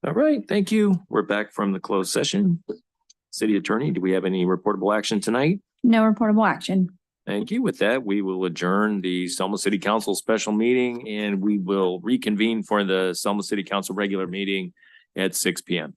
All right, thank you. We're back from the closed session. City Attorney, do we have any reportable action tonight? No reportable action. Thank you. With that, we will adjourn the Selma City Council special meeting and we will reconvene for the Selma City Council regular meeting at 6 p.m.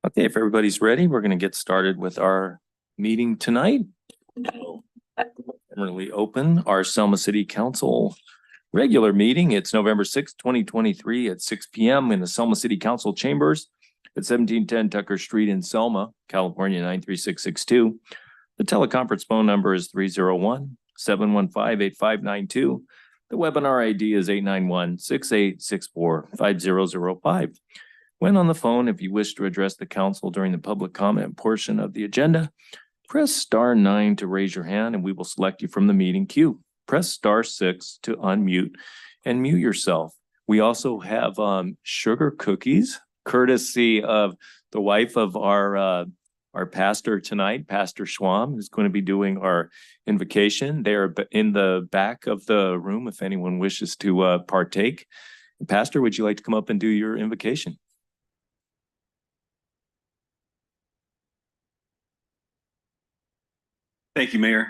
Okay, if everybody's ready, we're going to get started with our meeting tonight. Formally open our Selma City Council regular meeting. It's November 6th, 2023 at 6 p.m. in the Selma City Council chambers at 1710 Tucker Street in Selma, California 93662. The teleconference phone number is 301-715-8592. The webinar ID is 891-6864-5005. When on the phone, if you wish to address the council during the public comment portion of the agenda, press star 9 to raise your hand and we will select you from the meeting queue. Press star 6 to unmute and mute yourself. We also have sugar cookies, courtesy of the wife of our pastor tonight, Pastor Schwam, who's going to be doing our invocation. They are in the back of the room if anyone wishes to partake. Pastor, would you like to come up and do your invocation? Thank you, Mayor.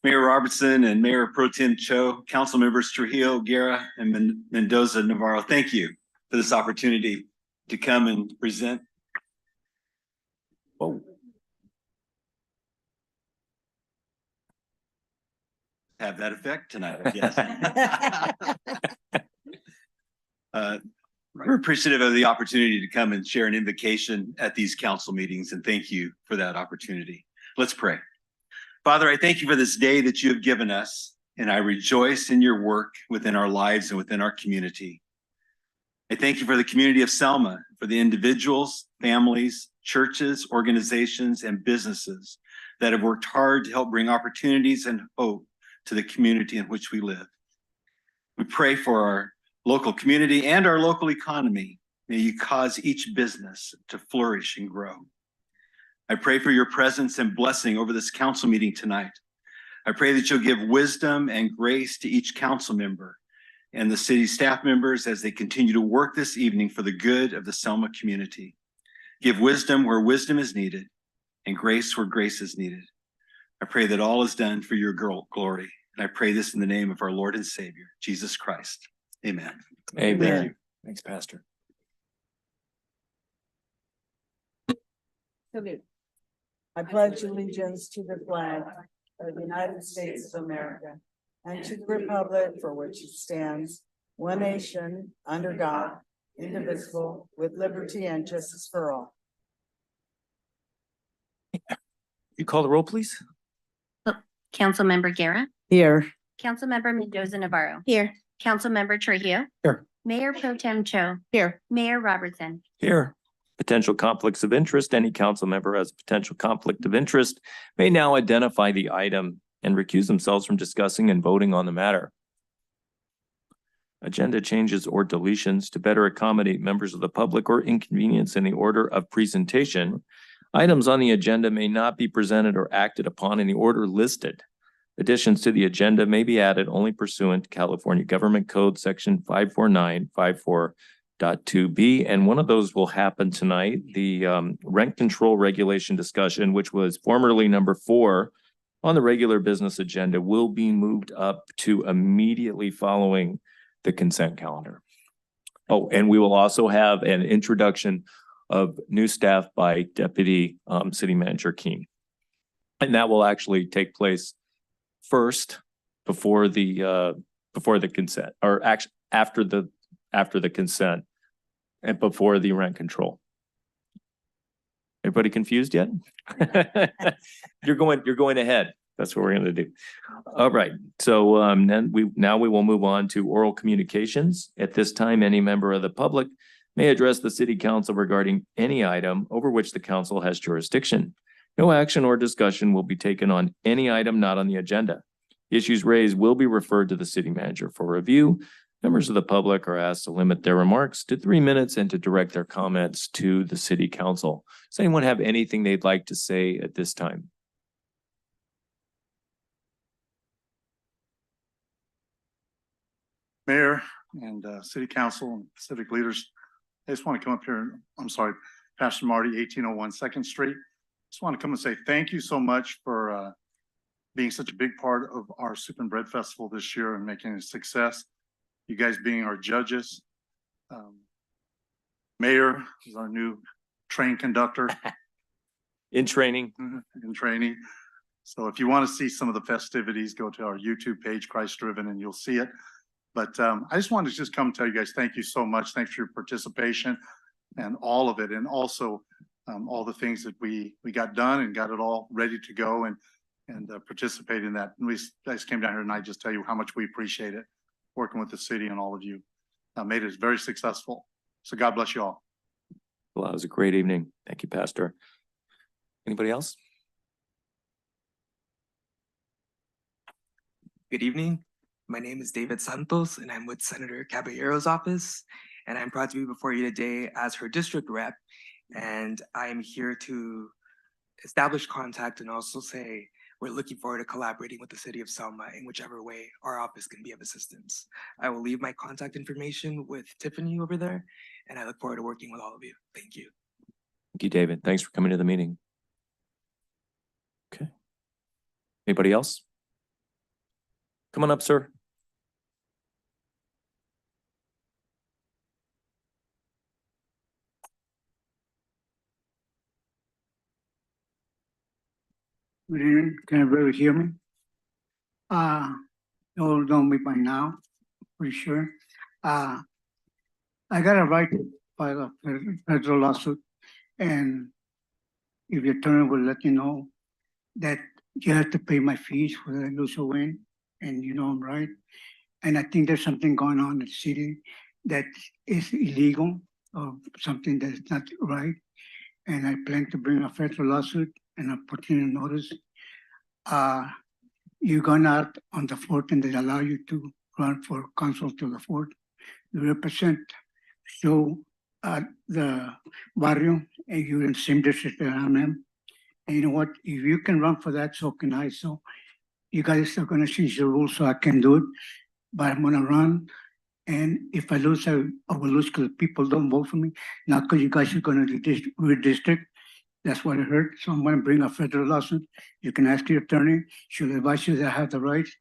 Mayor Robertson and Mayor Pro Tem Cho, council members Trujillo, Guerra, and Mendoza Navarro, thank you for this opportunity to come and present. Oh. Have that effect tonight, yes. We're appreciative of the opportunity to come and share an invocation at these council meetings, and thank you for that opportunity. Let's pray. Father, I thank you for this day that you have given us, and I rejoice in your work within our lives and within our community. I thank you for the community of Selma, for the individuals, families, churches, organizations, and businesses that have worked hard to help bring opportunities and hope to the community in which we live. We pray for our local community and our local economy. May you cause each business to flourish and grow. I pray for your presence and blessing over this council meeting tonight. I pray that you'll give wisdom and grace to each council member and the city staff members as they continue to work this evening for the good of the Selma community. Give wisdom where wisdom is needed and grace where grace is needed. I pray that all is done for your glory. And I pray this in the name of our Lord and Savior, Jesus Christ. Amen. Amen. Thank you. Thanks, Pastor. Salute. I pledge allegiance to the flag of the United States of America and to the republic for which it stands, one nation, under God, indivisible, with liberty and justice for all. You call the roll, please? Councilmember Guerra. Here. Councilmember Mendoza Navarro. Here. Councilmember Trujillo. Here. Mayor Pro Tem Cho. Here. Mayor Robertson. Here. Potential conflicts of interest. Any council member has a potential conflict of interest may now identify the item and recuse themselves from discussing and voting on the matter. Agenda changes or deletions to better accommodate members of the public or inconvenience in the order of presentation. Items on the agenda may not be presented or acted upon in the order listed. Additions to the agenda may be added only pursuant to California Government Code Section 54954.2B, and one of those will happen tonight, the rent control regulation discussion, which was formerly number 4 on the regular business agenda, will be moved up to immediately following the consent calendar. Oh, and we will also have an introduction of new staff by Deputy City Manager Keene. And that will actually take place first before the consent, or actually after the consent and before the rent control. Everybody confused yet? You're going ahead. That's what we're going to do. All right. So then we will move on to oral communications. At this time, any member of the public may address the city council regarding any item over which the council has jurisdiction. No action or discussion will be taken on any item not on the agenda. Issues raised will be referred to the city manager for review. Members of the public are asked to limit their remarks to 3 minutes and to direct their comments to the city council. Does anyone have anything they'd like to say at this time? Mayor and city council and civic leaders, I just want to come up here. I'm sorry, Pastor Marty, 1801 2nd Street. Just want to come and say thank you so much for being such a big part of our Soup and Bread Festival this year and making it a success. You guys being our judges. Mayor is our new train conductor In training. in training. So if you want to see some of the festivities, go to our YouTube page, Christ Driven, and you'll see it. But I just wanted to just come tell you guys, thank you so much. Thanks for your participation and all of it. And also all the things that we got done and got it all ready to go and participate in that. And we guys came down here and I just tell you how much we appreciate it, working with the city and all of you. Made it very successful. So God bless you all. Well, it was a great evening. Thank you, Pastor. Anybody else? Good evening. My name is David Santos, and I'm with Senator Caballero's office. And I'm proud to be before you today as her district rep. And I am here to establish contact and also say we're looking forward to collaborating with the City of Selma in whichever way our office can be of assistance. I will leave my contact information with Tiffany over there, and I look forward to working with all of you. Thank you. Thank you, David. Thanks for coming to the meeting. Okay. Anybody else? Come on up, sir. Good evening. Can everybody hear me? You all know me by now, pretty sure. I got a right to file a federal lawsuit, and if your attorney will let you know that you have to pay my fees for the lose or win, and you know I'm right. And I think there's something going on in the city that is illegal or something that's not right. And I plan to bring a federal lawsuit and I'll put you in notice. You gone out on the fourth and they allow you to run for council to the fourth. You represent so the barrio and you're in the same district that I am. And you know what? If you can run for that, so can I. So you guys are gonna change the rules so I can do it. But I'm gonna run. And if I lose, I will lose because people don't vote for me. Not because you guys are gonna redistrict. That's what I heard. So I'm gonna bring a federal lawsuit. You can ask your attorney. She'll advise you that I have the rights.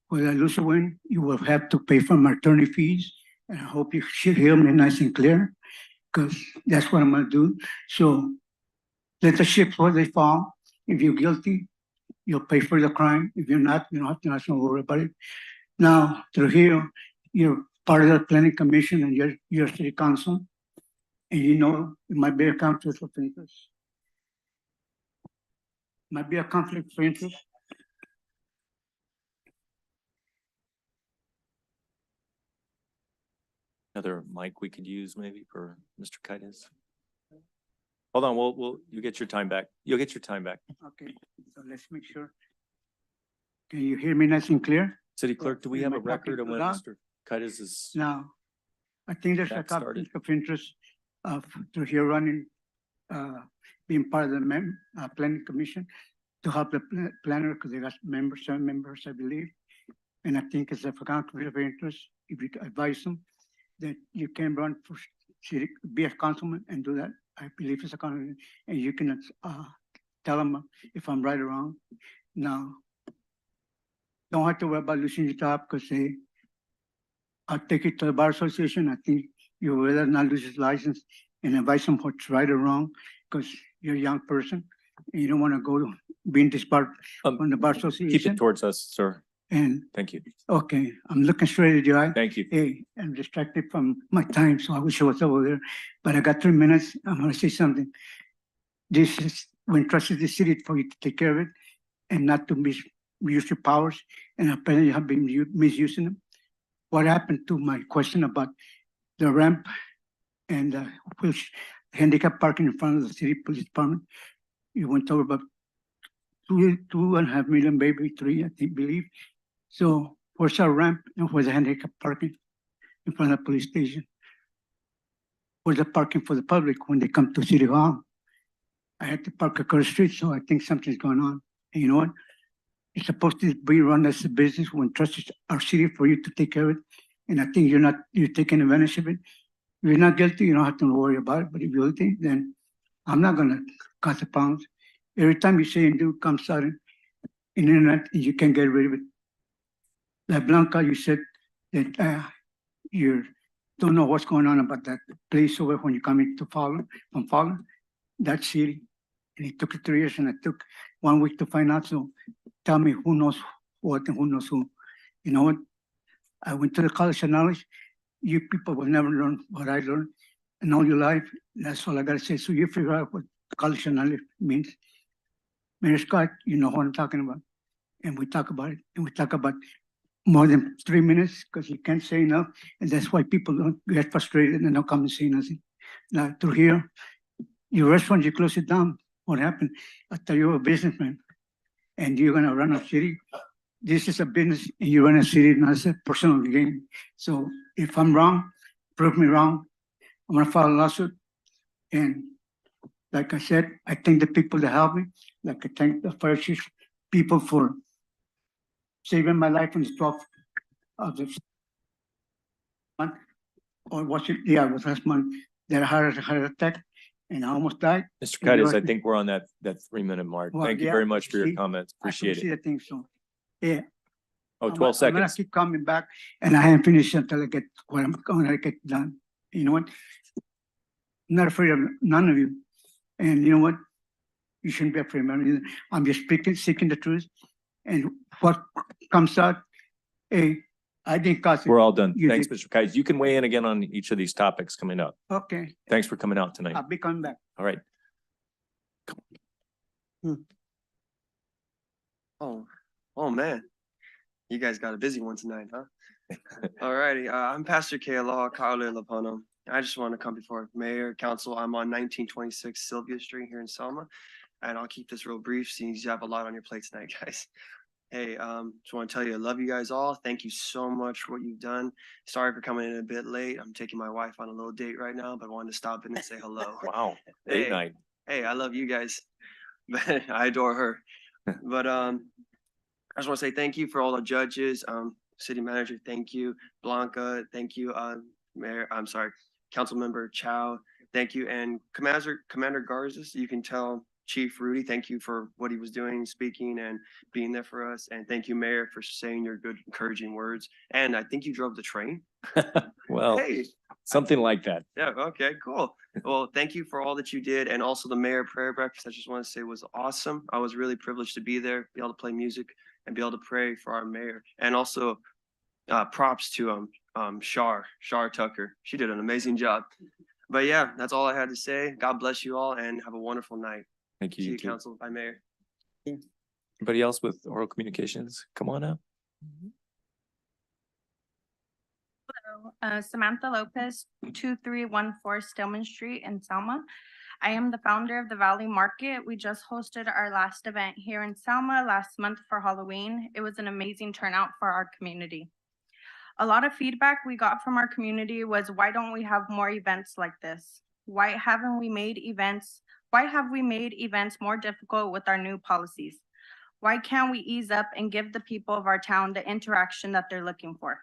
Whether I lose or win, you will have to pay for my attorney fees. And I hope you should hear me nice and clear, because that's what I'm gonna do. So let the chips where they fall. If you're guilty, you'll pay for the crime. If you're not, you don't have to worry about it. Now, through here, you're part of the planning commission and you're city council. And you know, it might be a conflict of interest. Might be a conflict of interest. Another mic we could use maybe for Mr. Kaitis. Hold on, you get your time back. You'll get your time back. Okay, so let's make sure. Can you hear me nice and clear? City Clerk, do we have a Am I talking record of too when loud? Mr. Kaitis is? Now, I think there's a That started. conflict of interest through here running, being part of the planning commission to help the planner, because they got seven members, I believe. And I think it's a conflict of interest, if you advise them that you can run for city, be a councilman and do that. I believe it's a conflict, and you can tell them if I'm right or wrong. Now, don't have to worry about losing your job because I'll take it to the bar association. I think you would rather not lose his license and advise them what's right or wrong, because you're a young person and you don't want to go to be in this bar on the bar Keep association. it towards us, sir. And Thank you. okay, I'm looking straight at your eye. Thank you. Hey, I'm distracted from my time, so I wish I was over there. But I got 3 minutes. I'm gonna say something. This is, we entrusted the city for you to take care of it and not to misuse your powers. And apparently you have been misusing them. What happened to my question about the ramp and which handicap parking in front of the city police department? You went over about 2.5 million, maybe 3, I think, believe. So where's our ramp and where's the handicap parking in front of the police station? Where's the parking for the public when they come to City Hall? I had to park across the street, so I think something's going on. And you know what? It's supposed to be run as a business when trusted our city for you to take care of it. And I think you're taking advantage of it. If you're not guilty, you don't have to worry about it. But if you're guilty, then I'm not gonna cause the problems. Every time you say and do comes out in internet, and you can get rid of it. Like Blanca, you said that you don't know what's going on about that place over when you come into Fallon, from Fallon. that city. And it took 3 years and it took 1 week to find out. So tell me who knows what and who knows who. You know what? I went to the college of knowledge. You people will never learn what I learned in all your life. That's all I gotta say. So you figure out what college of knowledge means. Mayor Scott, you know what I'm talking about. And we talk about it. And we talk about more than 3 minutes because you can't say enough. And that's why people don't get frustrated and don't come and say nothing. Now through here, your restaurant, you close it down. What happened? I thought you were a businessman and you're gonna run a city. This is a business and you run a city, not a personal game. So if I'm wrong, prove me wrong. I'm gonna file a lawsuit. And like I said, I thank the people that helped me. Like I thank the fire chief people for saving my life on the 12th of the month. Or was it? Yeah, it was last month that I had a heart attack and I almost died. Mr. And you Cadiz, I are- think we're on that 3-minute mark. Well, Thank you yeah, very much for your see, comments. I can Appreciate see it. the thing, so, yeah. Oh, I'm 12 I'm gonna seconds. keep coming back and I haven't finished until I get what I'm gonna get done. You know what? I'm not afraid of none of you. And you know what? You shouldn't be afraid of me either. I'm just speaking, seeking the truth. And what comes out, hey, I didn't cause it. We're all done. You Thanks, did. Mr. Cadiz. You can weigh in again on each of these topics coming up. Okay, Thanks for coming out tonight. I'll be coming back. All right. Oh man, you guys got a busy one tonight, huh? Alrighty, I'm Pastor Kayla Kaole Lapono. I just want to come before Mayor, Council. I'm on 1926 Sylvia Street here in Selma, and I'll keep this real brief since you have a lot on your plate tonight, guys. Hey, just want to tell you I love you guys all. Thank you so much for what you've done. Sorry for coming in a bit late. I'm taking my wife on a little date right now, but I wanted to stop in and say hello. Wow. Date Hey. night. Hey, I love you guys, but I adore her. But I just want to say thank you for all the judges, city manager, thank you, Blanca, thank you, Mayor, I'm sorry, Councilmember Chow, thank you, and Commander Garza. You can tell Chief Rudy, thank you for what he was doing, speaking and being there for us, and thank you, Mayor, for saying your good, encouraging words. And I think you drove the train. Well, Hey. something like that. Yeah, okay, cool. Well, thank you for all that you did. And also the mayor prayer breakfast, I just want to say was awesome. I was really privileged to be there, be able to play music and be able to pray for our mayor. And also props to Shar Tucker. She did an amazing job. But yeah, that's all I had to say. God bless you all and have a wonderful night. Thank you. See You you, too. council. Bye, Mayor. Anybody else with oral communications? Come on up. Samantha Lopez, 2314 Stillman Street in Selma. I am the founder of the Valley Market. We just hosted our last event here in Selma last month for Halloween. It was an amazing turnout for our community. A lot of feedback we got from our community was, why don't we have more events like this? Why have we made events more difficult with our new policies? Why can't we ease up and give the people of our town the interaction that they're looking for?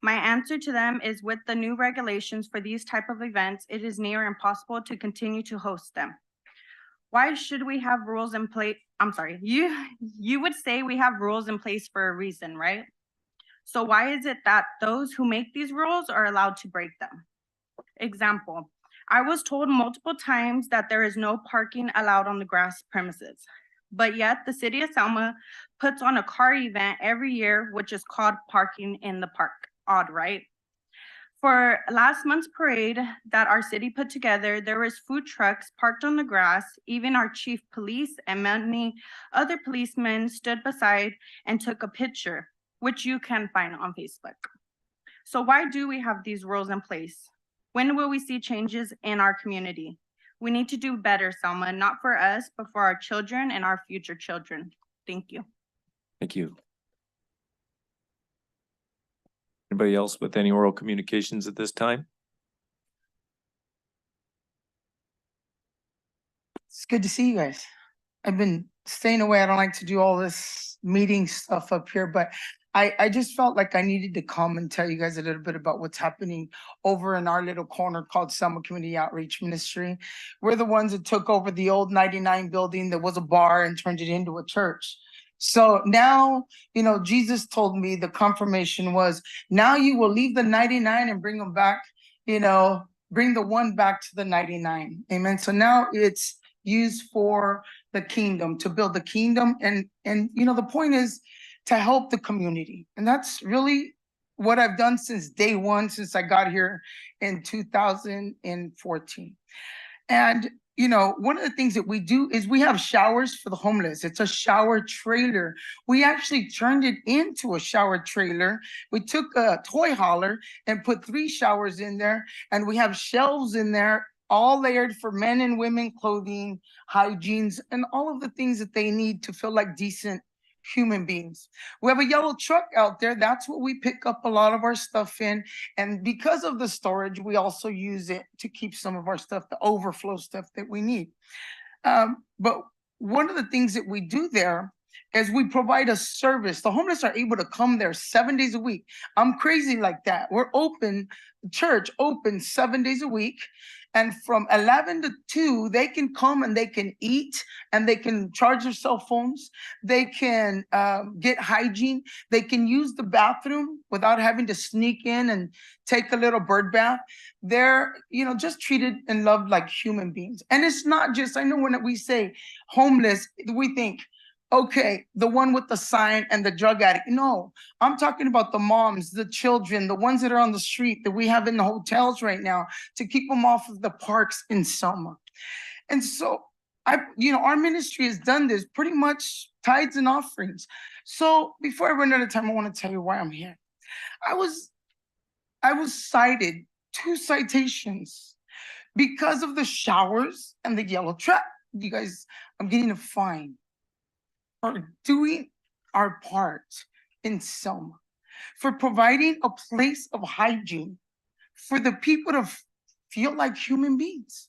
My answer to them is, with the new regulations for these type of events, it is near impossible to continue to host them. Why should we have rules in place? I'm sorry, you would say we have rules in place for a reason, right? So why is it that those who make these rules are allowed to break them? Example, I was told multiple times that there is no parking allowed on the grass premises, but yet the city of Selma puts on a car event every year, which is called Parking in the Park. Odd, right? For last month's parade that our city put together, there was food trucks parked on the grass. Even our chief police and many other policemen stood beside and took a picture, which you can find on Facebook. So why do we have these rules in place? When will we see changes in our community? We need to do better, Selma, not for us, but for our children and our future children. Thank you. Thank you. Anybody else with any oral communications at this time? It's good to see you guys. I've been staying away. I don't like to do all this meeting stuff up here, but I just felt like I needed to come and tell you guys a little bit about what's happening over in our little corner called Selma Community Outreach Ministry. We're the ones that took over the old 99 building that was a bar and turned it into a church. So now, you know, Jesus told me the confirmation was, now you will leave the 99 and bring them back, you know, bring the one back to the 99. Amen. So now it's used for the kingdom, to build the kingdom. And you know, the point is to help the community. And that's really what I've done since day one, since I got here in 2014. And you know, one of the things that we do is we have showers for the homeless. It's a shower trailer. We actually turned it into a shower trailer. We took a toy hauler and put 3 showers in there, and we have shelves in there, all layered for men and women clothing, hygienes, and all of the things that they need to feel like decent human beings. We have a yellow truck out there. That's what we pick up a lot of our stuff in. And because of the storage, we also use it to keep some of our stuff, the overflow stuff that we need. But one of the things that we do there is we provide a service. The homeless are able to come there 7 days a week. I'm crazy like that. We're open, church open 7 days a week. And from 11 to 2, they can come and they can eat and they can charge their cell phones. They can get hygiene. They can use the bathroom without having to sneak in and take a little bird bath. They're, you know, just treated and loved like human beings. And it's not just, I know when we say homeless, we think, okay, the one with the sign and the drug addict. No, I'm talking about the moms, the children, the ones that are on the street that we have in the hotels right now to keep them off of the parks in Selma. And so you know, our ministry has done this pretty much tithes and offerings. So before I run out of time, I want to tell you why I'm here. I was cited 2 citations because of the showers and the yellow truck. You guys, I'm getting a fine for doing our part in Selma, for providing a place of hygiene for the people to feel like human beings.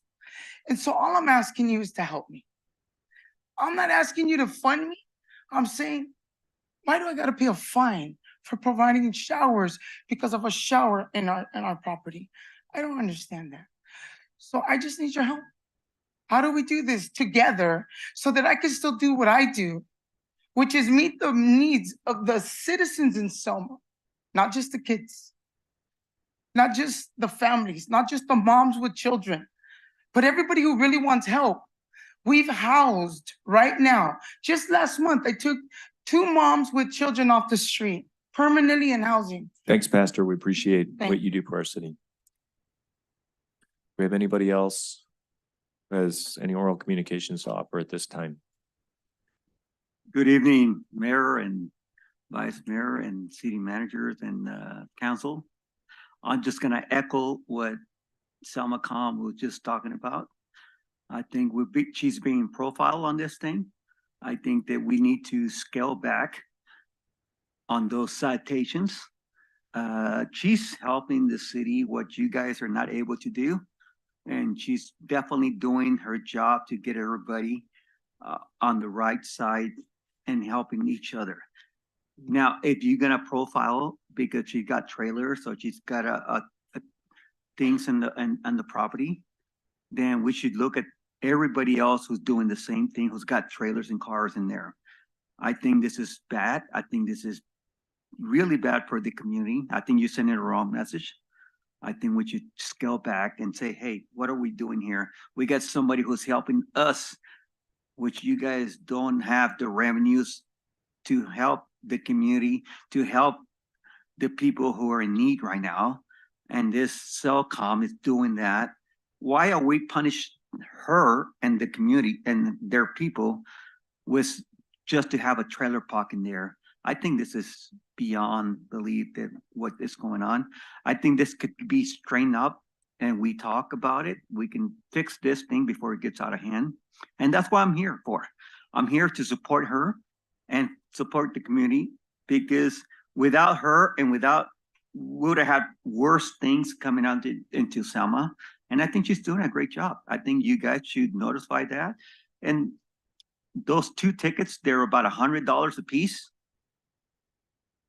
And so all I'm asking you is to help me. I'm not asking you to fund me. I'm saying, why do I got to pay a fine for providing showers because of a shower in our property? I don't understand that. So I just need your help. How do we do this together so that I can still do what I do, which is meet the needs of the citizens in Selma, not just the kids, not just the families, not just the moms with children, but everybody who really wants help. We've housed right now, just last month, I took 2 moms with children off the street, permanently in housing. Thanks, Pastor. We appreciate Thank what you do for our city. We have anybody else who has any oral communications to offer at this time? Good evening, Mayor and Vice Mayor and city managers and council. I'm just gonna echo what Selma Com was just talking about. I think she's being profiled on this thing. I think that we need to scale back on those citations. She's helping the city, what you guys are not able to do. And she's definitely doing her job to get everybody on the right side and helping each other. Now, if you're gonna profile because she got trailers, so she's got a things in the property, then we should look at everybody else who's doing the same thing, who's got trailers and cars in there. I think this is bad. I think this is really bad for the community. I think you're sending a wrong message. I think we should scale back and say, hey, what are we doing here? We got somebody who's helping us, which you guys don't have the revenues to help the community, to help the people who are in need right now. And this Cellcom is doing that. Why are we punishing her and the community and their people with just to have a trailer park in there? I think this is beyond belief that what is going on. I think this could be straightened up and we talk about it. We can fix this thing before it gets out of hand. And that's what I'm here for. I'm here to support her and support the community, because without her and without, we would have had worse things coming out into Selma. And I think she's doing a great job. I think you guys should notify that. And those 2 tickets, they're about $100 a piece.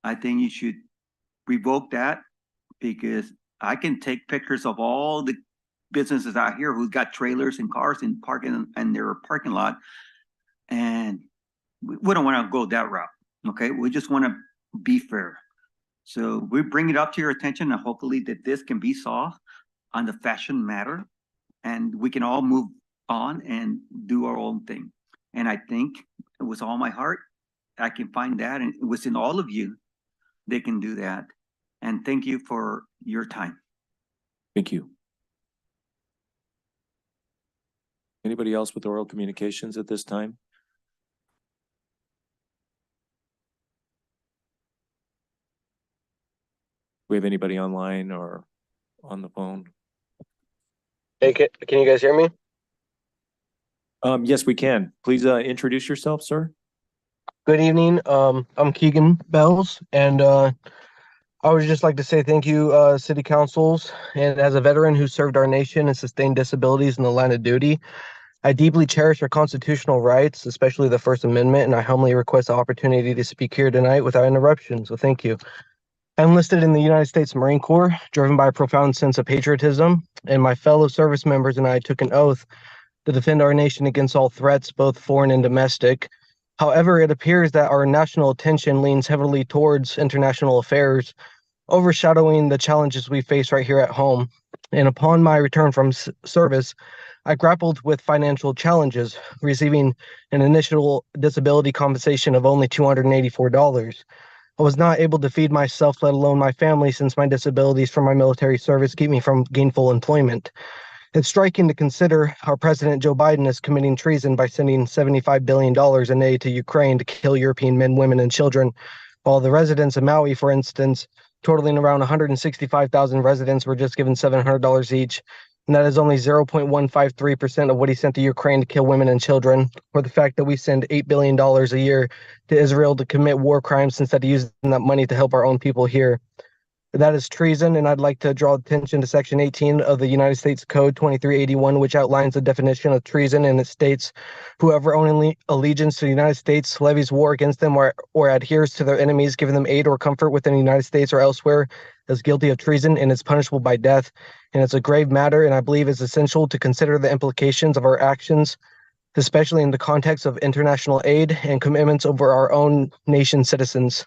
I think you should revoke that, because I can take pictures of all the businesses out here who've got trailers and cars and parking in their parking lot. And we don't want to go that route. Okay. We just want to be fair. So we bring it up to your attention and hopefully that this can be solved. on the fashion matter, and we can all move on and do our own thing. And I think with all my heart, I can find that, and within all of you, they can do that. And thank you for your time. Thank you. Anybody else with oral communications at this time? We have anybody online or on the phone? Hey, can you guys hear me? Yes, we can. Please introduce yourself, sir. Good evening. I'm Keegan Bells, and I would just like to say thank you, city councils, and as a veteran who served our nation and sustained disabilities in the line of duty, I deeply cherish our constitutional rights, especially the First Amendment, and I humbly request the opportunity to speak here tonight without interruption. So thank you. I enlisted in the United States Marine Corps, driven by a profound sense of patriotism, and my fellow service members and I took an oath to defend our nation against all threats, both foreign and domestic. However, it appears that our national attention leans heavily towards international affairs, overshadowing the challenges we face right here at home. And upon my return from service, I grappled with financial challenges, receiving an initial disability compensation of only $284. I was not able to feed myself, let alone my family, since my disabilities from my military service keep me from gainful employment. It's striking to consider our President Joe Biden is committing treason by sending $75 billion in aid to Ukraine to kill European men, women, and children, while the residents of Maui, for instance, totaling around 165,000 residents, were just given $700 each. And that is only 0.153% of what he sent to Ukraine to kill women and children, or the fact that we send $8 billion a year to Israel to commit war crimes instead of using that money to help our own people here. That is treason, and I'd like to draw attention to Section 18 of the United States Code 2381, which outlines the definition of treason, and it states, whoever owning allegiance to the United States levies war against them or adheres to their enemies, giving them aid or comfort within the United States or elsewhere, is guilty of treason and is punishable by death. And it's a grave matter, and I believe it's essential to consider the implications of our actions, especially in the context of international aid and commitments over our own nation's citizens.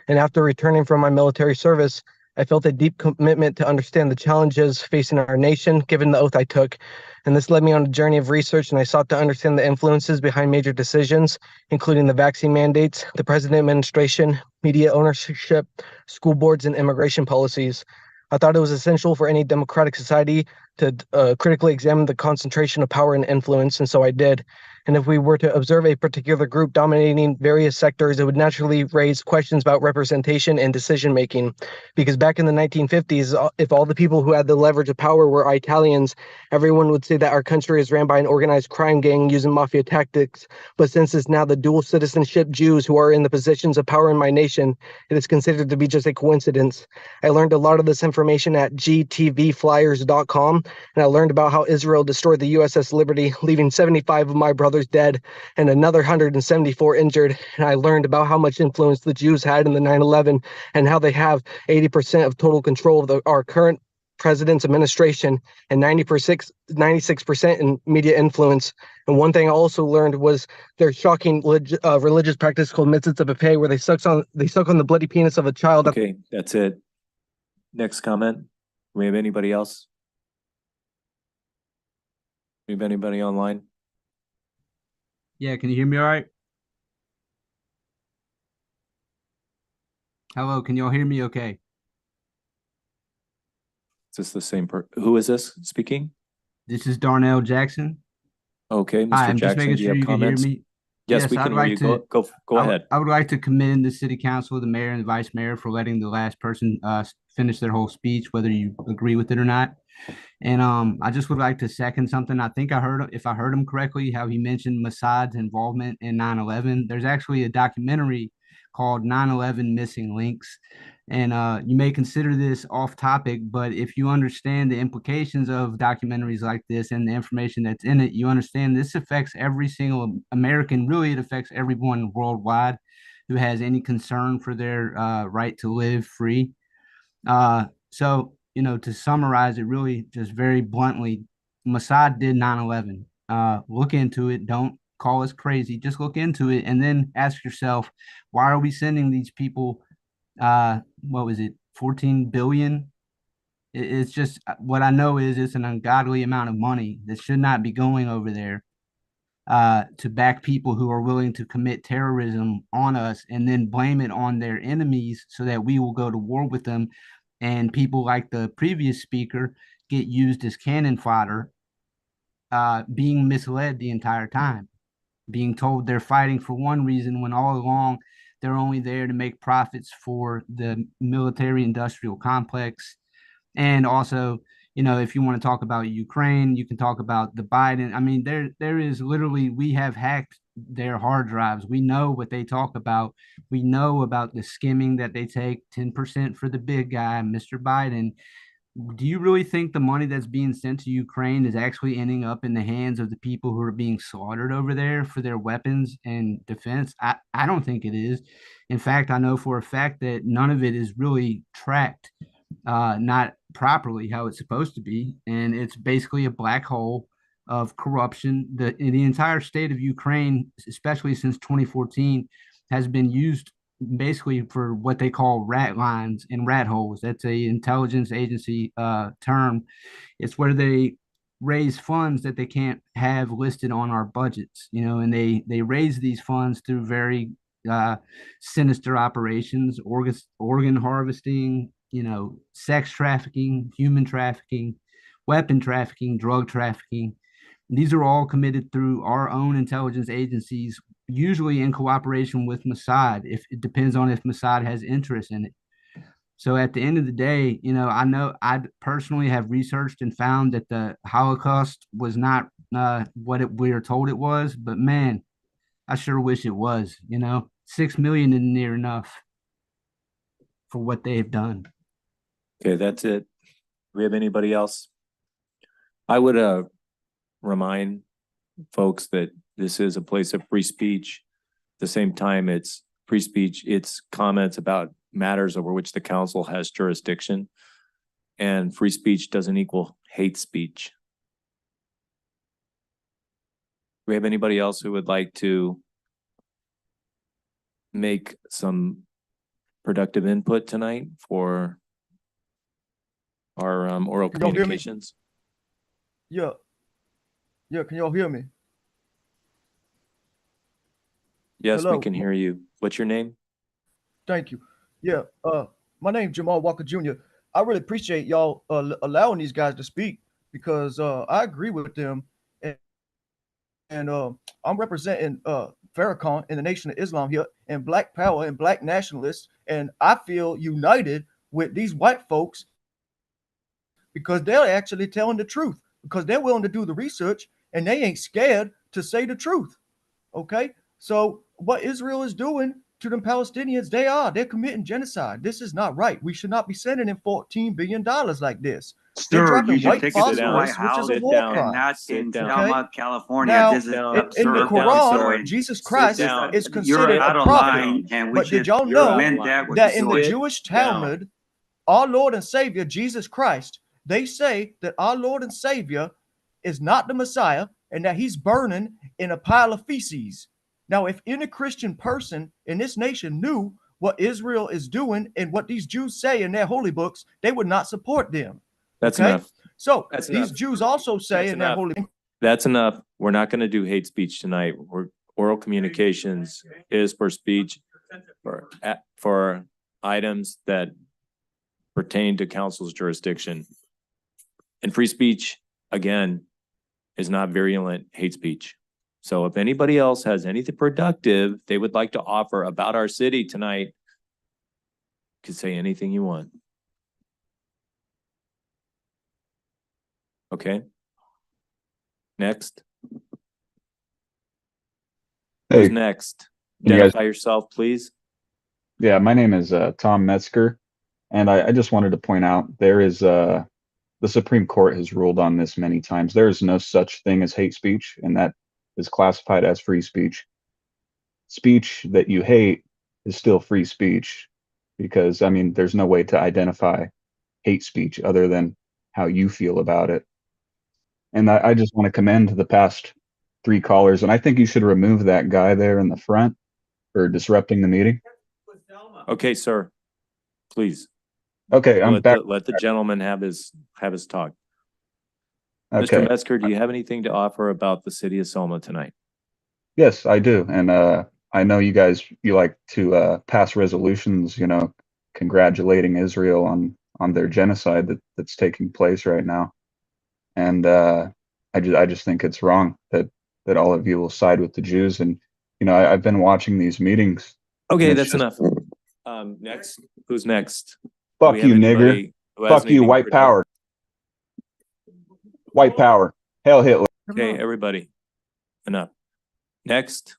And after returning from my military service, I felt a deep commitment to understand the challenges facing our nation, given the oath I took. And this led me on a journey of research, and I sought to understand the influences behind major decisions, including the vaccine mandates, the president administration, media ownership, school boards, and immigration policies. I thought it was essential for any democratic society to critically examine the concentration of power and influence, and so I did. And if we were to observe a particular group dominating various sectors, it would naturally raise questions about representation and decision making. Because back in the 1950s, if all the people who had the leverage of power were Italians, everyone would say that our country is ran by an organized crime gang using mafia tactics. But since it's now the dual citizenship Jews who are in the positions of power in my nation, it is considered to be just a coincidence. I learned a lot of this information at gtvflyers.com, and I learned about how Israel destroyed the USS Liberty, leaving 75 of my brothers dead and another 174 injured. And I learned about how much influence the Jews had in the 9/11 and how they have 80% of total control of our current president's administration and 96% in media influence. And one thing I also learned was their shocking religious practice called mitzvahs of pay, where they suck on the bloody penis of a child. Okay, that's it. Next comment. Do we have anybody else? Do we have anybody online? Yeah, can you hear me all right? Hello, can y'all hear me okay? Is this the same who is this speaking? This is Darnell Jackson. Okay, Hi, Mr. I'm just Jackson, making do you sure have you can hear comments? me. Yes, we I'd can hear like you. to- Go ahead. I would like to commend the city council, the mayor and the vice mayor for letting the last person finish their whole speech, whether you agree with it or not. And I just would like to second something. I think if I heard him correctly, how he mentioned Mossad's involvement in 9/11. There's actually a documentary called 9/11 Missing Links. And you may consider this off topic, but if you understand the implications of documentaries like this and the information that's in it, you understand this affects every single American. Really, it affects everyone worldwide who has any concern for their right to live free. So, to summarize it really just very bluntly, Mossad did 9/11. Look into it. Don't call us crazy. Just look into it and then ask yourself, why are we sending these people, what was it, 14 billion It's just what I know is it's an ungodly amount of money that should not be going over there to back people who are willing to commit terrorism on us and then blame it on their enemies so that we will go to war with them. And people like the previous speaker get used as cannon fodder, being misled the entire time, being told they're fighting for one reason when all along they're only there to make profits for the military industrial complex. And also, you know, if you want to talk about Ukraine, you can talk about the Biden. I mean, there is literally, we have hacked their hard drives. We know what they talk about. We know about the skimming that they take, 10% for the big guy, Mr. Biden. Do you really think the money that's being sent to Ukraine is actually ending up in the hands of the people who are being slaughtered over there for their weapons and defense? I don't think it is. In fact, I know for a fact that none of it is really tracked, not properly how it's supposed to be. And it's basically a black hole of corruption. The entire state of Ukraine, especially since 2014, has been used basically for what they call rat lines and rat holes. That's a intelligence agency term. It's where they raise funds that they can't have listed on our budgets, you know, and they raise these funds through very sinister operations, organ harvesting, you know, sex trafficking, human trafficking, weapon trafficking, drug trafficking. These are all committed through our own intelligence agencies, usually in cooperation with Mossad. If it depends on if Mossad has interest in it. So at the end of the day, you know I personally have researched and found that the Holocaust was not we are told it was, but man, I sure wish it was. You know, 6 million isn't near enough for what they've done. Okay, that's it. Do we have anybody else? I would remind folks that this is a place of free speech. At the same time, it's free speech, it's comments about matters over which the council has jurisdiction. And free speech doesn't equal hate speech. Do we have anybody else who would like to make some productive input tonight for our oral Can y'all hear me? communications? Yeah. Yeah, can y'all hear me? Yes, we Hello. can hear you. What's your name? Thank you. Yeah, my name's Jamal Walker Jr. I really appreciate y'all allowing these guys to speak because I agree with them, and I'm representing Farrakhan and the Nation of Islam here, and Black Power and Black nationalists, and I feel united with these white folks because they're actually telling the truth because they're willing to do the research and they ain't scared to say the truth. Okay, so what Israel is doing to them Palestinians, they're committing genocide. This is not right. We should not be sending in $14 billion like this. They're Sir, you dropping should white take it to the White phosphorus, which is House a war down. and crime. not Sit in down. Selma, California. Now, This is down. in the absurd. Sit down, Quran, sir. Jesus Sit Christ down. is You're considered out a of prophet. line, and we But did should y'all You're out of know amend line. that what that you're in the doing. Sit Jewish down. Talmud, our Lord and Savior, Jesus Christ, they say that our Lord and Savior is not the Messiah and that he's burning in a pile of feces. Now, if any Christian person in this nation knew what Israel is doing and what these Jews say in their holy books, they would not support them. That's Okay? enough. So That's these enough. Jews also say That's in their enough. holy That's enough. We're not going to do hate speech tonight. Oral communications is for speech for items that pertain to council's jurisdiction. And free speech, again, is not virulent hate speech. So if anybody else has anything productive they would like to offer about our city tonight, you can say anything you want. Okay. Next. Who's Hey, next? can you guys, Identify yourself, please. yeah, my name is Tom Metzger, and I just wanted to point out there is the Supreme Court has ruled on this many times. There is no such thing as hate speech, and that is classified as free speech. Speech that you hate is still free speech because, I mean, there's no way to identify hate speech other than how you feel about it. And I just want to commend the past three callers, and I think you should remove that guy there in the front for disrupting the meeting. Okay, sir, please. Okay, I'm back. Let the gentleman have his talk. Mr. Okay. Metzger, do you have anything to offer about the city of Selma tonight? Yes, I do. And I know you guys, you like to pass resolutions, congratulating Israel on their genocide that's taking place right now. And I just think it's wrong that all of you will side with the Jews. And I've been watching these meetings. Okay, and that's enough. Next, who's next? Do Fuck we have you, nigger. anybody who has Fuck you, anything white productive? power. White power. Hell Hitler. Okay, everybody, enough. Next.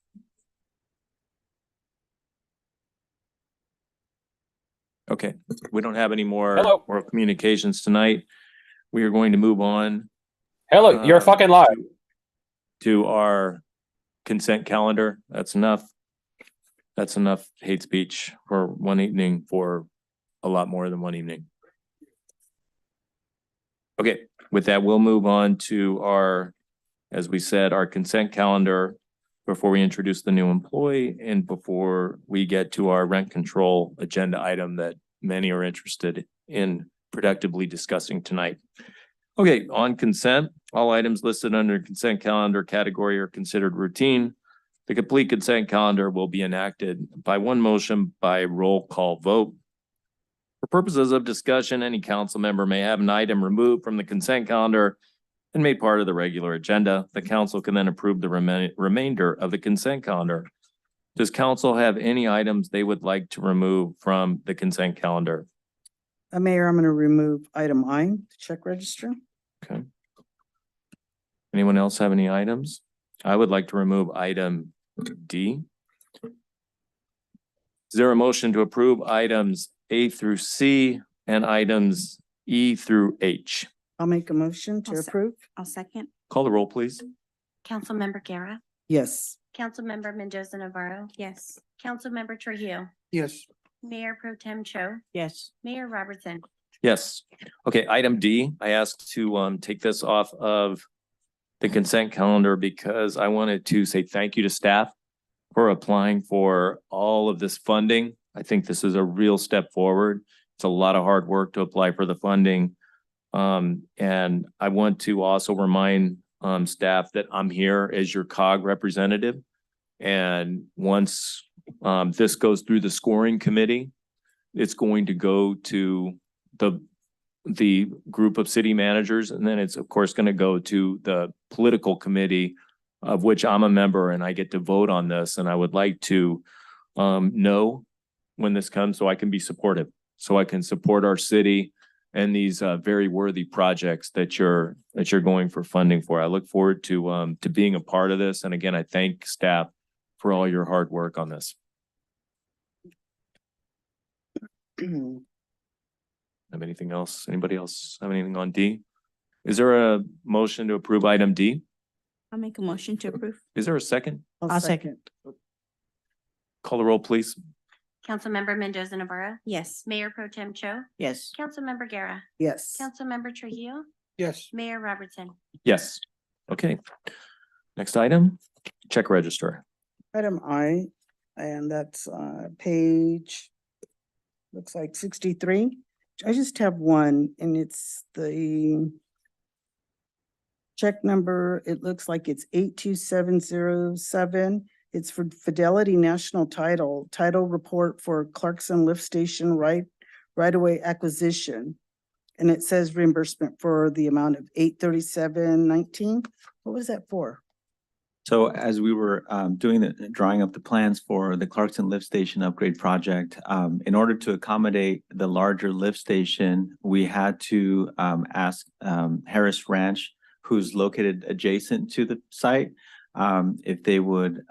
Okay, we don't have any more communications tonight. We are going to move on. Hello, you're fucking live. To our consent calendar. That's enough. That's enough hate speech for one evening, for a lot more than one evening. Okay, with that, we'll move on to our, as we said, our consent calendar before we introduce the new employee and before we get to our rent control agenda item that many are interested in productively discussing tonight. Okay, on consent, all items listed under consent calendar category are considered routine. The complete consent calendar will be enacted by one motion by roll call vote. For purposes of discussion, any council member may have an item removed from the consent calendar and made part of the regular agenda. The council can then approve the remainder of the consent calendar. Does council have any items they would like to remove from the consent calendar? Mayor, I'm going to remove item I, the check register. Okay. Anyone else have any items? I would like to remove item D. Is there a motion to approve items A through C and items E through H? I'll make a motion to approve. I'll second. Call the roll, please. Councilmember Guerra, Yes. Councilmember Mendoza Navarro. Yes. Councilmember Trujillo, Yes. Mayor Pro Tem Cho, Yes. Mayor Robertson. Yes. Okay, item D, I asked to take this off of the consent calendar because I wanted to say thank you to staff for applying for all of this funding. I think this is a real step forward. It's a lot of hard work to apply for the funding. And I want to also remind staff that I'm here as your COG representative. And once this goes through the scoring committee, it's going to go to the group of city managers, and then it's of course going to go to the political committee of which I'm a member, and I get to vote on this. And I would like to know when this comes so I can be supportive, so I can support our city and these very worthy projects that you're going for funding for. I look forward to being a part of this. And again, I thank staff for all your hard work on this. Have anything else? Anybody else have anything on D? Is there a motion to approve item D? I'll make a motion to approve. Is there a second? I'll second. Call the roll, please. Councilmember Mendoza Navarro. Yes. Mayor Pro Tem Cho, Yes. Councilmember Guerra, Yes. Councilmember Trujillo, Yes. Mayor Robertson. Yes. Okay. Next item, check register. Item I, and that's page, looks like 63. I just have one, and it's the check number. It looks like it's 82707. It's for Fidelity National Title report for Clarkson Lift Station right-of-way acquisition. And it says reimbursement for the amount of $837.19. What was that for? So as we were drawing up the plans for the Clarkson Lift Station upgrade project, in order to accommodate the larger lift station, we had to ask Harris Ranch, who's located adjacent to the site, if they would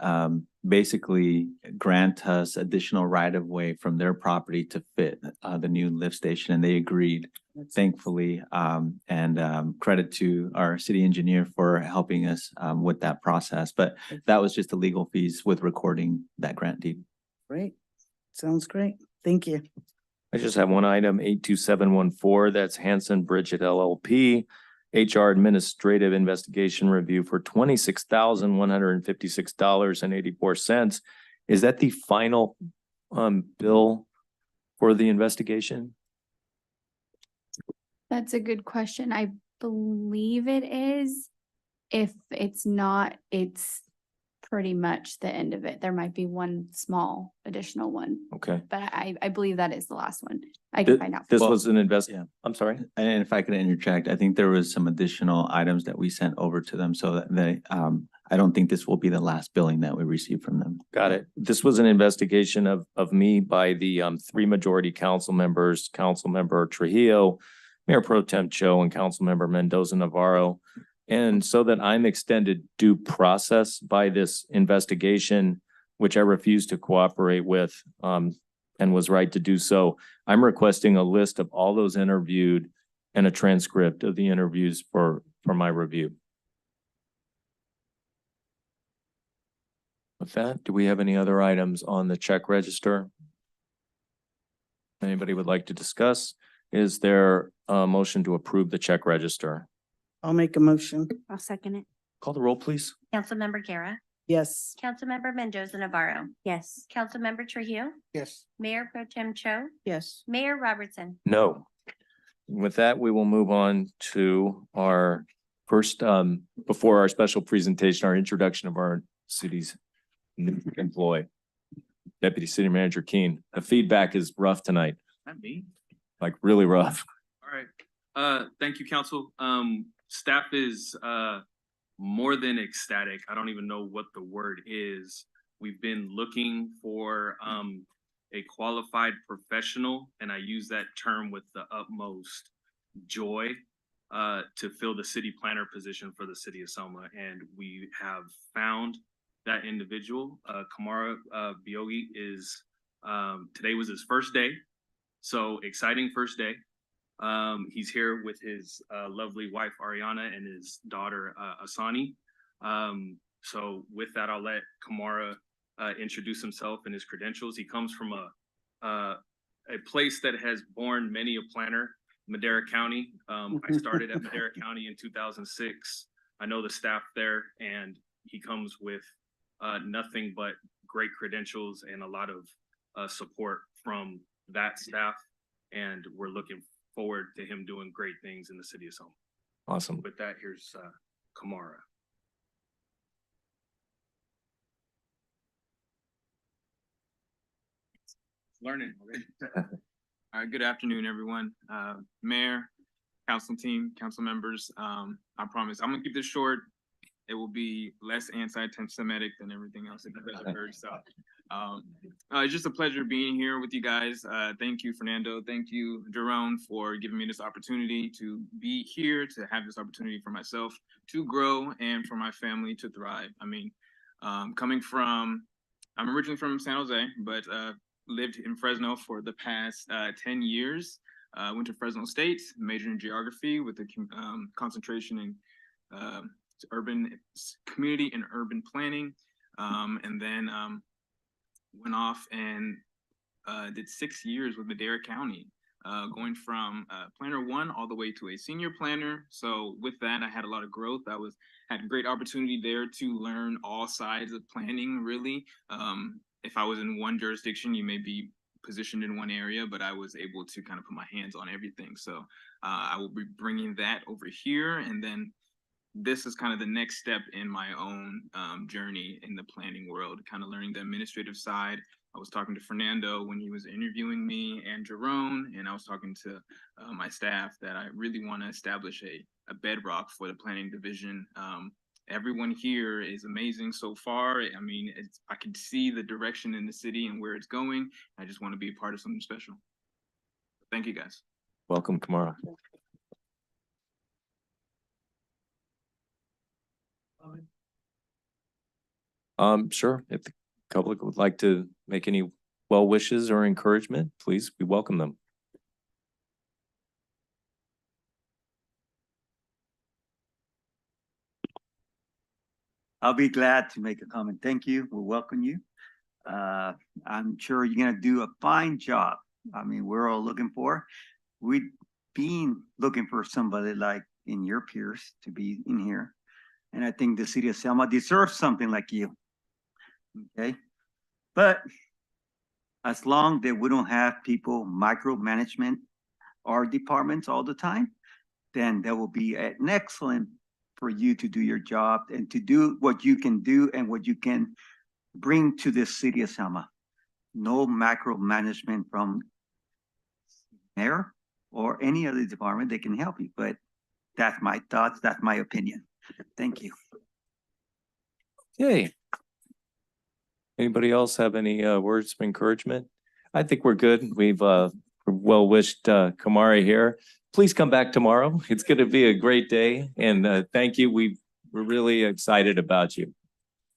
basically grant us additional right-of-way from their property to fit the new lift station, and they agreed, thankfully, and credit to our city engineer for helping us with that process. But that was just the legal fees with recording that grant deed. Great. Sounds great. Thank you. I just have one item, 82714. That's Hanson Bridget LLP. HR Administrative Investigation Review for $26,156.84. Is that the final bill for the investigation? That's a good question. I believe it is. If it's not, it's pretty much the end of it. There might be one small additional one, Okay. but I believe that is the last one. I can find out. This Well, was an yeah. I'm sorry. And if I could interject, I think there was some additional items that we sent over to them so that they, I don't think this will be the last billing that we receive from them. Got it. This was an investigation of me by the three majority council members, Councilmember Trujillo, Mayor Pro Tem Cho, and Councilmember Mendoza Navarro. And so that I'm extended due process by this investigation, which I refused to cooperate with, and was right to do so. I'm requesting a list of all those interviewed and a transcript of the interviews for my review. With that, do we have any other items on the check register? Anybody would like to discuss? Is there a motion to approve the check register? I'll make a motion. I'll second it. Call the roll, please. Councilmember Guerra, Yes. Councilmember Mendoza Navarro. Yes. Councilmember Trujillo, Yes. Mayor Pro Tem Cho, Yes. Mayor Robertson. No. With that, we will move on to our first, before our special presentation, our introduction of our city's new employee, Deputy City Manager Keen. The feedback is rough tonight, Not me. like really rough. All right. Thank you, council. Staff is more than ecstatic. I don't even know what the word is. We've been looking for a qualified professional, and I use that term with the utmost joy to fill the city planner position for the city of Selma. And we have found that individual. Kamara Biogi is today was his first day. So exciting first day. He's here with his lovely wife, Ariana, and his daughter, Asani. So with that, I'll let Kamara introduce himself and his credentials. He comes from a place that has borne many a planner, Madera County. I started at Madera County in 2006. I know the staff there, and he comes with nothing but great credentials and a lot of support from that staff. And we're looking forward to him doing great things in the city of Selma. Awesome. With that, here's Kamara. Learning. All right, good afternoon, everyone. Mayor, council team, council members. I promise I'm gonna keep this short. It will be less anti-Semitic than everything else that you guys have heard. So it's just a pleasure being here with you guys. Thank you, Fernando. Thank you, Jerome, for giving me this opportunity to be here, to have this opportunity for myself to grow and for my family to thrive. I mean, I'm originally from San Jose, but lived in Fresno for the past 10 years. Went to Fresno State, majored in geography with a concentration in urban community and urban planning, and then went off and did 6 years with Madera County, going from planner one all the way to a senior planner. So with that, I had a lot of growth. Had a great opportunity there to learn all sides of planning, really. If I was in one jurisdiction, you may be positioned in one area, but I was able to kind of put my hands on everything. So I will be bringing that over here, and then this is kind of the next step in my own journey in the planning world, kind of learning the administrative side. I was talking to Fernando when he was interviewing me, and Jerome, and I was talking to my staff that I really want to establish a bedrock for the planning division. Everyone here is amazing so far. I mean, I can see the direction in the city and where it's going. I just want to be a part of something special. Thank you, guys. Welcome, Kamara. Sure. If the public would like to make any well wishes or encouragement, please, we welcome them. I'll be glad to make a comment. Thank you. We'll welcome you. I'm sure you're gonna do a fine job. I mean, we're all we've been looking for somebody like in your peers to be in here. And I think the city of Selma deserves something like you. Okay? But as long that we don't have people micromanagement our departments all the time, then that will be an excellent for you to do your job and to do what you can do and what you can bring to this city of Selma. No macro management from mayor or any other department. They can help you, but that's my thoughts. That's my opinion. Thank you. Okay. Anybody else have any words of encouragement? I think we're good. We've well wished Kamari here. Please come back tomorrow. It's going to be a great day, and thank you. We're really excited about you.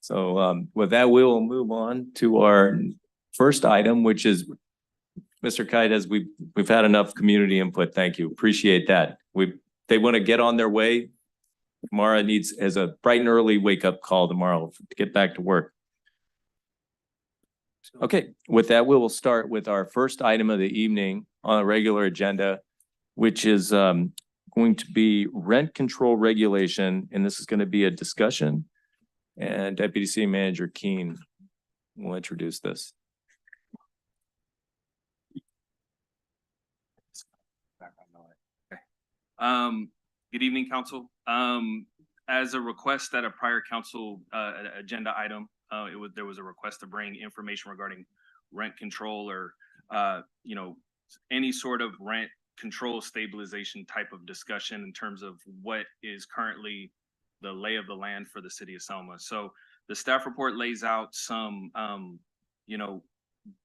So with that, we will move on to our first item, which is Mr. Kaites. We've had enough community input. Thank you. Appreciate that. They want to get on their way. Mara needs as a bright and early wake up call tomorrow to get back to work. Okay, with that, we will start with our first item of the evening on a regular agenda, which is going to be rent control regulation, and this is going to be a discussion. And Deputy City Manager Keene will introduce this. Good evening, council. As a request at a prior council agenda item, there was a request to bring information regarding rent control or any sort of rent control stabilization type of discussion in terms of what is currently the lay of the land for the city of Selma. So the staff report lays out some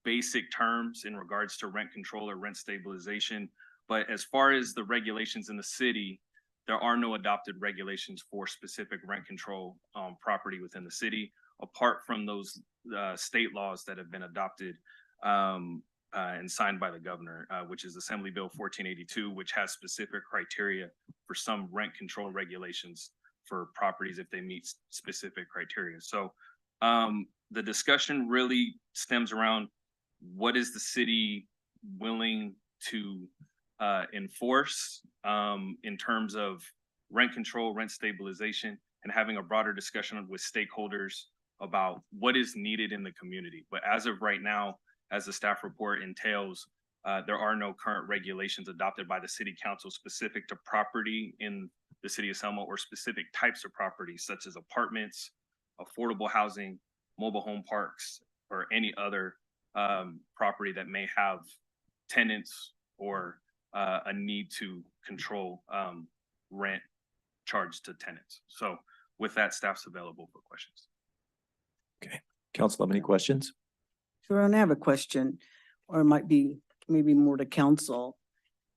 basic terms in regards to rent control or rent stabilization. But as far as the regulations in the city, there are no adopted regulations for specific rent control property within the city, apart from those state laws that have been adopted and signed by the governor, which is Assembly Bill 1482, which has specific criteria for some rent control regulations for properties if they meet specific criteria. So the discussion really stems around what is the city willing to enforce in terms of rent control, rent stabilization, and having a broader discussion with stakeholders about what is needed in the community. But as of right now, as the staff report entails, there are no current regulations adopted by the city council specific to property in the city of Selma or specific types of properties such as apartments, affordable housing, mobile home parks, or any other property that may have tenants or a need to control rent charged to tenants. So with that, staff's available for questions. Okay, council, have any questions? Sure, and I have a question, or it might be maybe more to council.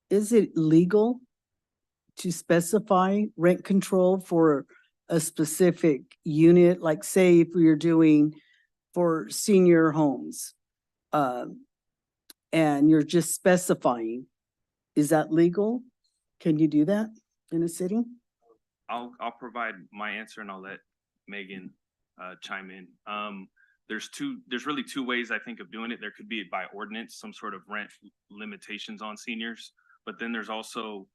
Is it legal to specify rent control for a specific unit? Like say if you're doing for senior homes, and you're just specifying, is that legal? Can you do that in a city? I'll provide my answer and I'll let Megan chime in. There's really two ways I think of doing it. There could be by ordinance, some sort of rent limitations on seniors, but then there's also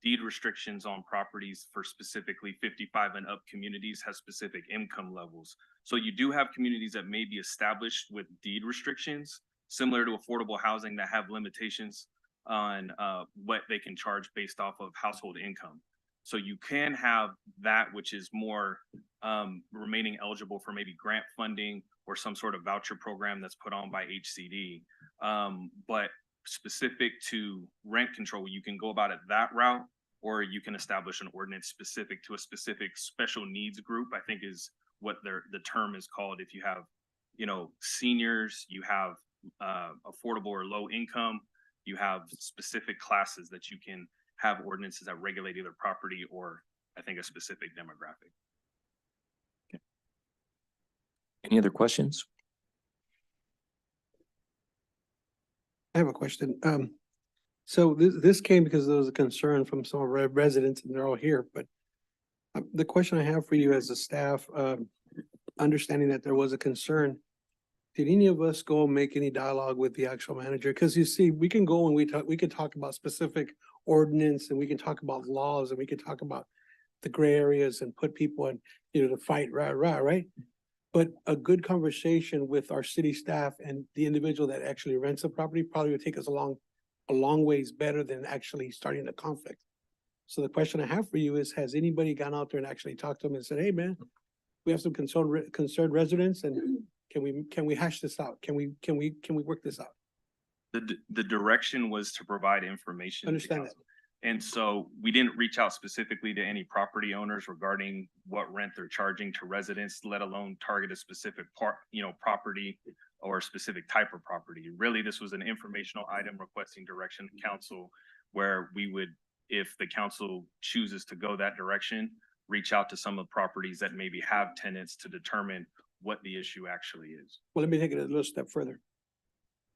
deed restrictions on properties for specifically 55 and up communities have specific income levels. So you do have communities that may be established with deed restrictions, similar to affordable housing, that have limitations on what they can charge based off of household income. So you can have that, which is more remaining eligible for maybe grant funding or some sort of voucher program that's put on by HCD. But specific to rent control, you can go about it that route, or you can establish an ordinance specific to a specific special needs group, I think is what the term is called. If you have, seniors, you have affordable or low income, you have specific classes that you can have ordinances that regulate either property or I think a specific demographic. Okay. Any other questions? I have a question. So this came because there was a concern from some of our residents and they're all here, but the question I have for you as a staff, understanding that there was a concern, did any of us go make any dialogue with the actual manager? Because you see, we can go and we can talk about specific ordinance and we can talk about laws and we can talk about the gray areas and put people in, to fight, right? But a good conversation with our city staff and the individual that actually rents the property probably would take us a long a long ways better than actually starting a conflict. So the question I have for you is, has anybody gone out there and actually talked to them and said, hey, man, we have some concerned residents and can we hash this out? Can we work this out? The direction was to provide information. to Understand that. council. And so we didn't reach out specifically to any property owners regarding what rent they're charging to residents, let alone target a specific property or a specific type of property. Really, this was an informational item requesting direction to council, where we would, if the council chooses to go that direction, reach out to some of the properties that maybe have tenants to determine what the issue actually is. Well, let me take it a little step further.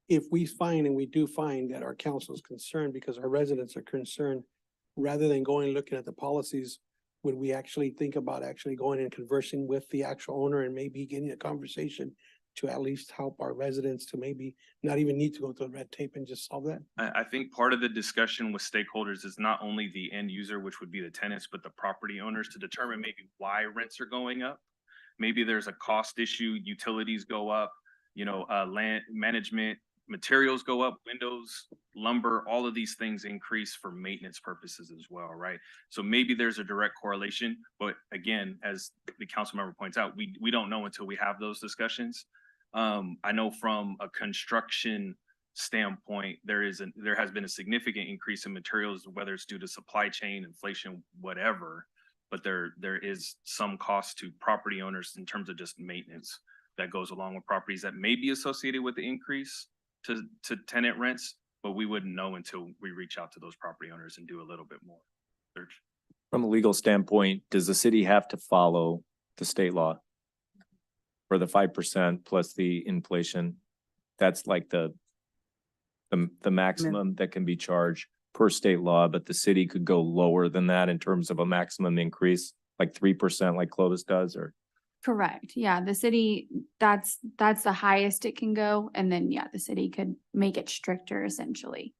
If we find, and we do find, that our council is concerned because our residents are concerned, rather than going and looking at the policies, would we actually think about actually going and conversing with the actual owner and maybe getting a conversation to at least help our residents to maybe not even need to go through the red tape and just solve that? I think part of the discussion with stakeholders is not only the end user, which would be the tenants, but the property owners, to determine maybe why rents are going up. Maybe there's a cost issue, utilities go up, land management, materials go up, windows, lumber, all of these things increase for maintenance purposes as well, right? So maybe there's a direct correlation, but again, as the council member points out, we don't know until we have those discussions. I know from a construction standpoint, there has been a significant increase in materials, whether it's due to supply chain, inflation, whatever, but there is some cost to property owners in terms of just maintenance that goes along with properties that may be associated with the increase to tenant rents, but we wouldn't know until we reach out to those property owners and do a little bit more research. From a legal standpoint, does the city have to follow the state law for the 5% plus the inflation? That's like the maximum that can be charged per state law, but the city could go lower than that in terms of a maximum increase, like 3% like Clovis does, or? Correct. Yeah, the city, that's the highest it can go. And then, yeah, the city could make it stricter essentially.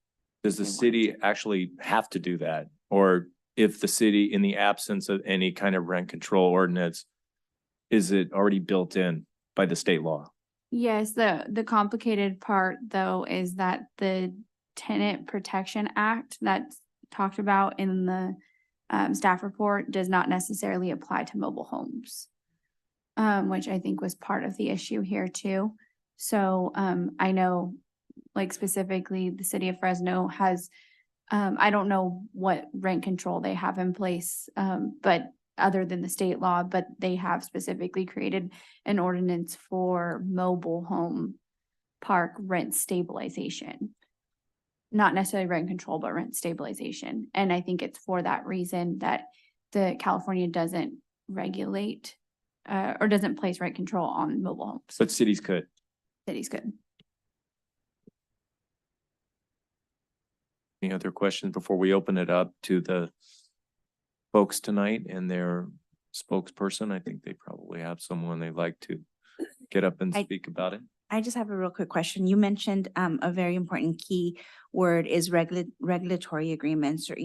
Does the city actually have to do that? Or if the city, in the absence of any kind of rent control ordinance, is it already built in by the state law? Yes, the complicated part though is that the Tenant Protection Act that's talked about in the staff report does not necessarily apply to mobile homes. Which I think was part of the issue here too. So I know, like specifically the city of Fresno has, I don't know what rent control they have in place, but other than the state law, but they have specifically created an ordinance for mobile home park rent stabilization. Not necessarily rent control, but rent stabilization. And I think it's for that reason that the California doesn't regulate or doesn't place rent control on mobile homes. But cities could. Cities could. Any other questions before we open it up to the folks tonight and their spokesperson? I think they probably have someone they'd like to get up and speak about it. I just have a real quick question. You mentioned a very important key word is regulatory agreements, or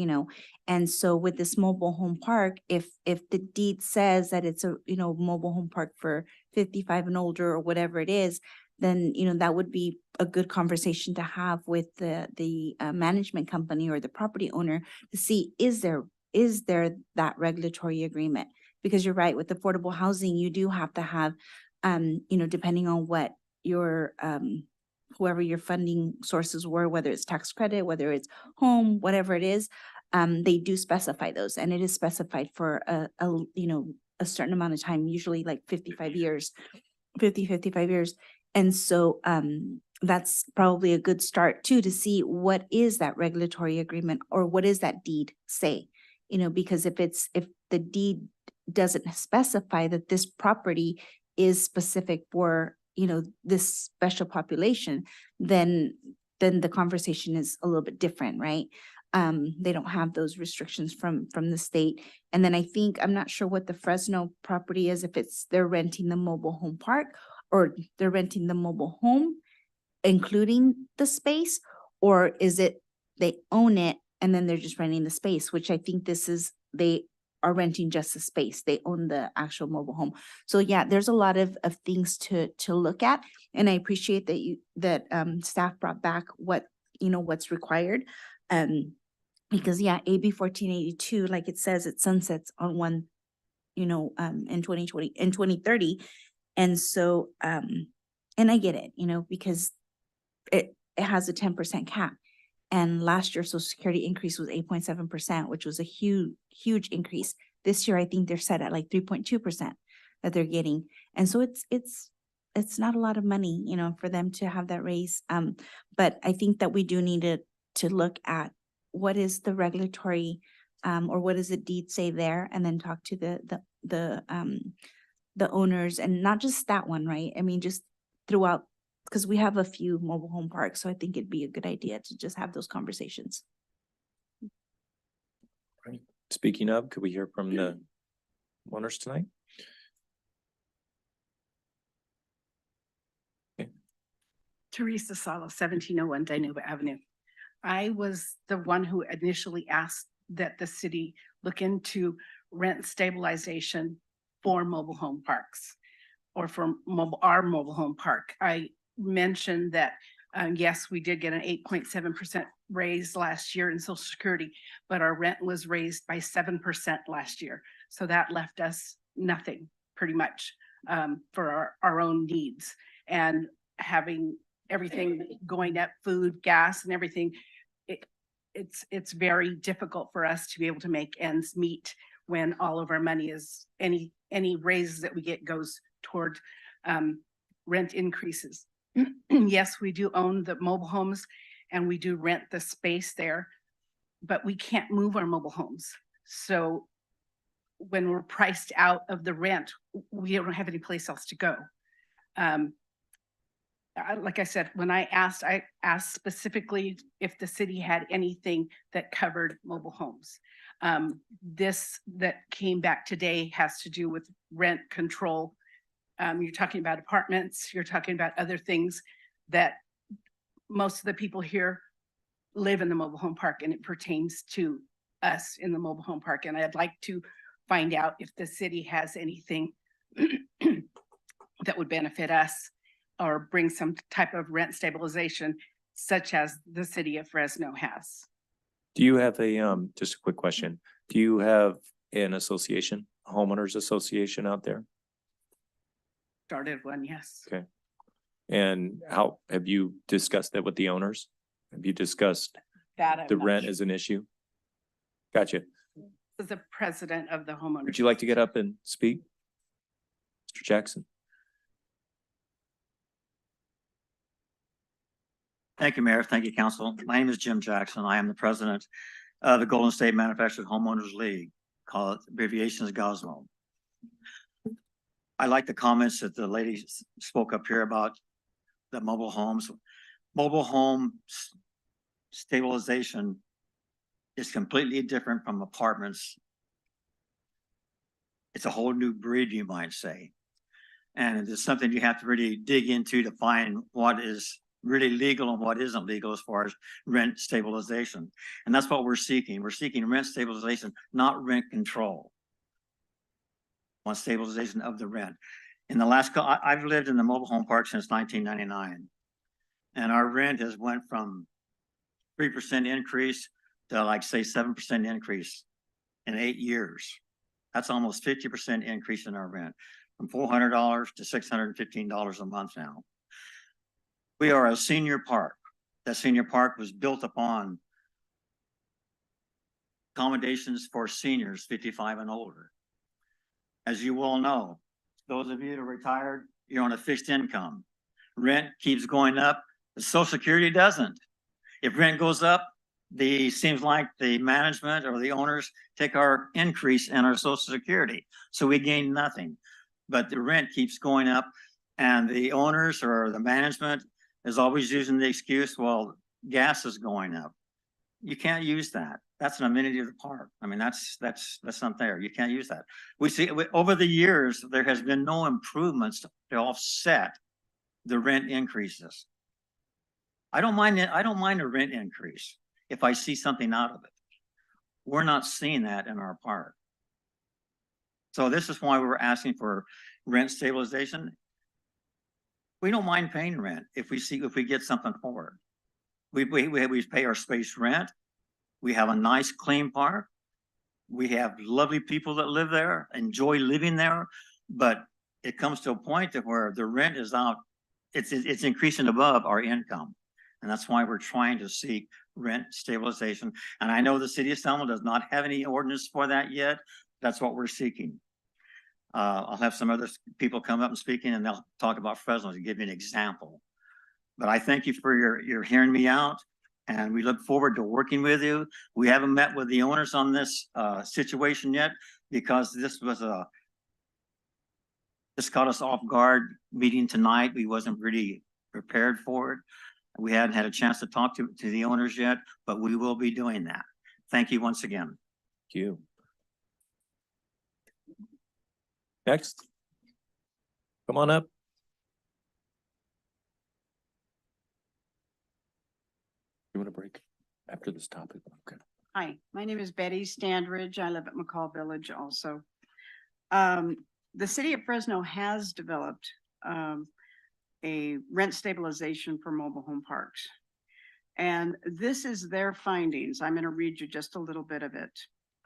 and so with this mobile home park, if the deed says that it's a mobile home park for 55 and older or whatever it is, then that would be a good conversation to have with the management company or the property owner to see is there that regulatory agreement? Because you're right, with affordable housing, you do have to have depending on what your whoever your funding sources were, whether it's tax credit, whether it's home, whatever it is, they do specify those, and it is specified for a certain amount of time, usually like 55 years. And so that's probably a good start too, to see what is that regulatory agreement or what is that deed say, because if the deed doesn't specify that this property is specific for this special population, then the conversation is a little bit different, right? They don't have those restrictions from the state. And then I think, I'm not sure what the Fresno property is, if they're renting the mobile home park or they're renting the mobile home, including the space, or is it they own it and then they're just renting the space, which I think they are renting just the space. They own the actual mobile home. So yeah, there's a lot of things to look at. And I appreciate that staff brought back what what's required. Because yeah, AB 1482, like it says, it sunsets on one, in 2030. And so, and I get it, because it has a 10% cap. And last year, Social Security increase was 8.7%, which was a huge increase. This year, I think they're set at like 3.2% that they're getting. And so it's not a lot of money, for them to have that raise. But I think that we do need to look at what is the regulatory, or what does the deed say there, and then talk to the owners, and not just that one, right? I mean, just throughout, because we have a few mobile home parks, so I think it'd be a good idea to just have those conversations. Speaking of, could we hear from the owners tonight? Teresa Sala, 1701 Dinuba Avenue. I was the one who initially asked that the city look into rent stabilization for mobile home parks, or for our mobile home park. I mentioned that, yes, we did get an 8.7% raise last year in Social Security, but our rent was raised by 7% last year. So that left us nothing pretty much, for our own needs. And having everything going up, food, gas, and everything, it's very difficult for us to be able to make ends meet when all of our money is, any raises that we get goes toward rent increases. Yes, we do own the mobile homes and we do rent the space there, but we can't move our mobile homes. So when we're priced out of the rent, we don't have any place else to go. Like I said, when I asked specifically if the city had anything that covered mobile homes. This that came back today has to do with rent control. You're talking about apartments, you're talking about other things that most of the people here live in the mobile home park, and it pertains to us in the mobile home park. And I'd like to find out if the city has anything that would benefit us, or bring some type of rent stabilization, such as the city of Fresno has. Do you have just a quick question. Do you have an association, a homeowners association out there? Started one, yes. Okay. And how, have you discussed that with the owners? Have you discussed That I'm the not rent sure. as an issue? Gotcha. As the president of the homeowners. Would you like to get up and speak? Mr. Jackson? Thank you, Mayor. Thank you, Council. My name is Jim Jackson. I am the president of the Golden State Manufactured Homeowners League, call it abbreviation is GOSMO. I like the comments that the lady spoke up here about the mobile homes. Mobile home stabilization is completely different from apartments. It's a whole new breed, you might say. And it's something you have to really dig into to find what is really legal and what isn't legal as far as rent stabilization. And that's what we're seeking. We're seeking rent stabilization, not rent control. On stabilization of the rent. In the last, I've lived in the mobile home park since 1999. And our rent has went from 3% increase to like say 7% increase in 8 years. That's almost 50% increase in our rent, from $400 to $615 a month now. We are a senior park. That senior park was built upon accommodations for seniors 55 and older. As you well know, those of you that are retired, you're on a fixed income. Rent keeps going up, but Social Security doesn't. If rent goes up, seems like the management or the owners take our increase in our Social Security. So we gain nothing, but the rent keeps going up, and the owners or the management is always using the excuse, well, gas is going up. You can't use that. That's an amenity of the park. I mean, that's not there. You can't use that. We see over the years, there has been no improvements to offset the rent increases. I don't mind it. I don't mind a rent increase if I see something out of it. We're not seeing that in our park. So this is why we're asking for rent stabilization. We don't mind paying rent if we get something for it. we pay our space rent. We have a nice clean park. We have lovely people that live there, enjoy living there, but it comes to a point that where the rent is out, it's increasing above our income. And that's why we're trying to seek rent stabilization. And I know the city of Selma does not have any ordinance for that yet. That's what we're seeking. I'll have some other people come up and speaking, and they'll talk about Fresno to give you an example. But I thank you for your hearing me out, and we look forward to working with you. We haven't met with the owners on this situation yet because this caught us off guard meeting tonight. We wasn't really prepared for it. We hadn't had a chance to talk to the owners yet, but we will be doing that. Thank you once again. Thank you. Next. Come on up. You want a break after this topic? Okay. Hi, my name is Betty Standridge. I live at McCall Village also. The city of Fresno has developed a rent stabilization for mobile home parks. And this is their findings. I'm going to read you just a little bit of it.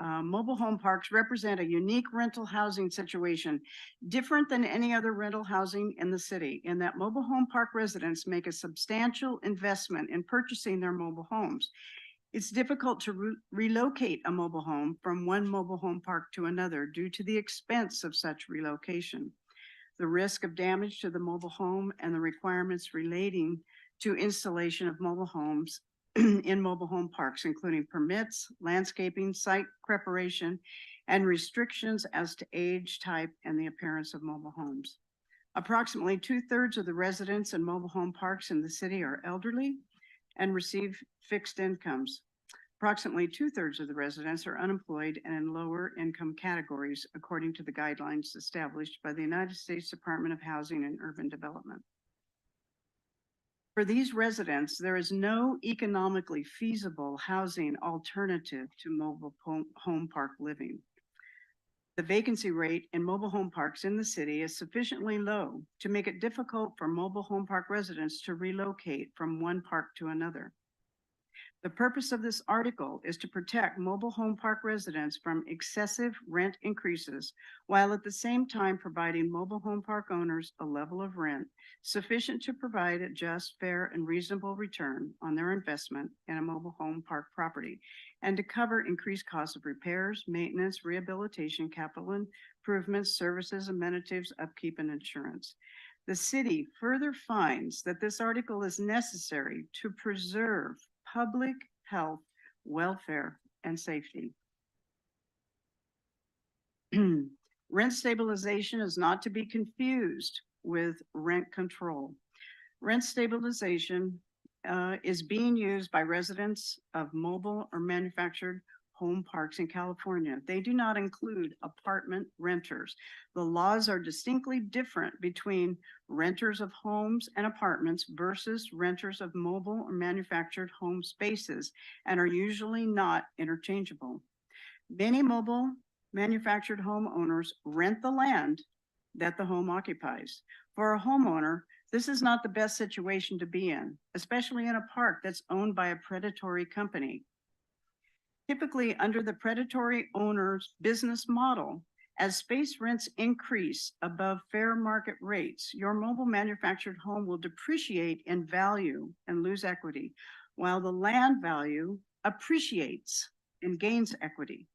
Mobile home parks represent a unique rental housing situation, different than any other rental housing in the city, in that mobile home park residents make a substantial investment in purchasing their mobile homes. It's difficult to relocate a mobile home from one mobile home park to another due to the expense of such relocation, the risk of damage to the mobile home, and the requirements relating to installation of mobile homes in mobile home parks, including permits, landscaping, site preparation, and restrictions as to age, type, and the appearance of mobile homes. Approximately 2/3 of the residents in mobile home parks in the city are elderly and receive fixed incomes. Approximately 2/3 of the residents are unemployed and in lower income categories, according to the guidelines established by the United States Department of Housing and Urban Development. For these residents, there is no economically feasible housing alternative to mobile home park living. The vacancy rate in mobile home parks in the city is sufficiently low to make it difficult for mobile home park residents to relocate from one park to another. The purpose of this article is to protect mobile home park residents from excessive rent increases, while at the same time providing mobile home park owners a level of rent sufficient to provide a just, fair, and reasonable return on their investment in a mobile home park property, and to cover increased costs of repairs, maintenance, rehabilitation, capital improvements, services, amenities, upkeep, and insurance. The city further finds that this article is necessary to preserve public health, welfare, and safety. Rent stabilization is not to be confused with rent control. Rent stabilization is being used by residents of mobile or manufactured home parks in California. They do not include apartment renters. The laws are distinctly different between renters of homes and apartments versus renters of mobile or manufactured home spaces, and are usually not interchangeable. Many mobile manufactured home owners rent the land that the home occupies. For a homeowner, this is not the best situation to be in, especially in a park that's owned by a predatory company. Typically, under the predatory owner's business model, as space rents increase above fair market rates, your mobile manufactured home will depreciate in value and lose equity, while the land value appreciates and gains equity.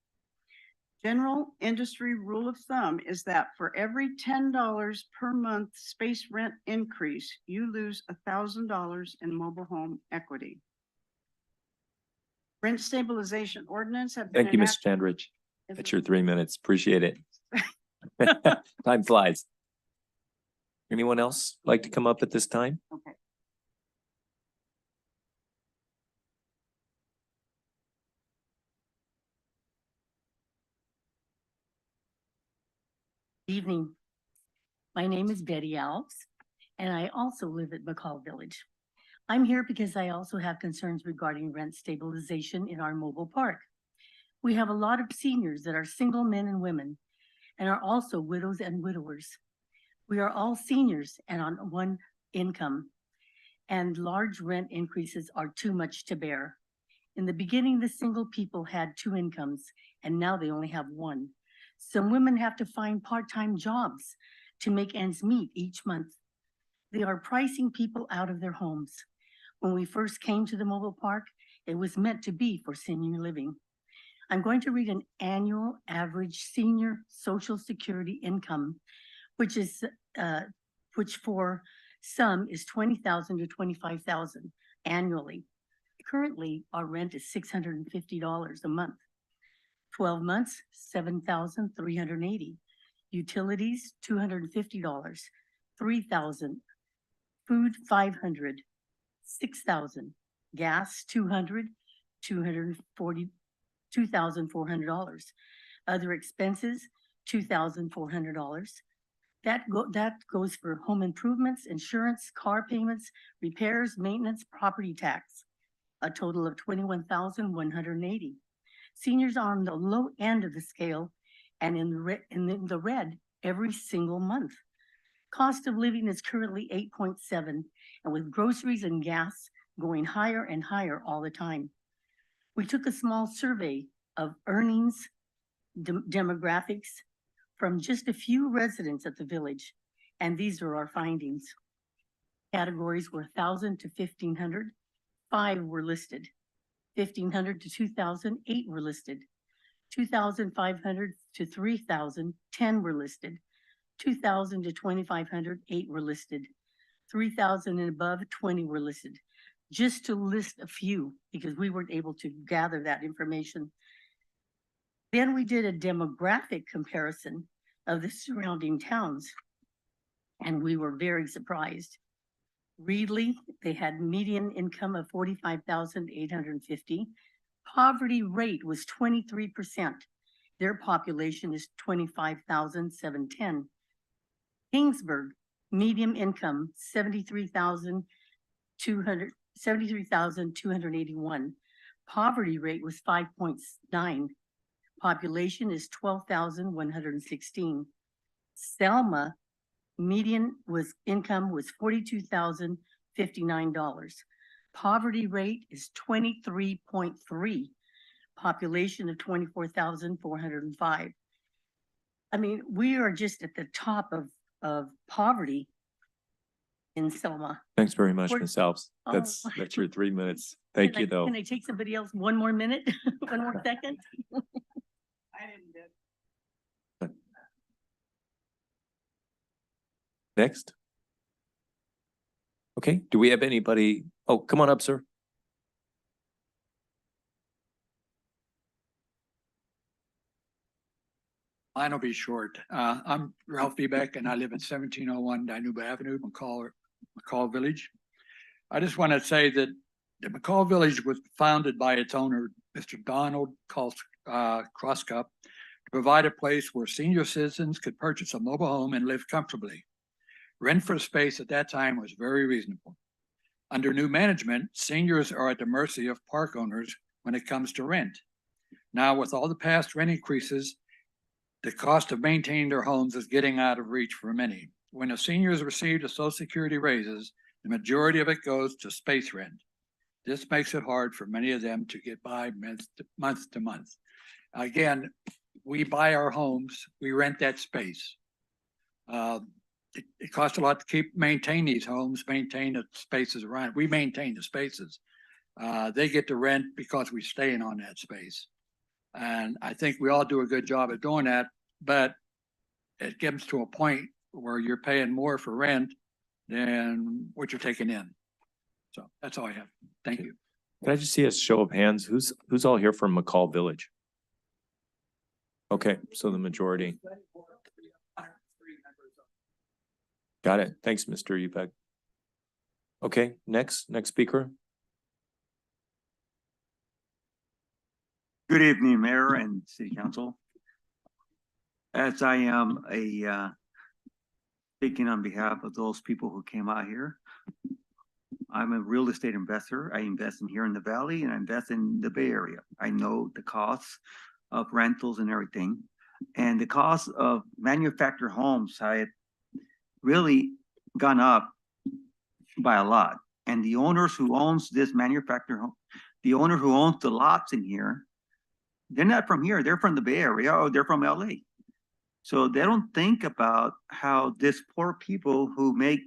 General industry rule of thumb is that for every $10 per month space rent increase, you lose $1,000 in mobile home equity. Rent stabilization ordinance have been Thank you, Ms. Standridge. That's your 3 minutes. Appreciate it. Time flies. Anyone else like to come up at this time? Okay. Evening. My name is Betty Alves, and I also live at McCall Village. I'm here because I also have concerns regarding rent stabilization in our mobile park. We have a lot of seniors that are single men and women, and are also widows and widowers. We are all seniors and on one income. and large rent increases are too much to bear. In the beginning, the single people had 2 incomes, and now they only have 1. Some women have to find part-time jobs to make ends meet each month. They are pricing people out of their homes. When we first came to the mobile park, it was meant to be for senior living. I'm going to read an annual average senior Social Security income, which for some is $20,000 to $25,000 annually. Currently, our rent is $650 a month. 12 months, $7,380. Utilities, $250. $3,000. Food, $500. $6,000. Gas, $200. $2,400. Other expenses, $2,400. That goes for home improvements, insurance, car payments, repairs, maintenance, property tax. A total of $21,180. Seniors are on the low end of the scale and in the red every single month. Cost of living is currently 8.7, and with groceries and gas going higher and higher all the time. We took a small survey of earnings demographics from just a few residents at the village, and these are our findings. Categories were 1,000 to 1,500, 5 were listed. 1,500 to 2,000, 8 were listed. 2,500 to 3,000, 10 were listed. 2,000 to 2,500, 8 were listed. 3,000 and above, 20 were listed. Just to list a few, because we weren't able to gather that information. Then we did a demographic comparison of the surrounding towns, and we were very surprised. Reedley, they had median income of $45,850. Poverty rate was 23%. Their population is 25,710. Kingsburg, median income $73,281. Poverty rate was 5.9. Population is 12,116. Selma, median income was $42,059. Poverty rate is 23.3. Population of 24,405. I mean, we are just at the top of poverty in Selma. Thanks very much, We're- Ms. Alves. That's your 3 minutes. Thank you, though. Can I take somebody else 1 more minute? 1 more second? I didn't get. Next. Okay, do we have anybody? Oh, come on up, sir. Mine will be short. I'm Ralph Bebeck and I live at 1701 Dinuba Avenue, McCall Village. I just want to say that the McCall Village was founded by its owner, Mr. Donald Crosscup, to provide a place where senior citizens could purchase a mobile home and live comfortably. Rent for space at that time was very reasonable. Under new management, seniors are at the mercy of park owners when it comes to rent. Now, with all the past rent increases, the cost of maintaining their homes is getting out of reach for many. When the seniors receive the Social Security raises, the majority of it goes to space rent. This makes it hard for many of them to get by month to month. Again, we buy our homes, we rent that space. It costs a lot to maintain these homes, maintain the spaces around. We maintain the spaces. They get the rent because we're staying on that space. And I think we all do a good job at doing that, but it gets to a point where you're paying more for rent than what you're taking in. So that's all I have. Thank you. Can I just see a show of hands? Who's all here from McCall Village? Okay, so the majority. Got it. Thanks, Mr. Upek. Okay, next speaker. Good evening, Mayor and City Council. As I am speaking on behalf of those people who came out here, I'm a real estate investor. I invest in here in the Valley and I invest in the Bay Area. I know the costs of rentals and everything. And the cost of manufactured homes have really gone up by a lot. And the owners who owns this manufactured home, the owner who owns the lots in here, they're not from here, they're from the Bay Area, or they're from LA. So they don't think about how this poor people who make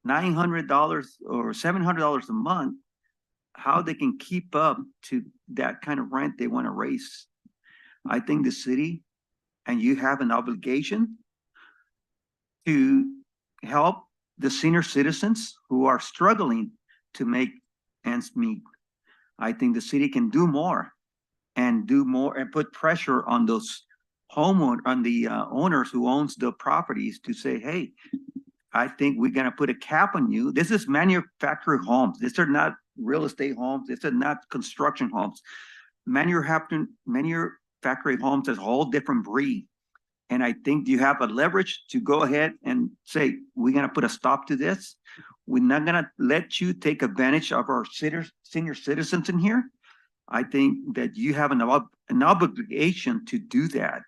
$900 or $700 a month, how they can keep up to that kind of rent they want to raise. I think the city, and you have an obligation to help the senior citizens who are struggling to make ends meet. I think the city can do more and put pressure on those owners who owns the properties to say, hey, I think we're gonna put a cap on you. This is manufactured homes. These are not real estate homes. These are not construction homes. Manufactured homes is a whole different breed. And I think you have a leverage to go ahead and say, we're gonna put a stop to this. We're not gonna let you take advantage of our senior citizens in here. I think that you have an obligation to do that.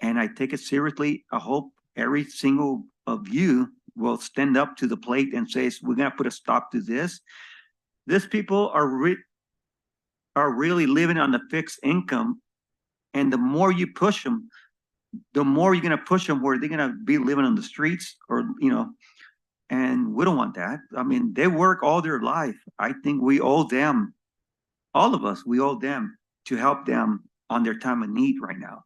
And I take it seriously. I hope every single of you will stand up to the plate and say, we're gonna put a stop to this. These people are really living on a fixed income. And the more you push them, the more you're gonna push them where they're gonna be living on the streets, or, and we don't want that. I mean, they work all their life. I think we owe them, all of us, we owe them to help them on their time of need right now.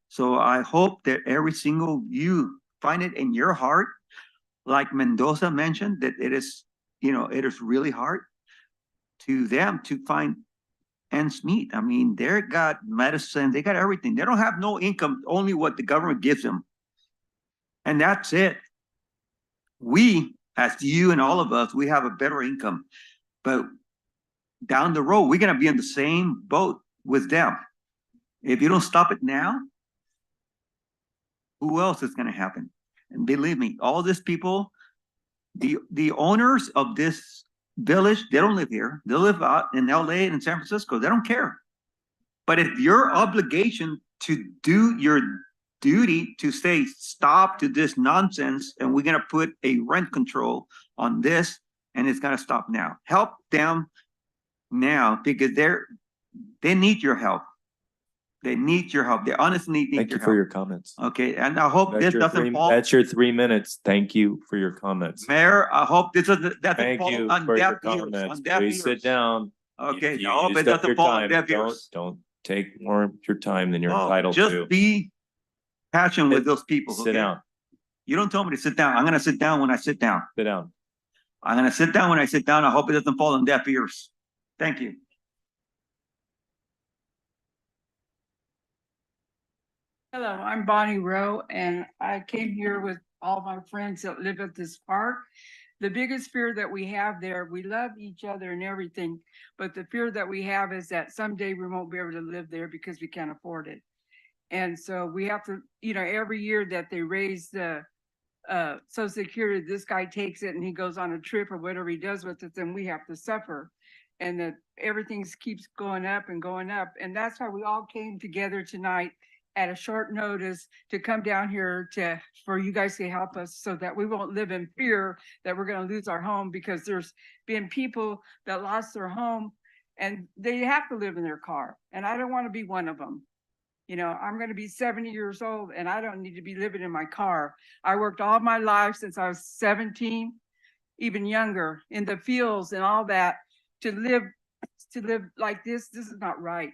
So I hope that every single you find it in your heart, like Mendoza mentioned, that it is really hard to them to find ends meet. I mean, they got medicine, they got everything. They don't have no income, only what the government gives them. And that's it. We, as you and all of us, we have a better income. But down the road, we're gonna be in the same boat with them. If you don't stop it now, who else is gonna happen? And believe me, all these people, the owners of this village, they don't live here. They live out in LA and San Francisco. They don't care. But if your obligation to do your duty to say stop to this nonsense, and we're gonna put a rent control on this, and it's gonna stop now. Help them now, because they need your help. They need your help. They honestly need your help. Thank you for your comments. Okay, and I hope this doesn't fall. That's your 3 minutes. Thank you for your comments. Mayor, I hope this doesn't Thank fall you on for your deaf ears. comments. On deaf Please ears. sit down. Okay, You I hope it used up doesn't your fall on time. deaf ears. Don't take more of your time than you're No, entitled just to. be passionate with those people. Sit okay? down. You don't tell me to sit down. I'm gonna sit down when I sit down. Sit down. I'm gonna sit down when I sit down. I hope it doesn't fall on deaf ears. Thank you. Hello, I'm Bonnie Rowe, and I came here with all my friends that live at this park. The biggest fear that we have there, we love each other and everything, but the fear that we have is that someday we won't be able to live there because we can't afford it. And so we have to, every year that they raise the Social Security, this guy takes it and he goes on a trip or whatever he does with it, then we have to suffer. And that everything keeps going up and going up. And that's why we all came together tonight at a short notice to come down here for you guys to help us so that we won't live in fear that we're going to lose our home, because there's been people that lost their home and they have to live in their car. And I don't want to be one of them. I'm going to be 70 years old and I don't need to be living in my car. I worked all my life since I was 17, even younger, in the fields and all that, to live like this. This is not right.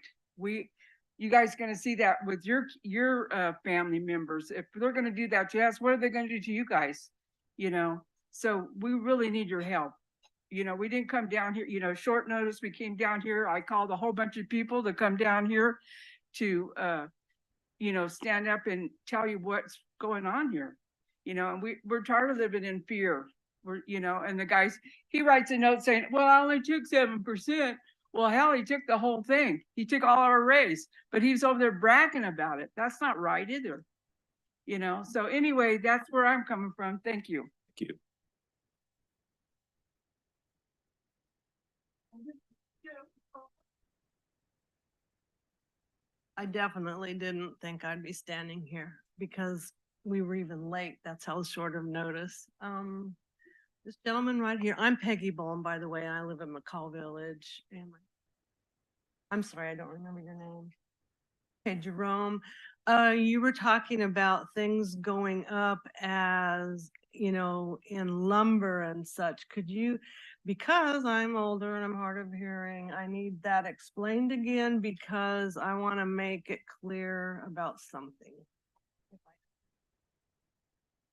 You guys are going to see that with your family members. If they're going to do that to us, what are they going to do to you guys? So we really need your help. We didn't come down here, short notice. We came down here. I called a whole bunch of people to come down here to, stand up and tell you what's going on here. And we're tired of living in fear. And the guys, he writes a note saying, well, I only took 7%. Well, hell, he took the whole thing. He took all our raise, but he's over there bragging about it. That's not right either. So anyway, that's where I'm coming from. Thank you. Thank you. I definitely didn't think I'd be standing here because we were even late. That's how short of notice. This gentleman right here, I'm Peggy Bohm, by the way, I live in McCall Village. And I'm sorry, I don't remember your name. Okay, Jerome, you were talking about things going up as, you know, in lumber and such. Could you, because I'm older and I'm hard of hearing, I need that explained again because I want to make it clear about something.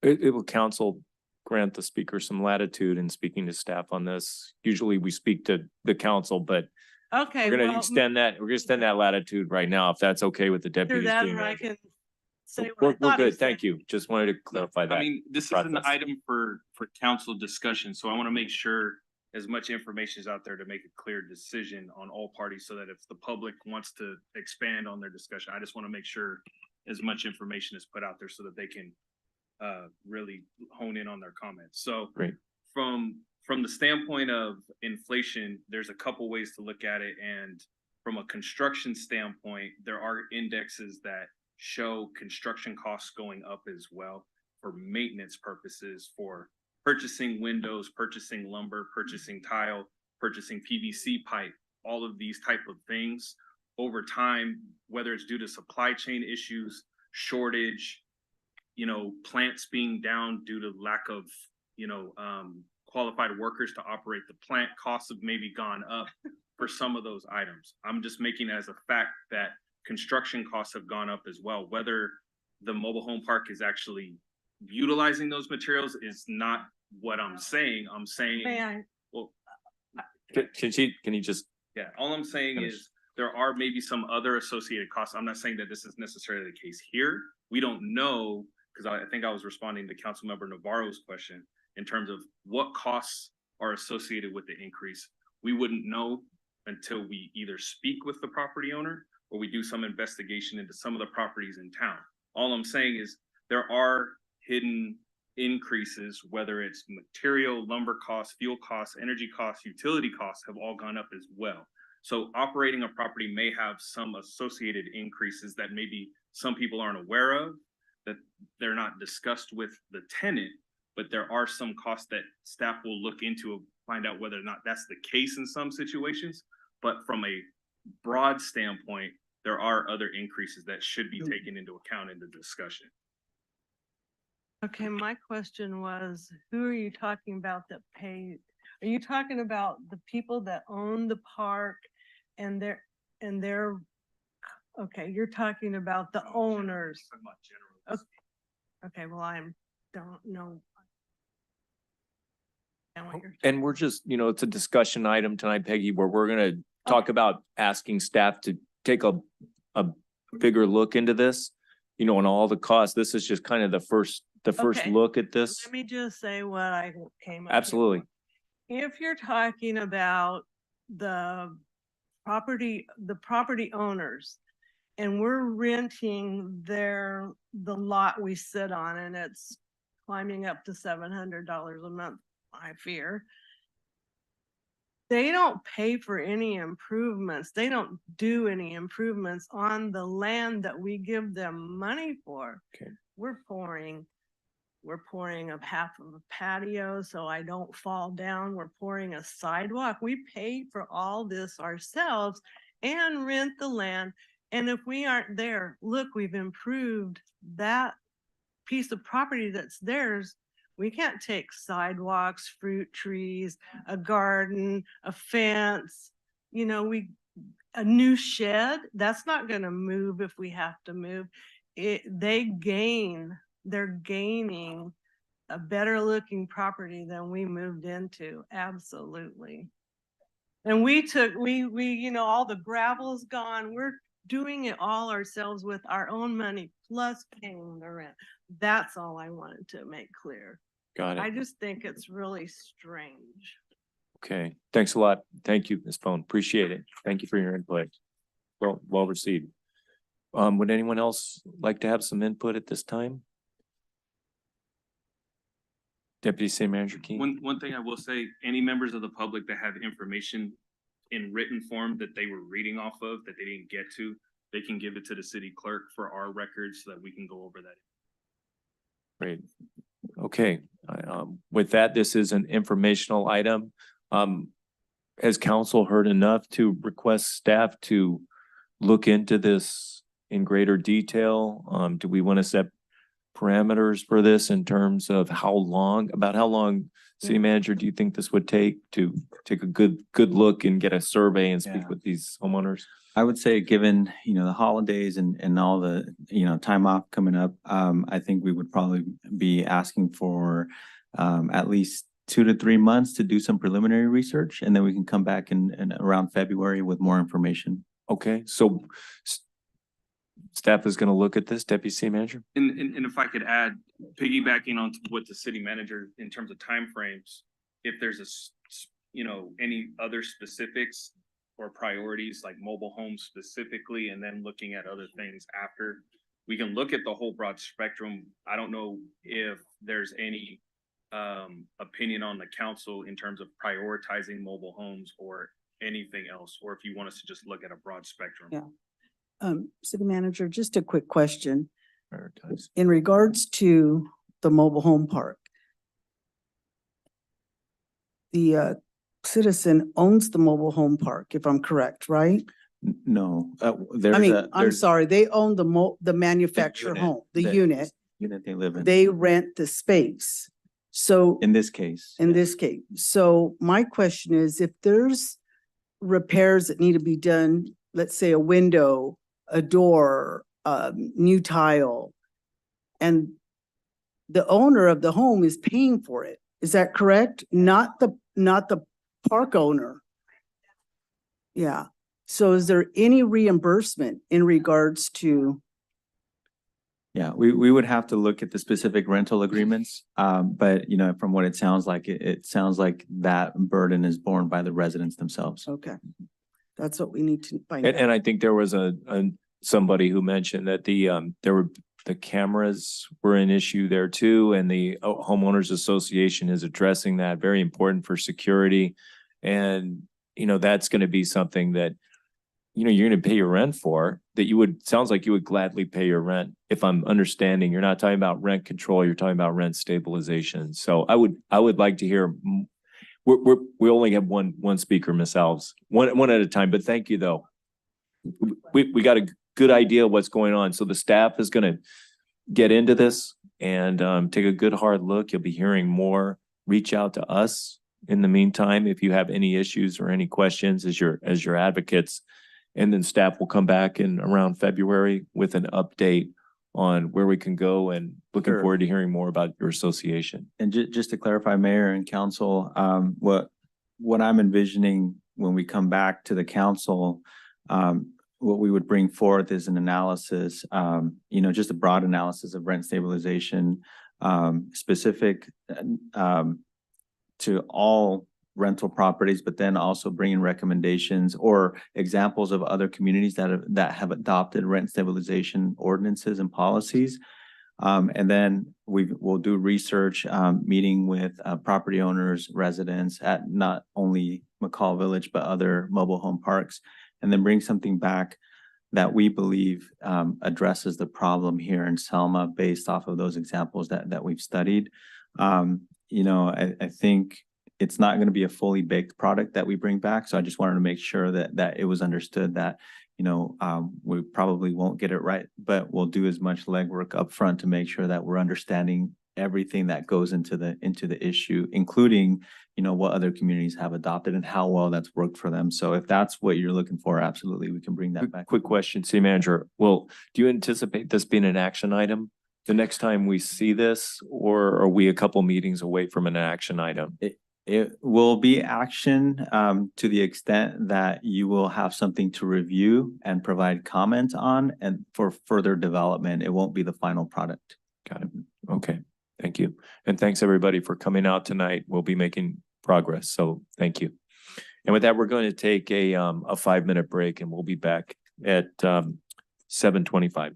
It will council grant the speaker some latitude in speaking to staff on this. Usually we speak to the council, but Okay, we're gonna well, extend that, we're gonna extend that latitude right now, if that's okay with the either deputy. that or I can say what I We're thought he good, said. thank you. Just wanted to clarify that. I mean, this is an process. item for council discussion, so I want to make sure as much information is out there to make a clear decision on all parties so that if the public wants to expand on their discussion, I just want to make sure as much information is put out there so that they can really hone in on their comments. So Great. From the standpoint of inflation, there's a couple ways to look at it. And from a construction standpoint, there are indexes that show construction costs going up as well for maintenance purposes, for purchasing windows, purchasing lumber, purchasing tile, purchasing PVC pipe, all of these type of things over time, whether it's due to supply chain issues, shortage, you know, plants being down due to lack of, you know, qualified workers to operate the plant, costs have maybe gone up for some of those items. I'm just making it as a fact that construction costs have gone up as well. Whether the mobile home park is actually utilizing those materials is not what I'm saying. I'm saying, May I? well, Can you just, yeah, all I'm saying is there are maybe some other associated costs. I'm not saying that this is necessarily the case here. We don't know, because I think I was responding to Councilmember Navarro's question in terms of what costs are associated with the increase. We wouldn't know until we either speak with the property owner or we do some investigation into some of the properties in town. All I'm saying is there are hidden increases, whether it's material, lumber costs, fuel costs, energy costs, utility costs have all gone up as well. So operating a property may have some associated increases that maybe some people aren't aware of, that they're not discussed with the tenant, but there are some costs that staff will look into to find out whether or not that's the case in some situations. But from a broad standpoint, there are other increases that should be taken into account in the discussion. Okay, my question was, who are you talking about that pay? Are you talking about the people that own the park and they're, okay, you're talking about the owners. Okay, okay, well, don't know. and we're just, you know, it's a discussion item tonight, Peggy, where we're gonna talk about asking staff to take a bigger look into this, you know, and all the costs. This is just kind of the first Okay. look at this. Let me just say what I came up. Absolutely. If you're talking about the property owners and we're renting the lot we sit on and it's climbing up to $700 a month, I fear. They don't pay for any improvements. They don't do any improvements on the land that we give them money for. Okay. We're pouring a half of a patio so I don't fall down. We're pouring a sidewalk. We pay for all this ourselves and rent the land. And if we aren't there, look, we've improved that piece of property that's theirs. We can't take sidewalks, fruit trees, a garden, a fence, you know, a new shed, that's not gonna move if we have to move. They're gaining a better looking property than we moved into, absolutely. And we, you know, all the gravel's gone. We're doing it all ourselves with our own money, plus paying the rent. That's all I wanted to make clear. Got it. I just think it's really strange. Okay, thanks a lot. Thank you, Ms. Pone. Appreciate it. Thank you for your input. Well received. Would anyone else like to have some input at this time? Deputy City Manager King? One thing I will say, any members of the public that have information in written form that they were reading off of that they didn't get to, they can give it to the city clerk for our records so that we can go over that. Great. Okay, with that, this is an informational item. Has council heard enough to request staff to look into this in greater detail? Do we want to set parameters for this in terms of how long, city manager, do you think this would take to take a good look and get a survey and speak Yeah. with these homeowners? I would say, given, the holidays and all the, time off coming up, I think we would probably be asking for at least 2 to 3 months to do some preliminary research, and then we can come back in around February with more information. Okay, so staff is gonna look at this, Deputy City Manager? And if I could add, piggybacking on to what the city manager in terms of timeframes, if there's any other specifics or priorities like mobile homes specifically, and then looking at other things after, we can look at the whole broad spectrum. I don't know if there's any opinion on the council in terms of prioritizing mobile homes or anything else, or if you want us to just look at a broad spectrum. Yeah. City manager, just a quick question. Prioritize. In regards to the mobile home park, the citizen owns the mobile home park, if I'm correct, right? No, I there's mean, a, I'm there's sorry, they own the manufactured unit home, the that- unit. unit they live in. They rent the space. So In this case. in this case, so my question is, if there's repairs that need to be done, let's say a window, a door, new tile, and the owner of the home is paying for it, is that correct? Not the park owner. Yeah. So is there any reimbursement in regards to? Yeah, we would have to look at the specific rental agreements. But from what it sounds like, it sounds like that burden is borne by the residents themselves. Okay. That's what we need to find And, out. and I think there was somebody who mentioned that the cameras were an issue there too, and the homeowners association is addressing that. Very important for security. And, that's gonna be something that, you're gonna pay your rent for, that sounds like you would gladly pay your rent. If I'm understanding, you're not talking about rent control, you're talking about rent stabilization. So I would like to hear, we only have one speaker, Ms. Alves, one at a time, but thank you though. We got a good idea of what's going on. So the staff is gonna get into this and take a good hard look. You'll be hearing more. Reach out to us in the meantime if you have any issues or any questions as your advocates. And then staff will come back in around February with an update on where we can go, and looking Sure. forward to hearing more about your association. And just to clarify, Mayor and Council, what I'm envisioning when we come back to the council, what we would bring forth is an analysis, just a broad analysis of rent stabilization, specific to all rental properties, but then also bringing recommendations or examples of other communities that have adopted rent stabilization ordinances and policies. And then we'll do research, meeting with property owners, residents at not only McCall Village, but other mobile home parks, and then bring something back that we believe addresses the problem here in Selma based off of those examples that we've studied. I think it's not going to be a fully baked product that we bring back. So I just wanted to make sure that it was understood that we probably won't get it right, but we'll do as much legwork upfront to make sure that we're understanding everything that goes into the issue, including, what other communities have adopted and how well that's worked for them. So if that's what you're looking for, absolutely, we can bring that back. Quick question, City Manager. Well, do you anticipate this being an action item the next time we see this, or are we a couple meetings away from an action item? It will be action to the extent that you will have something to review and provide comment on, and for further development. It won't be the final product. Got it. Okay, thank you. And thanks everybody for coming out tonight. We'll be making progress, so thank you. And with that, we're going to take a 5-minute break, and we'll be back at 7:25.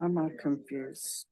I'm not confused.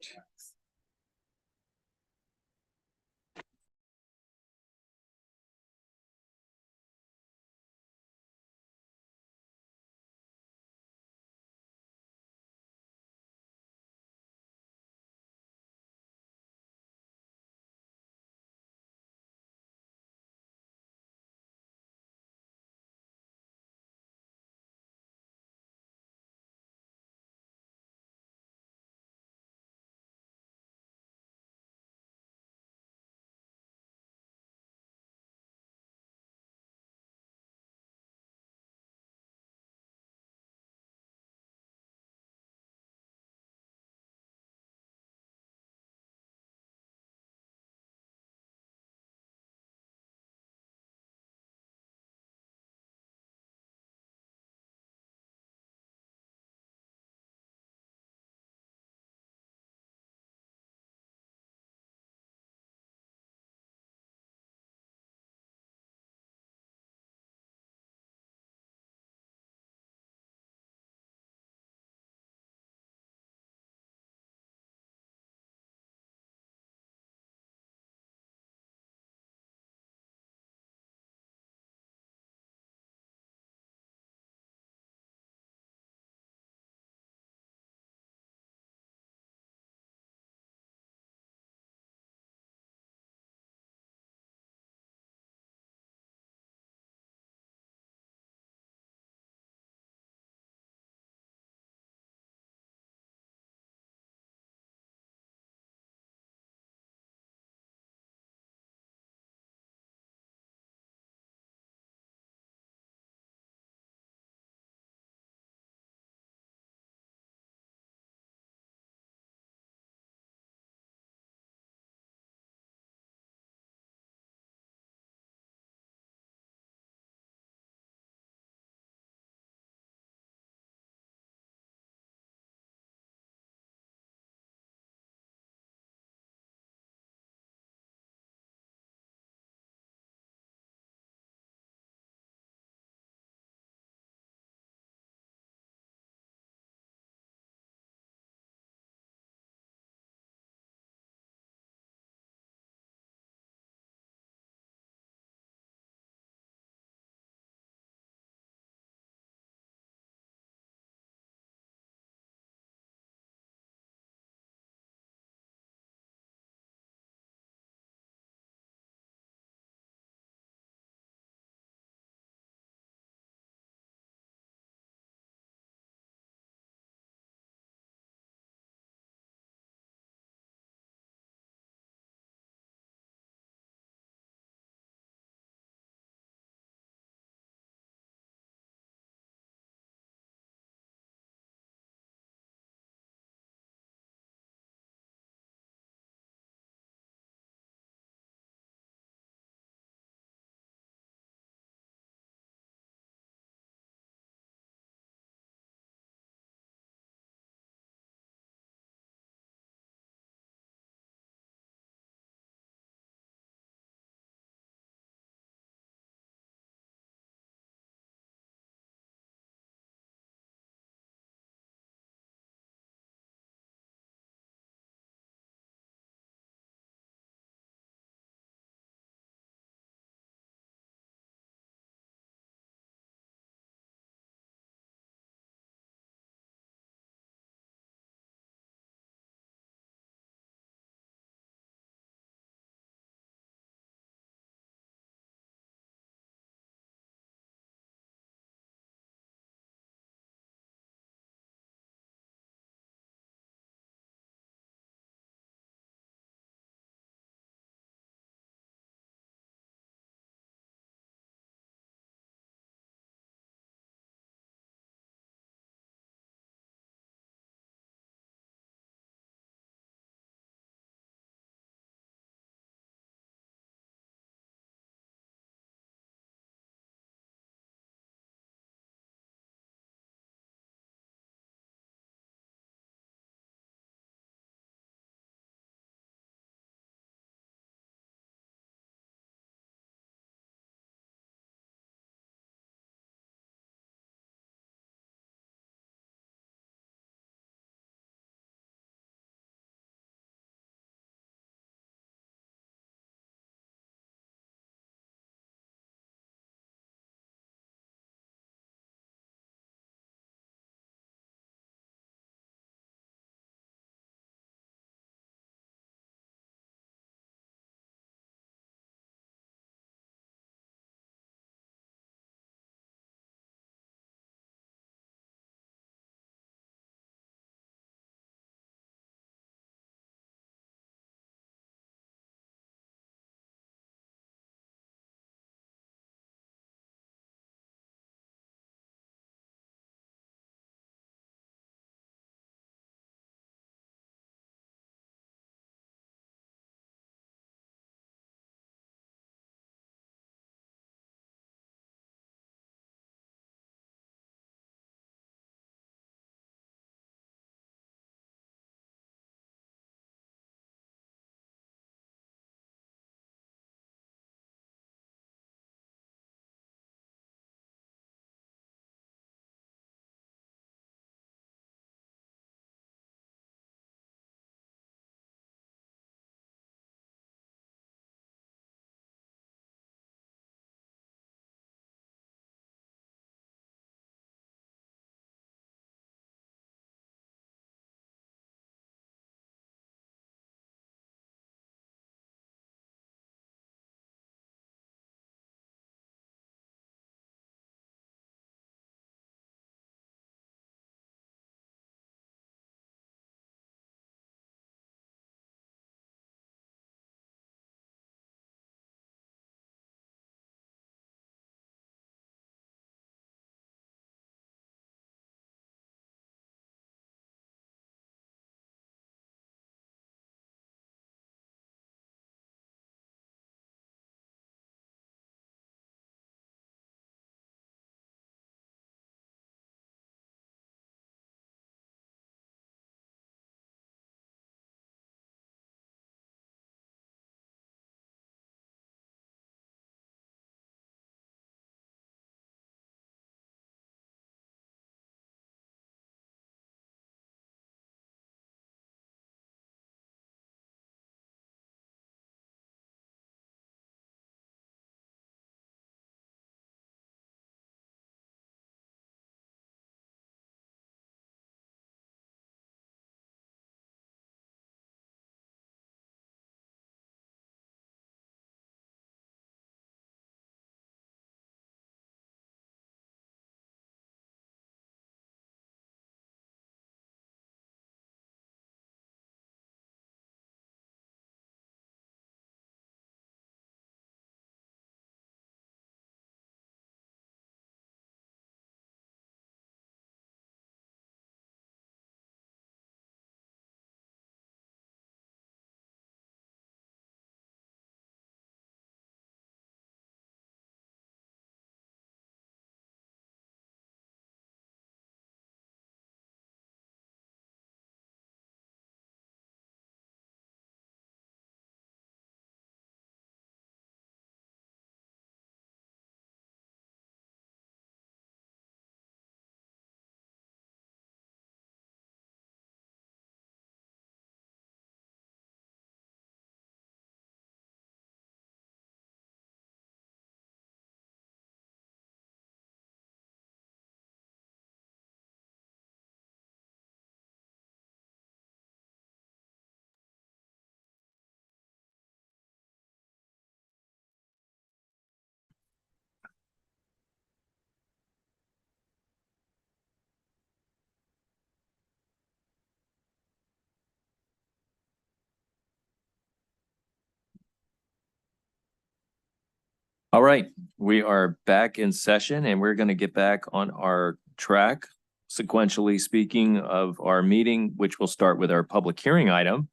All right, we are back in session and we're going to get back on our track, sequentially speaking of our meeting, which will start with our public hearing item,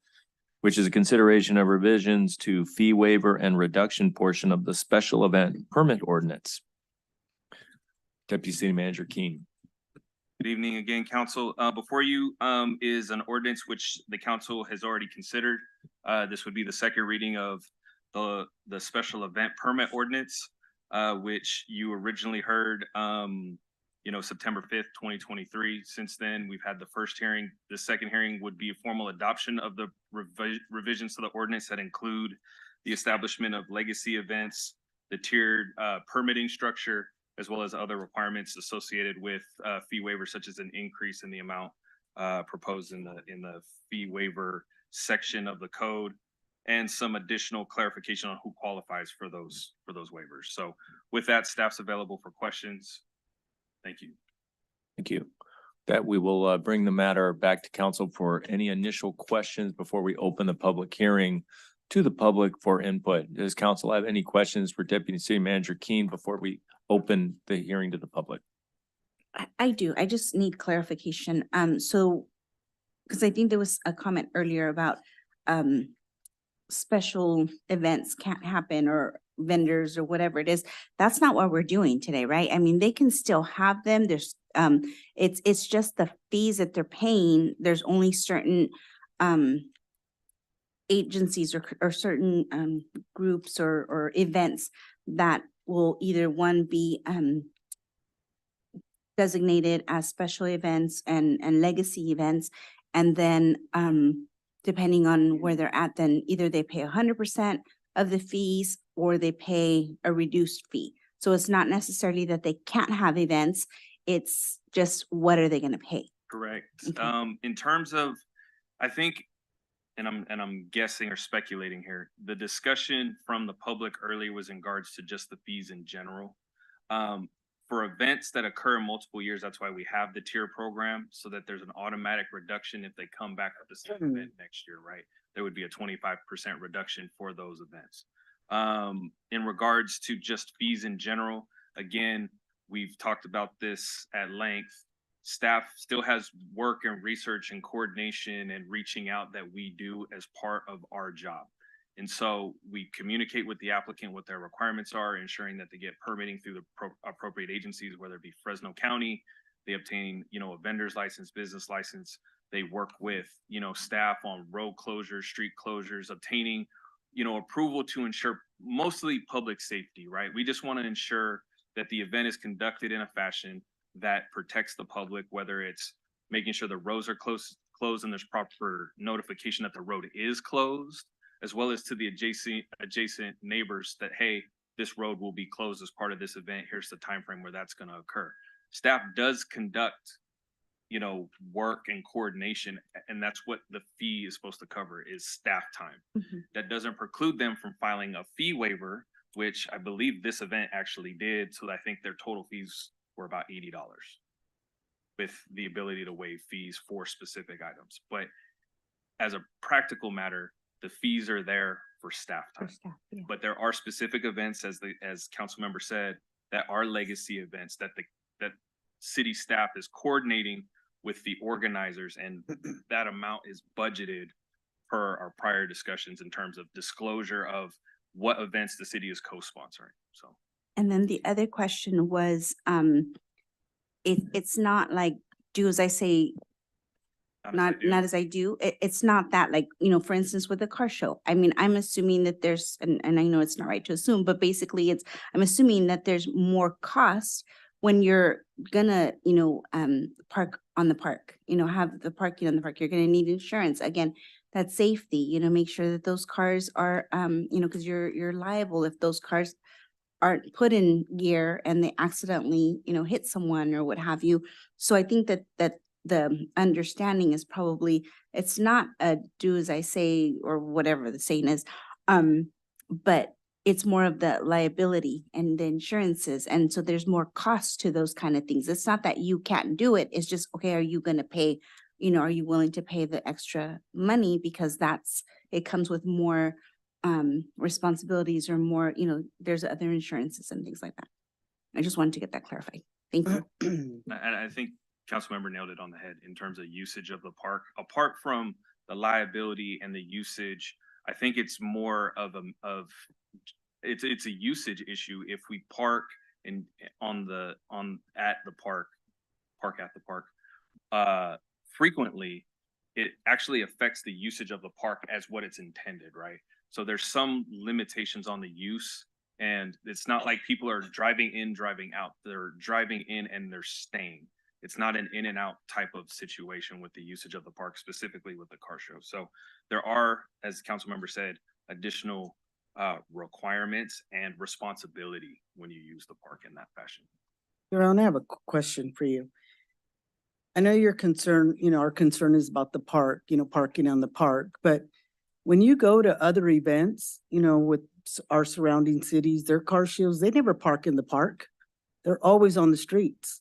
which is a consideration of revisions to fee waiver and reduction portion of the special event permit ordinance. Deputy City Manager Keen. Good evening again, council. Before you is an ordinance which the council has already considered. This would be the second reading of the special event permit ordinance, which you originally heard, September 5th, 2023. Since then, we've had the first hearing. The second hearing would be a formal adoption of the revisions to the ordinance that include the establishment of legacy events, the tiered permitting structure, as well as other requirements associated with fee waivers, such as an increase in the amount proposed in the fee waiver section of the code, and some additional clarification on who qualifies for those waivers. So with that, staff's available for questions. Thank you. Thank you. That we will bring the matter back to council for any initial questions before we open the public hearing to the public for input. Does council have any questions for Deputy City Manager Keen before we open the hearing to the public? I do. I just need clarification. So, because I think there was a comment earlier about special events can't happen or vendors or whatever it is. That's not what we're doing today, right? I mean, they can still have them. There's it's just the fees that they're paying. There's only certain agencies or certain groups or events that will either one be designated as special events and legacy events, and then depending on where they're at, then either they pay 100% of the fees or they pay a reduced fee. So it's not necessarily that they can't have events, it's just what are they going to pay? Correct. Okay. In terms of, I think, and I'm guessing or speculating here, the discussion from the public earlier was in regards to just the fees in general. For events that occur in multiple years, that's why we have the tier program, so that there's an automatic reduction if they come back with the same event next year, right? There would be a 25% reduction for those events. In regards to just fees in general, again, we've talked about this at length. Staff still has work and research and coordination and reaching out that we do as part of our job. And so we communicate with the applicant what their requirements are, ensuring that they get permitting through the appropriate agencies, whether it be Fresno County, they obtain, a vendor's license, business license. They work with, staff on road closures, street closures, obtaining, approval to ensure mostly public safety, right? We just want to ensure that the event is conducted in a fashion that protects the public, whether it's making sure the roads are closed and there's proper notification that the road is closed, as well as to the adjacent neighbors that, hey, this road will be closed as part of this event. Here's the time frame where that's going to occur. Staff does conduct, work and coordination, and that's what the fee is supposed to cover, is staff time. That doesn't preclude them from filing a fee waiver, which I believe this event actually did. So I think their total fees were about $80 with the ability to waive fees for specific items. But as a practical matter, the fees are there for staff time. But there are specific events, as council member said, that are legacy events that city staff is coordinating with the organizers, and that amount is budgeted per our prior discussions in terms of disclosure of what events the city is co-sponsoring. So. And then the other question was, it's not like do as I say, not as I do. It's not that, like, for instance, with a car show. I mean, I'm assuming that there's, and I know it's not right to assume, but basically I'm assuming that there's more cost when you're gonna, park on the park, have the parking on the park. You're gonna need insurance. Again, that's safety, make sure that those cars are, because you're liable if those cars aren't put in gear and they accidentally, hit someone or what have you. So I think that the understanding is probably, it's not a do as I say or whatever the saying is, but it's more of the liability and the insurances. And so there's more cost to those kind of things. It's not that you can't do it. It's just, okay, are you going to pay, are you willing to pay the extra money? Because it comes with more responsibilities or more, there's other insurances and things like that. I just wanted to get that clarified. Thank you. And I think Councilmember nailed it on the head in terms of usage of the park. Apart from the liability and the usage, I think it's more of it's a usage issue if we park at the park frequently. It actually affects the usage of the park as what it's intended, right? So there's some limitations on the use, and it's not like people are driving in, driving out. They're driving in and they're staying. It's not an in and out type of situation with the usage of the park, specifically with the car show. So there are, as council member said, additional requirements and responsibility when you use the park in that fashion. Yaron, I have a question for you. I know your concern, our concern is about the park, parking on the park, but when you go to other events, with our surrounding cities, their car shows, they never park in the park. They're always on the streets.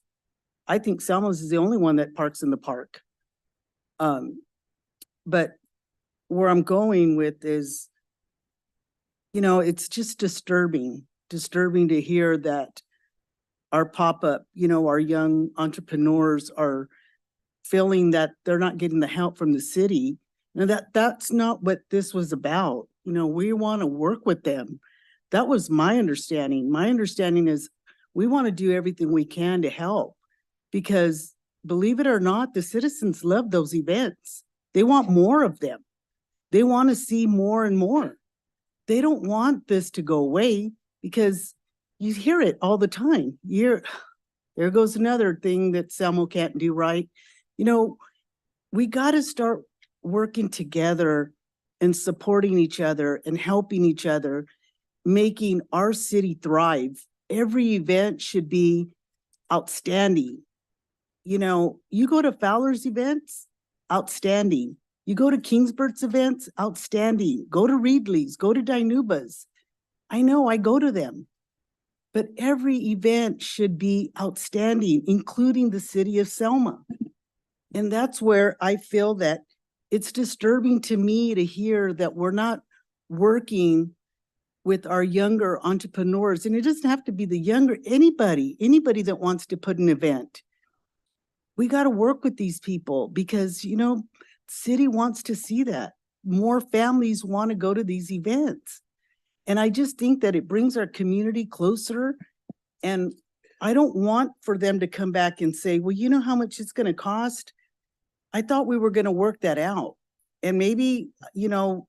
I think Selma's is the only one that parks in the park. But where I'm going with is, it's just disturbing to hear that our pop-up, our young entrepreneurs are feeling that they're not getting the help from the city. That's not what this was about. We want to work with them. That was my understanding. My understanding is we want to do everything we can to help, because believe it or not, the citizens love those events. They want more of them. They want to see more and more. They don't want this to go away, because you hear it all the time. There goes another thing that Selma can't do right. We got to start working together and supporting each other and helping each other, making our city thrive. Every event should be outstanding. You go to Fowler's events, outstanding. You go to Kingsburt's events, outstanding. Go to Reedley's, go to Dinuba's. I know I go to them. But every event should be outstanding, including the city of Selma. And that's where I feel that it's disturbing to me to hear that we're not working with our younger entrepreneurs. And it doesn't have to be the younger, anybody that wants to put an event. We got to work with these people because, city wants to see that. More families want to go to these events. And I just think that it brings our community closer. And I don't want for them to come back and say, well, you know how much it's going to cost? I thought we were going to work that out. And maybe, are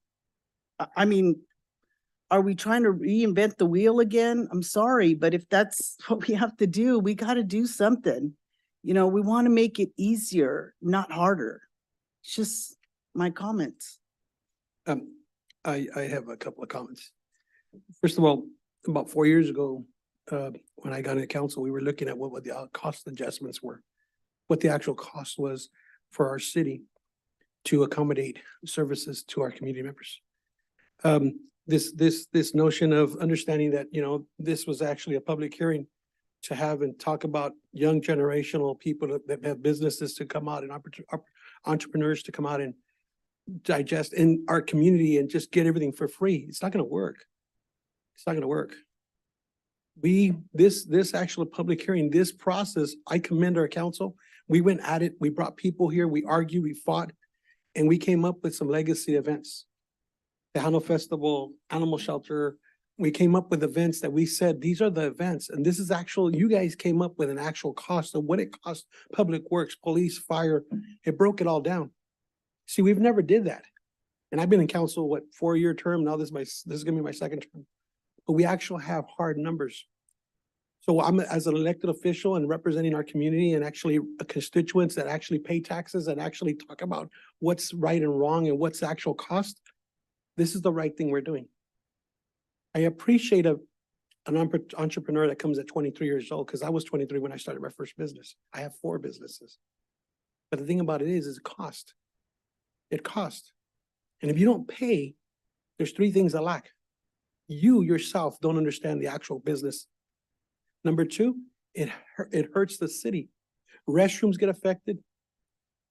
we trying to reinvent the wheel again? I'm sorry, but if that's what we have to do, we got to do something. We want to make it easier, not harder. It's just my comments. I have a couple of comments. First of all, about 4 years ago, when I got into council, we were looking at what the cost adjustments were, what the actual cost was for our city to accommodate services to our community members. This notion of understanding that, this was actually a public hearing to have and talk about young generational people that have businesses to come out and entrepreneurs to come out and digest in our community and just get everything for free. It's not going to work. It's not going to work. This actual public hearing, this process, I commend our council. We went at it. We brought people here. We argued, we fought, and we came up with some legacy events. The Hano Festival, Animal Shelter. We came up with events that we said, these are the events. And this is actual, you guys came up with an actual cost of what it cost public works, police, fire. It broke it all down. See, we've never did that. And I've been in council, 4-year term? Now this is gonna be my second term. But we actually have hard numbers. So I'm, as an elected official and representing our community and actually constituents that actually pay taxes and actually talk about what's right and wrong and what's the actual cost, this is the right thing we're doing. I appreciate an entrepreneur that comes at 23 years old, because I was 23 when I started my first business. I have 4 businesses. But the thing about it is it costs. It costs. And if you don't pay, there's 3 things that lack. You yourself don't understand the actual business. Number 2, it hurts the city. Restrooms get affected.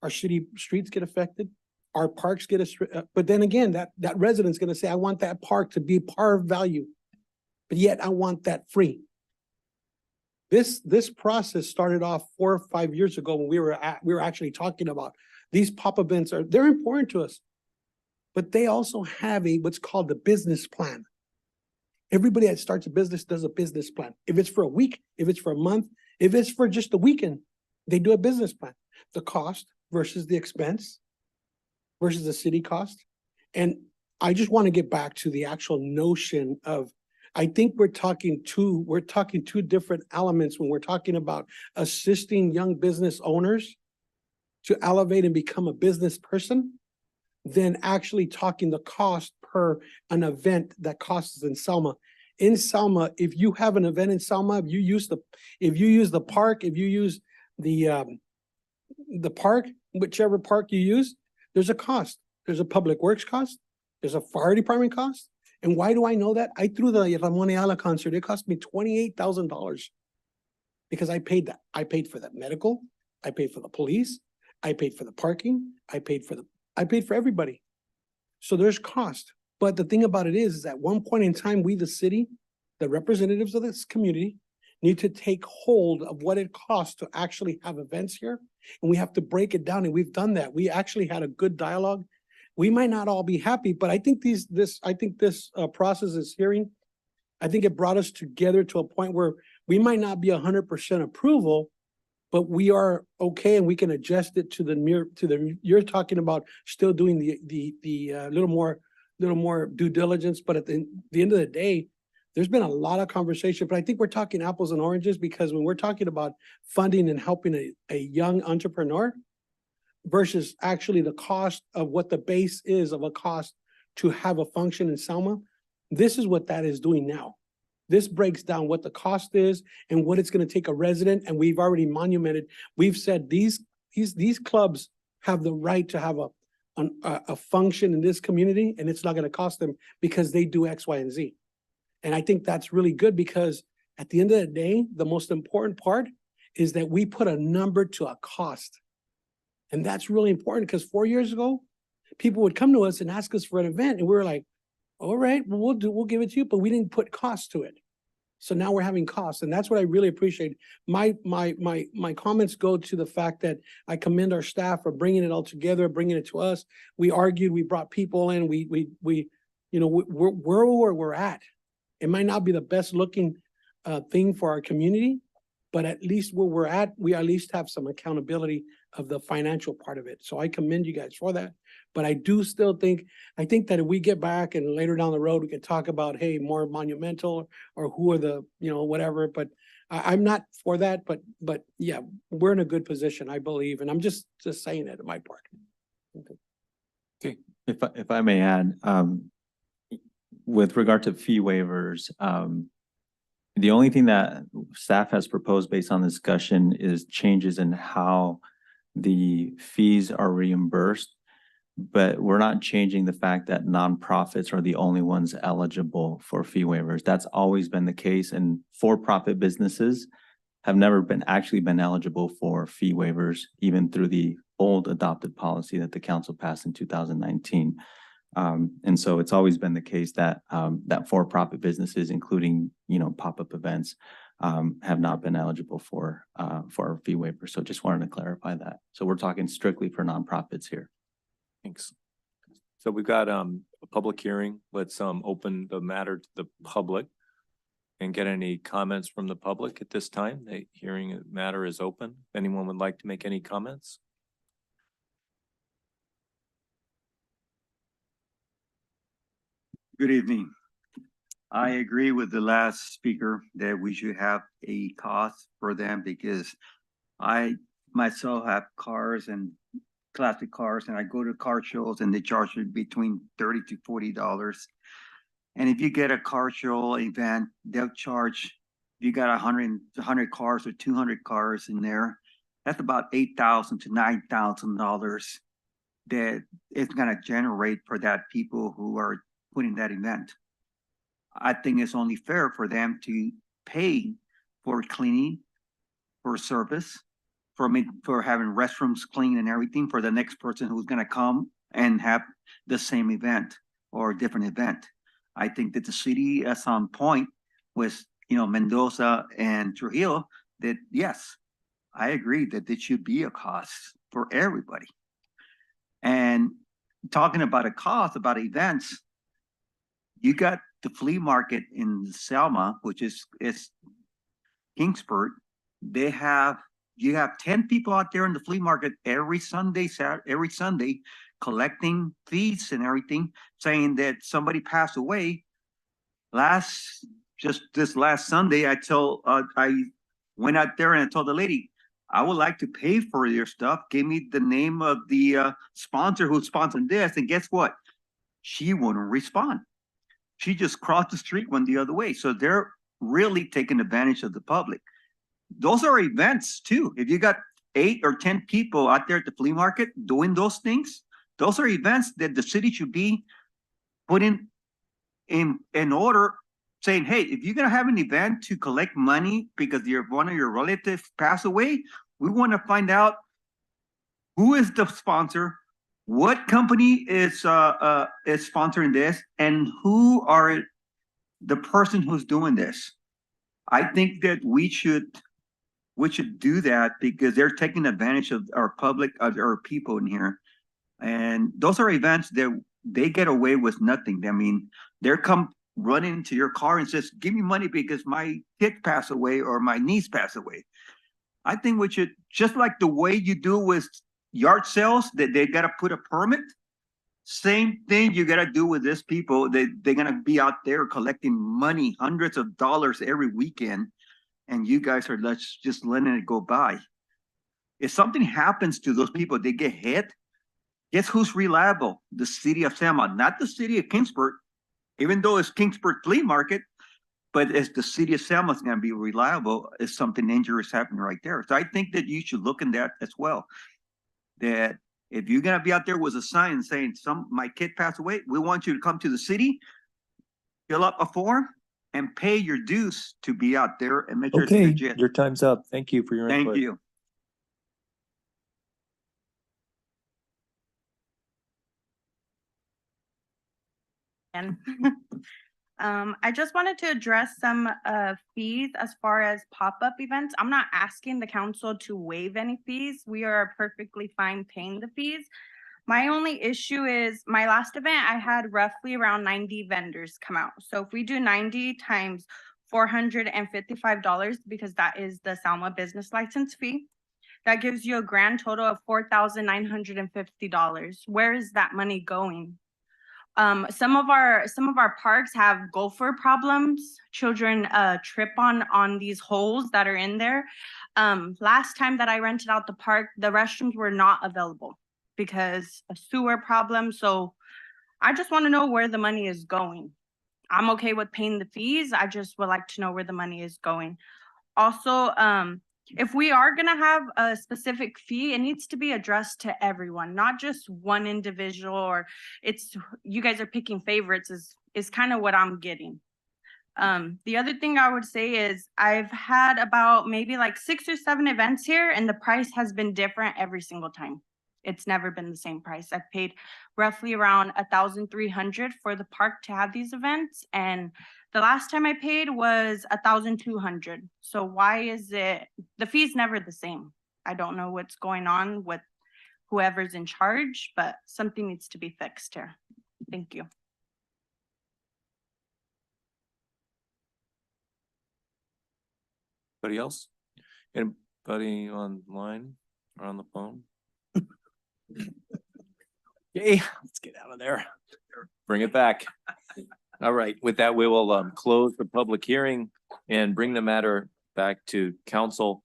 Our city streets get affected. Our parks get us, but then again, that resident's gonna say, I want that park to be par value. But yet I want that free. This process started off 4 or 5 years ago when we were actually talking about these pop events they're important to us. But they also have what's called the business plan. Everybody that starts a business does a business plan. If it's for a week, if it's for a month, if it's for just a weekend, they do a business plan. The cost versus the expense versus the city cost. And I just want to get back to the actual notion of, I think we're talking two different elements when we're talking about assisting young business owners to elevate and become a business person, than actually talking the cost per an event that costs in Selma. In Selma, if you have an event in Selma, if you use the park, if you use the park, whichever park you use, there's a cost. There's a public works cost. There's a fire department cost. And why do I know that? I threw the Ramon Ayala concert. It cost me $28,000 because I paid that. I paid for the medical. I paid for the police. I paid for the parking. I paid for everybody. So there's cost. But the thing about it is at one point in time, we, the city, the representatives of this community, need to take hold of what it costs to actually have events here. And we have to break it down. And we've done that. We actually had a good dialogue. We might not all be happy, but I think this process is hearing. I think it brought us together to a point where we might not be 100% approval, but we are okay and we can adjust it to you're talking about still doing the little more due diligence. But at the end of the day, there's been a lot of conversation, but I think we're talking apples and oranges, because when we're talking about funding and helping a young entrepreneur versus actually the cost of what the base is of a cost to have a function in Selma, this is what that is doing now. This breaks down what the cost is and what it's going to take a resident. And we've already monumented. We've said these clubs have the right to have a function in this community, and it's not going to cost them because they do X, Y, and Z. And I think that's really good, because at the end of the day, the most important part is that we put a number to a cost. And that's really important, because 4 years ago, people would come to us and ask us for an event, and we were like, all right, well, we'll give it to you, but we didn't put cost to it. So now we're having costs, and that's what I really appreciate. My comments go to the fact that I commend our staff for bringing it all together, bringing it to us. We argued, we brought people in, we're where we're at. It might not be the best looking thing for our community, but at least where we're at, we at least have some accountability of the financial part of it. So I commend you guys for that. But I do still think that if we get back and later down the road, we can talk about, hey, more monumental, or who are the, whatever. But I'm not for that. But yeah, we're in a good position, I believe. And I'm just saying it in my part. Okay. If I may add, with regard to fee waivers, the only thing that staff has proposed based on discussion is changes in how the fees are reimbursed. But we're not changing the fact that nonprofits are the only ones eligible for fee waivers. That's always been the case, and for-profit businesses have never been eligible for fee waivers, even through the old adopted policy that the council passed in 2019. And so it's always been the case that that for-profit businesses, including pop-up events, have not been eligible for our fee waiver. So just wanted to clarify that. So we're talking strictly for nonprofits here. Thanks. So we've got a public hearing. Let's open the matter to the public and get any comments from the public at this time. The hearing matter is open. If anyone would like to make any comments? Good evening. I agree with the last speaker that we should have a cost for them, because I myself have cars and classic cars, and I go to car shows and they charge me between $30 to $40. And if you get a car show event, they'll charge, if you got 100 cars or 200 cars in there, that's about $8,000 to $9,000 that it's gonna generate for that people who are putting that event. I think it's only fair for them to pay for cleaning, for service, for having restrooms clean and everything for the next person who's gonna come and have the same event or a different event. I think that the city is on point with, Mendoza and Trujillo, that yes, I agree that it should be a cost for everybody. And talking about a cost, about events, you got the flea market in Selma, which is Kingsport. You have 10 people out there in the flea market every Sunday, every Sunday, collecting fees and everything, saying that somebody passed away. Just this last Sunday, I went out there and I told the lady, I would like to pay for your stuff. Give me the name of the sponsor who's sponsoring this. And guess what? She wouldn't respond. She just crossed the street, went the other way. So they're really taking advantage of the public. Those are events too. If you got 8 or 10 people out there at the flea market doing those things, those are events that the city should be putting in order, saying, hey, if you're gonna have an event to collect money because one of your relatives passed away, we want to find out who is the sponsor, what company is sponsoring this, and who are the person who's doing this. I think that we should do that because they're taking advantage of our public, of our people in here. And those are events that they get away with nothing. I mean, they're come running into your car and says, give me money because my kid passed away or my niece passed away. I think we should, just like the way you do with yard sales, that they got to put a permit. Same thing you got to do with these people. They're going to be out there collecting money, hundreds of dollars every weekend. And you guys are just letting it go by. If something happens to those people, they get hit. Guess who's reliable? The city of Selma, not the city of Kingsport, even though it's Kingsport flea market, but as the city of Selma is going to be reliable if something dangerous happening right there. So I think that you should look in that as well. That if you're going to be out there with a sign saying my kid passed away, we want you to come to the city, fill up a form, and pay your dues to be out there and make sure it's Okay, legit. your time's up. Thank you for your input. Thank you. And I just wanted to address some fees as far as pop-up events. I'm not asking the council to waive any fees. We are perfectly fine paying the fees. My only issue is my last event, I had roughly around 90 vendors come out. So if we do 90 times $455, because that is the Selma business license fee, that gives you a grand total of $4,950. Where is that money going? Some of our parks have gopher problems. Children trip on these holes that are in there. Last time that I rented out the park, the restrooms were not available because a sewer problem. So I just want to know where the money is going. I'm okay with paying the fees. I just would like to know where the money is going. Also, if we are gonna have a specific fee, it needs to be addressed to everyone, not just one individual, or you guys are picking favorites is kind of what I'm getting. The other thing I would say is I've had about maybe like 6 or 7 events here and the price has been different every single time. It's never been the same price. I've paid roughly around $1,300 for the park to have these events, and the last time I paid was $1,200. So why is the fee's never the same? I don't know what's going on with whoever's in charge, but something needs to be fixed here. Thank you. Anybody else? Anybody online or on the phone? Okay, let's get out of there. Bring it back. All right, with that, we will close the public hearing and bring the matter back to council.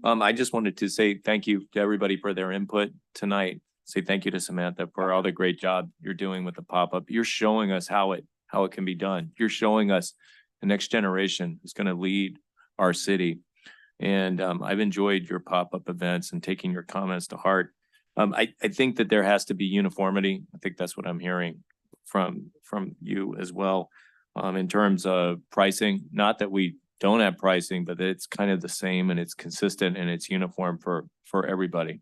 I just wanted to say thank you to everybody for their input tonight. Say thank you to Samantha for all the great job you're doing with the pop-up. You're showing us how it can be done. You're showing us the next generation is going to lead our city. And I've enjoyed your pop-up events and taking your comments to heart. I think that there has to be uniformity. I think that's what I'm hearing from you as well, in terms of pricing. Not that we don't have pricing, but it's kind of the same and it's consistent and it's uniform for everybody.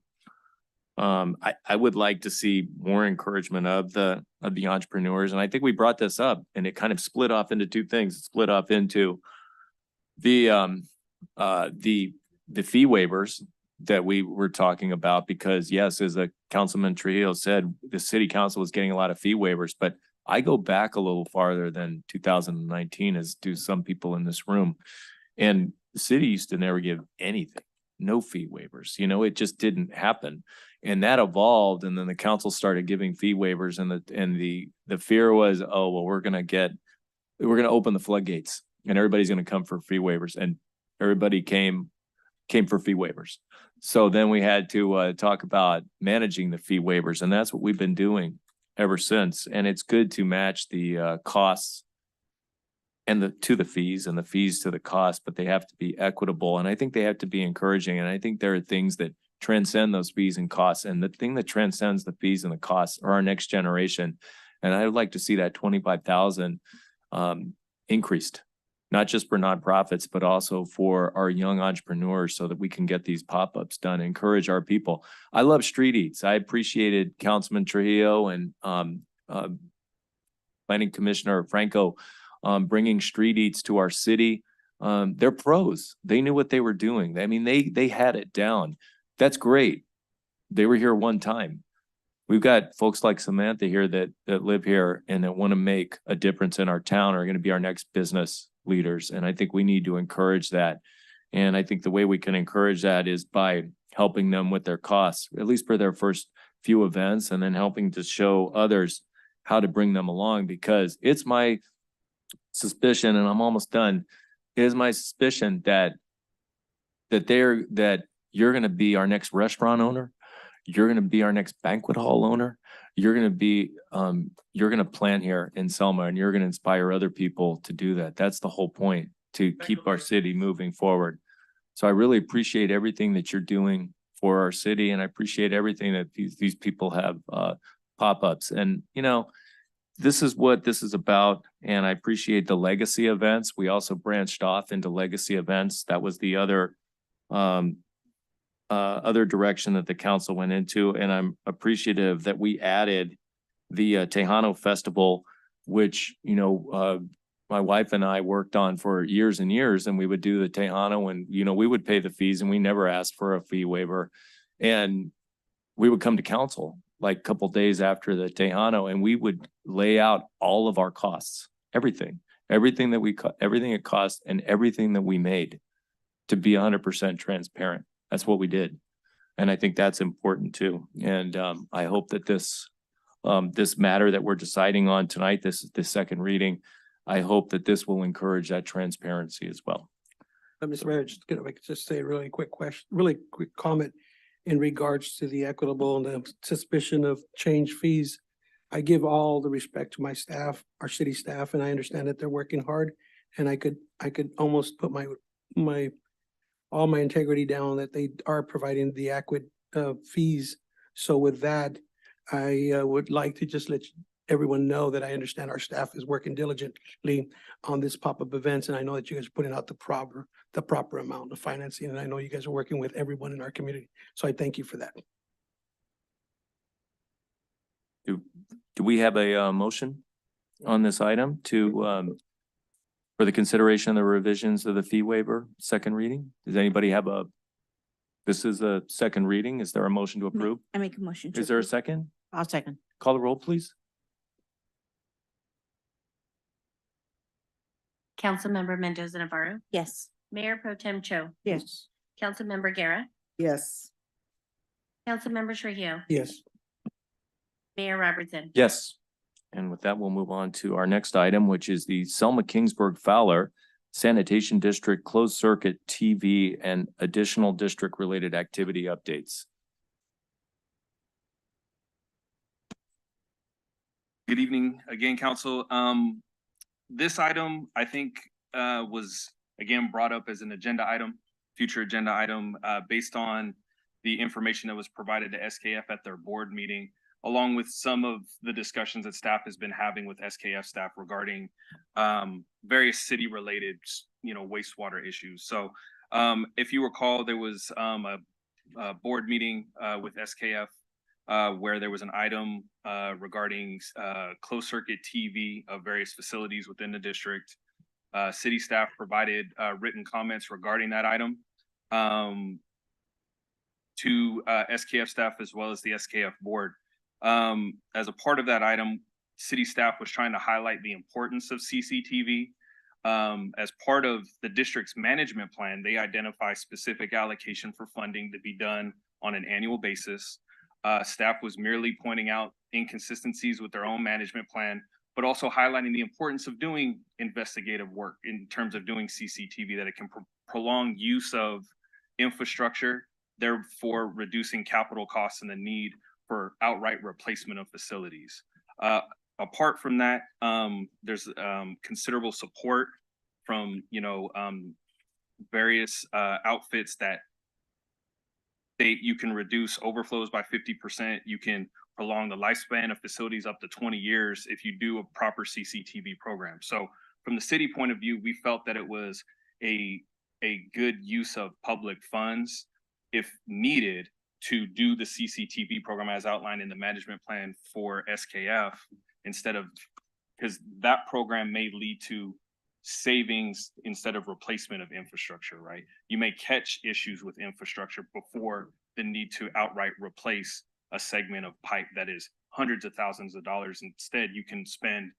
I would like to see more encouragement of the entrepreneurs. And I think we brought this up and it kind of split off into two things. It split off into the fee waivers that we were talking about, because yes, as a Councilman Trujillo said, the city council was getting a lot of fee waivers, but I go back a little farther than 2019, as do some people in this room. And the city used to never give anything, no fee waivers, it just didn't happen. And that evolved, and then the council started giving fee waivers, and the fear was, oh, well, we're gonna open the floodgates and everybody's gonna come for fee waivers, and everybody came for fee waivers. So then we had to talk about managing the fee waivers, and that's what we've been doing ever since. And it's good to match the costs and to the fees and the fees to the cost, but they have to be equitable. And I think they have to be encouraging. And I think there are things that transcend those fees and costs. And the thing that transcends the fees and the costs are our next generation. And I would like to see that 25,000 increased, not just for nonprofits, but also for our young entrepreneurs, so that we can get these pop-ups done, encourage our people. I love street eats. I appreciated Councilman Trujillo and Planning Commissioner Franco bringing street eats to our city. They're pros. They knew what they were doing. I mean, they had it down. That's great. They were here one time. We've got folks like Samantha here that live here and that want to make a difference in our town, are going to be our next business leaders. And I think we need to encourage that. And I think the way we can encourage that is by helping them with their costs, at least for their first few events, and then helping to show others how to bring them along, because it's my suspicion, and I'm almost done, it is my suspicion that you're going to be our next restaurant owner. You're going to be our next banquet hall owner. You're going to plant here in Selma, and you're going to inspire other people to do that. That's the whole point, to keep our city moving forward. So I really appreciate everything that you're doing for our city, and I appreciate everything that these people have pop-ups. And this is what this is about. And I appreciate the legacy events. We also branched off into legacy events. That was the other direction that the council went into. And I'm appreciative that we added the Tejano Festival, which, my wife and I worked on for years and years, and we would do the Tejano, and, we would pay the fees, and we never asked for a fee waiver. And we would come to council like a couple days after the Tejano, and we would lay out all of our costs, everything it cost, and everything that we made, to be 100% transparent. That's what we did. And I think that's important too. And I hope that this matter that we're deciding on tonight, this second reading, I hope that this will encourage that transparency as well. Mr. Mayor, just say a really quick comment in regards to the equitable and the suspicion of change fees. I give all the respect to my staff, our city staff, and I understand that they're working hard. And I could almost put all my integrity down that they are providing the adequate fees. So with that, I would like to just let everyone know that I understand our staff is working diligently on this pop-up events, and I know that you guys are putting out the proper amount of financing, and I know you guys are working with everyone in our community. So I thank you for that. Do we have a motion on this item for the consideration of the revisions of the fee waiver, second reading? Does anybody have this is a second reading. Is there a motion to approve? I make a motion to Is there a approve. second? I'll second. Call the roll, please. Councilmember Mendoza Navarro, Yes. Mayor Pro Tem Cho, Yes. Councilmember Guerra, Yes. Councilmember Trujillo, Yes. Mayor Robertson. Yes. And with that, we'll move on to our next item, which is the Selma Kingsburg Fowler Sanitation District Closed Circuit TV and additional district related activity updates. Good evening again, council. This item, I think, was again brought up as an future agenda item, based on the information that was provided to SKF at their board meeting, along with some of the discussions that staff has been having with SKF staff regarding various city-related, wastewater issues. So if you recall, there was a board meeting with SKF where there was an item regarding closed circuit TV of various facilities within the district. City staff provided written comments regarding that item to SKF staff as well as the SKF board. As a part of that item, city staff was trying to highlight the importance of CCTV. As part of the district's management plan, they identify specific allocation for funding to be done on an annual basis. Staff was merely pointing out inconsistencies with their own management plan, but also highlighting the importance of doing investigative work in terms of doing CCTV, that it can prolong use of infrastructure, therefore reducing capital costs and the need for outright replacement of facilities. Apart from that, there's considerable support from various outfits that you can reduce overflows by 50%. You can prolong the lifespan of facilities up to 20 years if you do a proper CCTV program. So from the city point of view, we felt that it was a good use of public funds, if needed, to do the CCTV program as outlined in the management plan for SKF, instead of, because that program may lead to savings instead of replacement of infrastructure, right? You may catch issues with infrastructure before the need to outright replace a segment of pipe that is hundreds of thousands of dollars. Instead, you can spend,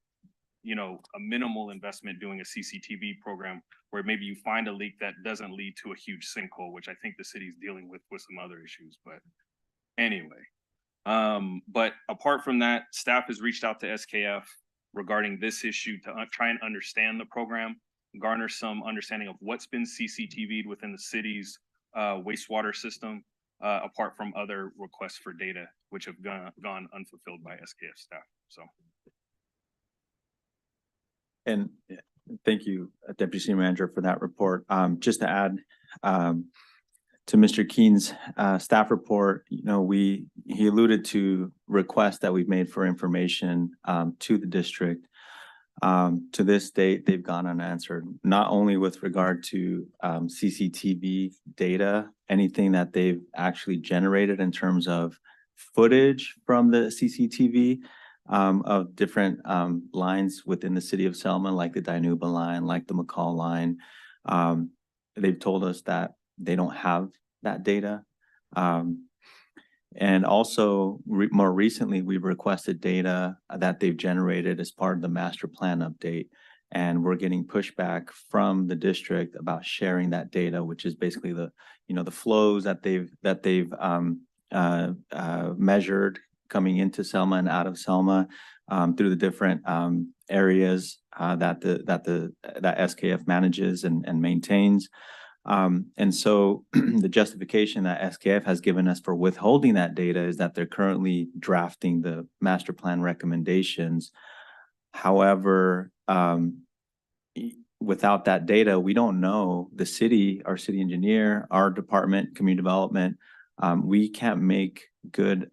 a minimal investment doing a CCTV program where maybe you find a leak that doesn't lead to a huge sinkhole, which I think the city's dealing with some other issues. But anyway, but apart from that, staff has reached out to SKF regarding this issue to try and understand the program, garner some understanding of what's been CCTV'd within the city's wastewater system, apart from other requests for data, which have gone unfulfilled by SKF staff. So. And thank you, Deputy City Manager, for that report. Just to add to Mr. Keene's staff report, he alluded to requests that we've made for information to the district. To this date, they've gone unanswered, not only with regard to CCTV data, anything that they've actually generated in terms of footage from the CCTV, of different lines within the city of Selma, like the Dinuba line, like the McCall line. They've told us that they don't have that data. And also more recently, we've requested data that they've generated as part of the master plan update. And we're getting pushback from the district about sharing that data, which is basically the flows that they've measured coming into Selma and out of Selma, through the different areas that SKF manages and maintains. And so the justification that SKF has given us for withholding that data is that they're currently drafting the master plan recommendations. However, without that data, we don't know, the city, our city engineer, our department, community development, we can't make good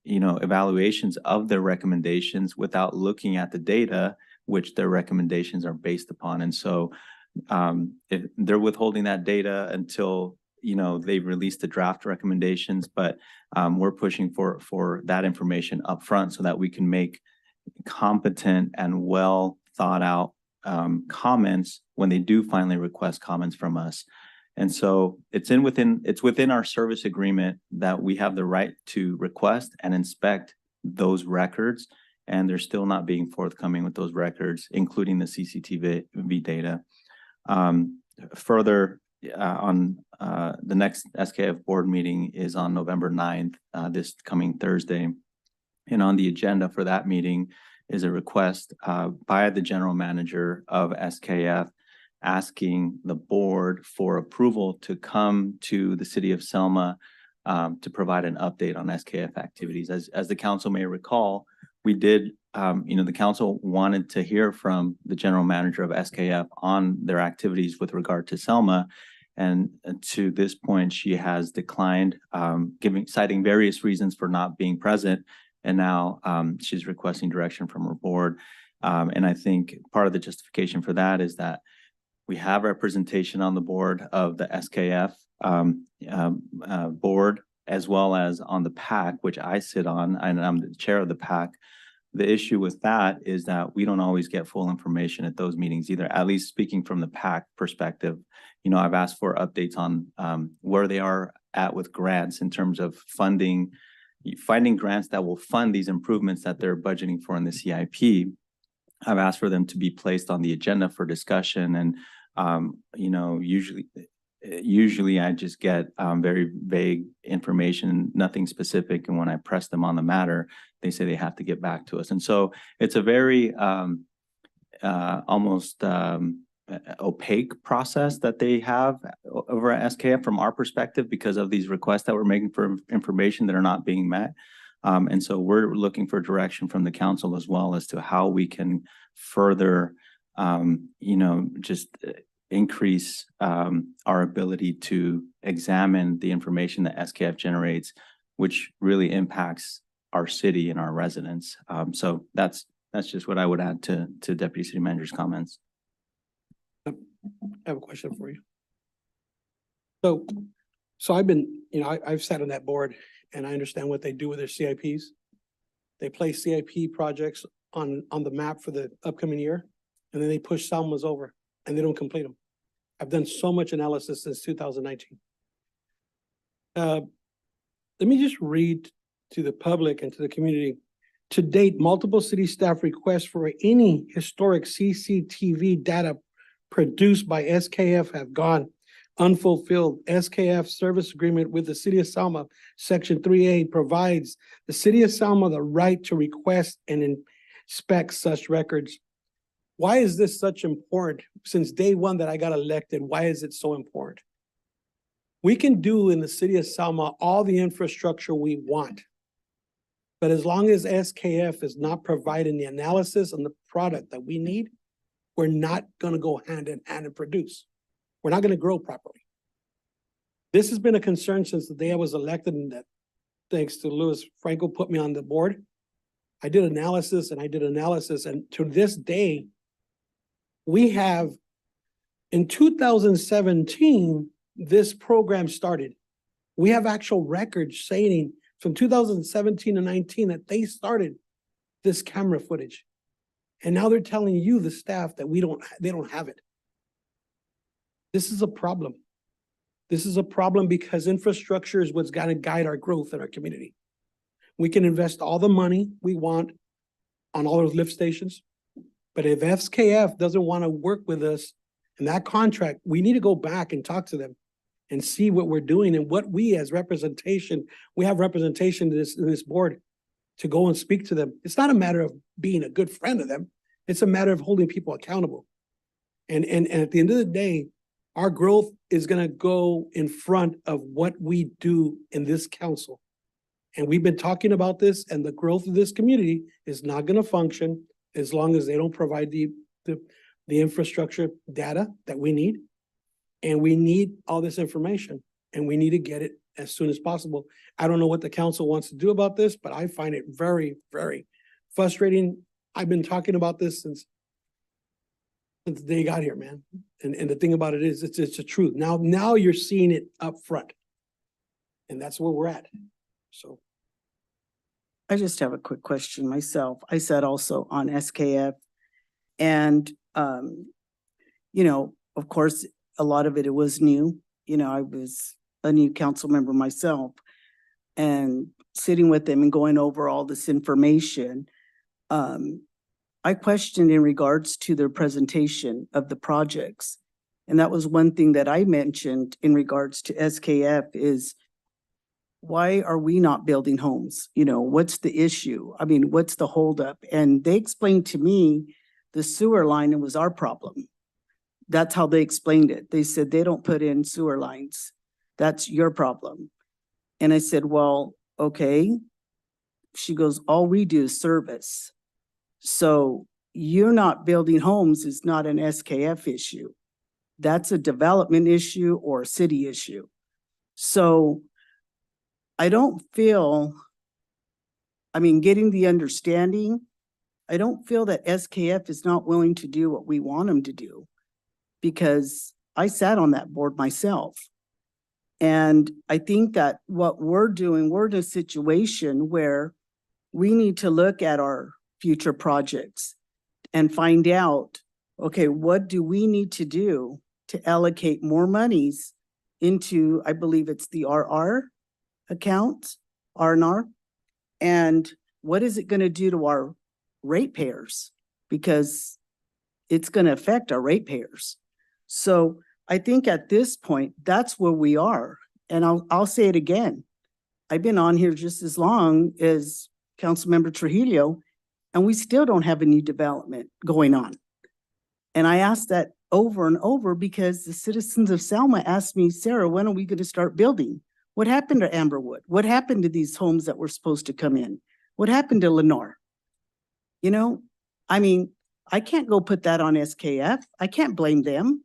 evaluations of their recommendations without looking at the data which their recommendations are based upon. And so if they're withholding that data until they've released the draft recommendations, but we're pushing for that information up front so that we can make competent and well thought out comments when they do finally request comments from us. And so it's within our service agreement that we have the right to request and inspect those records, and they're still not being forthcoming with those records, including the CCTV data. Further, on the next SKF board meeting is on November 9th, this coming Thursday. And on the agenda for that meeting is a request by the general manager of SKF asking the board for approval to come to the city of Selma to provide an update on SKF activities. As the council may recall, we did, the council wanted to hear from the general manager of SKF on their activities with regard to Selma. And to this point, she has declined, citing various reasons for not being present. And now she's requesting direction from her board. And I think part of the justification for that is that we have representation on the board of the SKF board as well as on the PAC, which I sit on, and I'm the chair of the PAC. The issue with that is that we don't always get full information at those meetings either, at least speaking from the PAC perspective. You know, I've asked for updates on where they are at with grants in terms of funding, finding grants that will fund these improvements that they're budgeting for in the CIP. I've asked for them to be placed on the agenda for discussion, and you know, usually I just get very vague information, nothing specific. And when I press them on the matter, they say they have to get back to us. And so it's a very almost opaque process that they have over at SKF from our perspective, because of these requests that we're making for information that are not being met. And so we're looking for direction from the council as well as to how we can further, you know, just increase our ability to examine the information that SKF generates, which really impacts our city and our residents. So that's just what I would add to Deputy City Manager's comments. I have a question for you. So I've been, you know, I've sat on that board and I understand what they do with their CIPs. They place CIP projects on the map for the upcoming year, and then they push Selma's over and they don't complete them. I've done so much analysis since 2019. Let me just read to the public and to the community. To date, multiple city staff requests for any historic CCTV data produced by SKF have gone unfulfilled. SKF service agreement with the City of Selma, Section 3A provides the City of Selma the right to request and inspect such records. Why is this such important? Since day one that I got elected, why is it so important? We can do in the City of Selma all the infrastructure we want. But as long as SKF is not providing the analysis and the product that we need, we're not gonna go hand in hand and produce. We're not gonna grow properly. This has been a concern since the day I was elected, and that thanks to Louis Franco put me on the board. I did analysis and to this day, we have, in 2017, this program started. We have actual records saying from 2017 and 19 that they started this camera footage. And now they're telling you, the staff, that they don't have it. This is a problem. This is a problem because infrastructure is what's gonna guide our growth in our community. We can invest all the money we want on all those lift stations, but if SKF doesn't wanna work with us in that contract, we need to go back and talk to them and see what we're doing and what we as representation, we have representation in this board to go and speak to them. It's not a matter of being a good friend of them. It's a matter of holding people accountable. And at the end of the day, our growth is gonna go in front of what we do in this council. And we've been talking about this, and the growth of this community is not gonna function as long as they don't provide the infrastructure data that we need. And we need all this information, and we need to get it as soon as possible. I don't know what the council wants to do about this, but I find it very, very frustrating. I've been talking about this since the day you got here, man. And the thing about it is, it's the truth. Now you're seeing it up front. And that's where we're at. So. I just have a quick question myself. I sat also on SKF, and, you know, of course, a lot of it was new. You know, I was a new council member myself, and sitting with them and going over all this information, I questioned in regards to their presentation of the projects. And that was one thing that I mentioned in regards to SKF is, why are we not building homes? You know, what's the issue? I mean, what's the holdup? And they explained to me the sewer line was our problem. That's how they explained it. They said they don't put in sewer lines. That's your problem. And I said, well, okay. She goes, all we do is service. So you're not building homes is not an SKF issue. That's a development issue or a city issue. So I don't feel, I mean, getting the understanding, I don't feel that SKF is not willing to do what we want them to do, because I sat on that board myself. And I think that what we're doing, we're in a situation where we need to look at our future projects and find out, okay, what do we need to do to allocate more monies into, I believe it's the RR account, R&R, and what is it going to do to our ratepayers? Because it's going to affect our ratepayers. So I think at this point, that's where we are. And I'll say it again. I've been on here just as long as Councilmember Trujillo, and we still don't have a new development going on. And I asked that over and over because the citizens of Selma asked me, Sarah, when are we going to start building? What happened to Amberwood? What happened to these homes that were supposed to come in? What happened to Lenore? You know, I mean, I can't go put that on SKF. I can't blame them.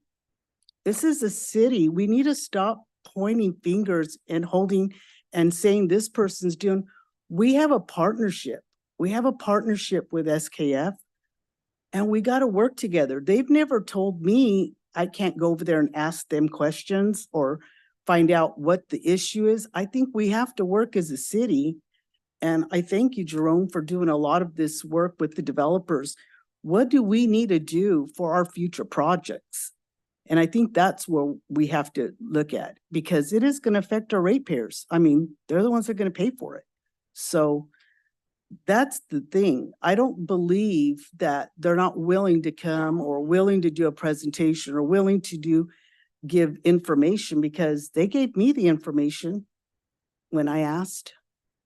This is a city. We need to stop pointing fingers and holding and saying this person's doing. We have a partnership. We have a partnership with SKF and we got to work together. They've never told me I can't go over there and ask them questions or find out what the issue is. I think we have to work as a city. And I thank you, Jerome, for doing a lot of this work with the developers. What do we need to do for our future projects? And I think that's where we have to look at because it is going to affect our ratepayers. I mean, they're the ones that are going to pay for it. So that's the thing. I don't believe that they're not willing to come or willing to do a presentation or willing to give information because they gave me the information when I asked.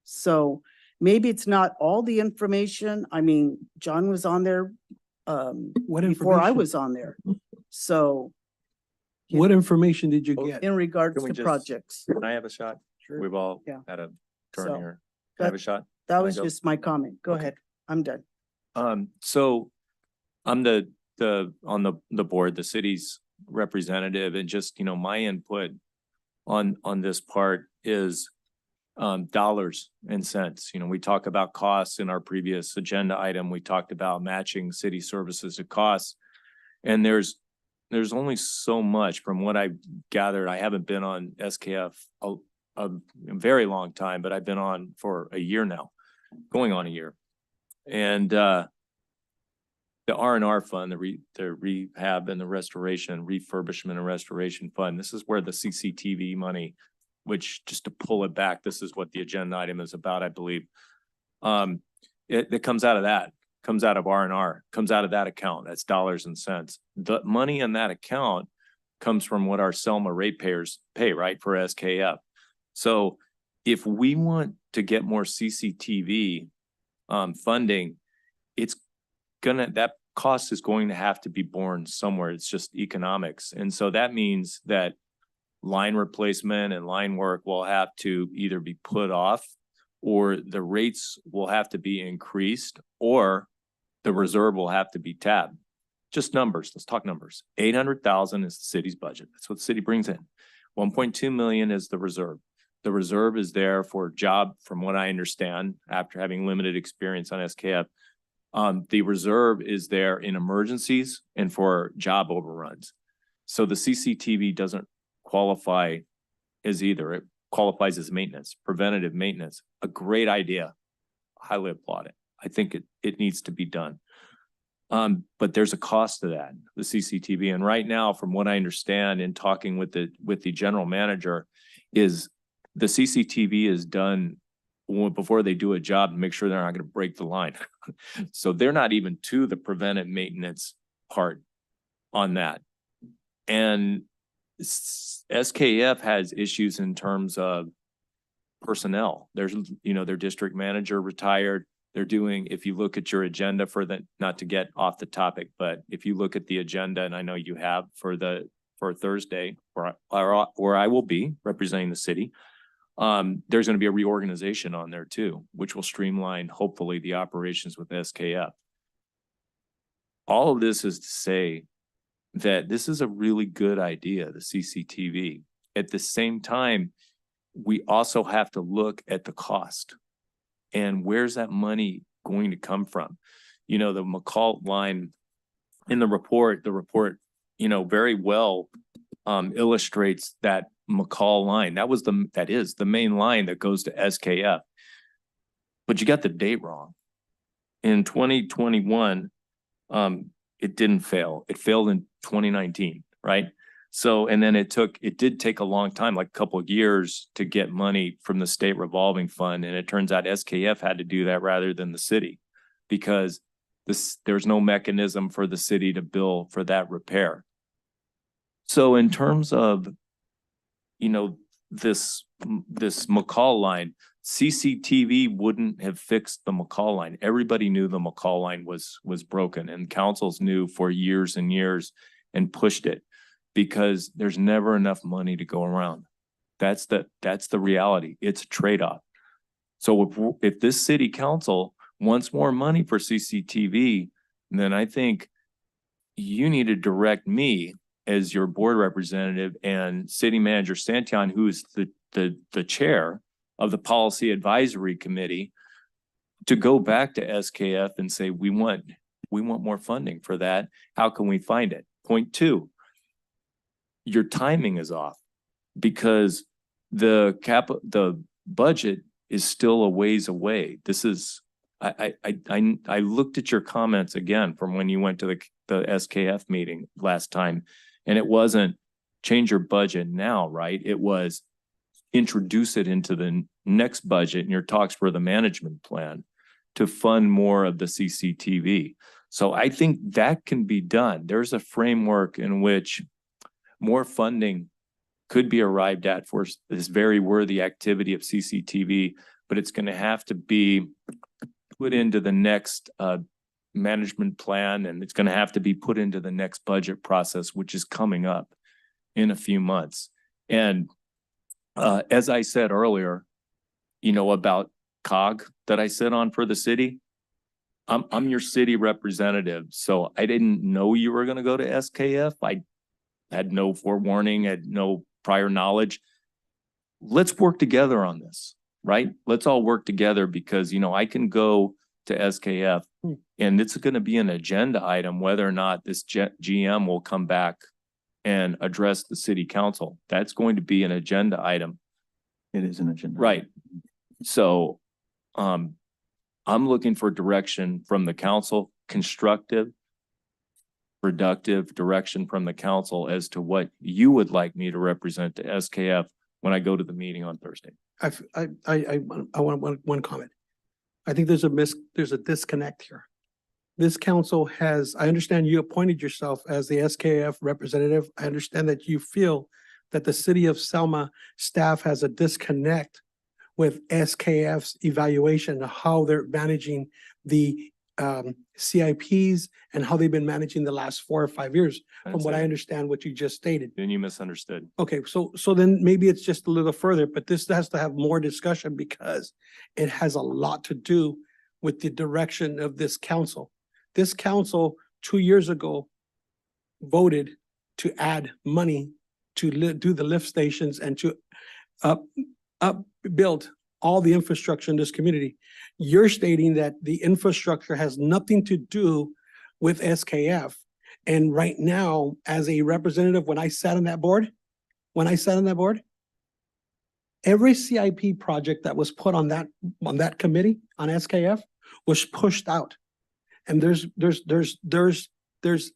So maybe it's not all the information. I mean, John was on there before I was on there. So What information did you get? in regards Can we to just- projects, Can I have a shot? Sure. We've all Yeah. had a turn So, here. Can I have a that- shot? that Can I was go? just my comment. Go Okay. ahead. I'm done. So I'm on the board, the city's representative, and just, my input on this part is dollars and cents. We talk about costs in our previous agenda item. We talked about matching city services to costs. And there's only so much from what I've gathered. I haven't been on SKF a very long time, but I've been on for a year now, going on a year. And the R&R fund, the rehab and the restoration, refurbishment and restoration fund, this is where the CCTV money, which just to pull it back, this is what the agenda item is about, I believe. It comes out of that, comes out of R&R, comes out of that account. That's dollars and cents. The money in that account comes from what our Selma ratepayers pay, right, for SKF. So if we want to get more CCTV funding, that cost is going to have to be borne somewhere. It's just economics. And so that means that line replacement and line work will have to either be put off or the rates will have to be increased or the reserve will have to be tabbed. Just numbers. Let's talk numbers. 800,000 is the city's budget. That's what the city brings in. 1.2 million is the reserve. The reserve is there for job, from what I understand, after having limited experience on SKF. The reserve is there in emergencies and for job overruns. So the CCTV doesn't qualify as either. It qualifies as maintenance, preventative maintenance. A great idea. Highly applaud it. I think it needs to be done. But there's a cost to that, the CCTV. And right now, from what I understand in talking with the general manager, is the CCTV is done before they do a job to make sure they're not going to break the line. So they're not even to the preventive maintenance part on that. And SKF has issues in terms of personnel. There's, their district manager retired. They're doing, if you look at your agenda not to get off the topic, but if you look at the agenda, and I know you have for Thursday, where I will be representing the city, there's going to be a reorganization on there too, which will streamline, hopefully, the operations with SKF. All of this is to say that this is a really good idea, the CCTV. At the same time, we also have to look at the cost and where's that money going to come from? The McCall line in the report, very well illustrates that McCall line. That is the main line that goes to SKF. But you got the date wrong. In 2021, it didn't fail. It failed in 2019, right? So, and then it did take a long time, like a couple of years to get money from the state revolving fund. And it turns out SKF had to do that rather than the city because there's no mechanism for the city to bill for that repair. So in terms of, this McCall line, CCTV wouldn't have fixed the McCall line. Everybody knew the McCall line was broken, and councils knew for years and years and pushed it because there's never enough money to go around. That's the reality. It's a trade-off. So if this city council wants more money for CCTV, then I think you need to direct me as your board representative and city manager Santion, who's the chair of the policy advisory committee, to go back to SKF and say, we want more funding for that. How can we find it? Point two, your timing is off because the budget is still a ways away. This is, I looked at your comments again from when you went to the SKF meeting last time, and it wasn't change your budget now, right? It was introduce it into the next budget in your talks for the management plan to fund more of the CCTV. So I think that can be done. There's a framework in which more funding could be arrived at for this very worthy activity of CCTV, but it's going to have to be put into the next management plan, and it's going to have to be put into the next budget process, which is coming up in a few months. And as I said earlier, about COG that I sit on for the city, I'm your city representative. So I didn't know you were going to go to SKF. I had no forewarning, had no prior knowledge. Let's work together on this, right? Let's all work together because, I can go to SKF and it's going to be an agenda item whether or not this GM will come back and address the city council. That's going to be an agenda item. It is an agenda. Right. So I'm looking for direction from the council, constructive, productive direction from the council as to what you would like me to represent to SKF when I go to the meeting on Thursday. I want one comment. I think there's a disconnect here. This council has, I understand you appointed yourself as the SKF representative. I understand that you feel that the City of Selma staff has a disconnect with SKF's evaluation of how they're managing the CIPs and how they've been managing the last 4 or 5 years, from what I understand what you just stated. Then you misunderstood. Okay, so then maybe it's just a little further, but this has to have more discussion because it has a lot to do with the direction of this council. This council 2 years ago voted to add money to do the lift stations and to build all the infrastructure in this community. You're stating that the infrastructure has nothing to do with SKF. And right now, as a representative, when I sat on that board, every CIP project that was put on that committee on SKF was pushed out. And there's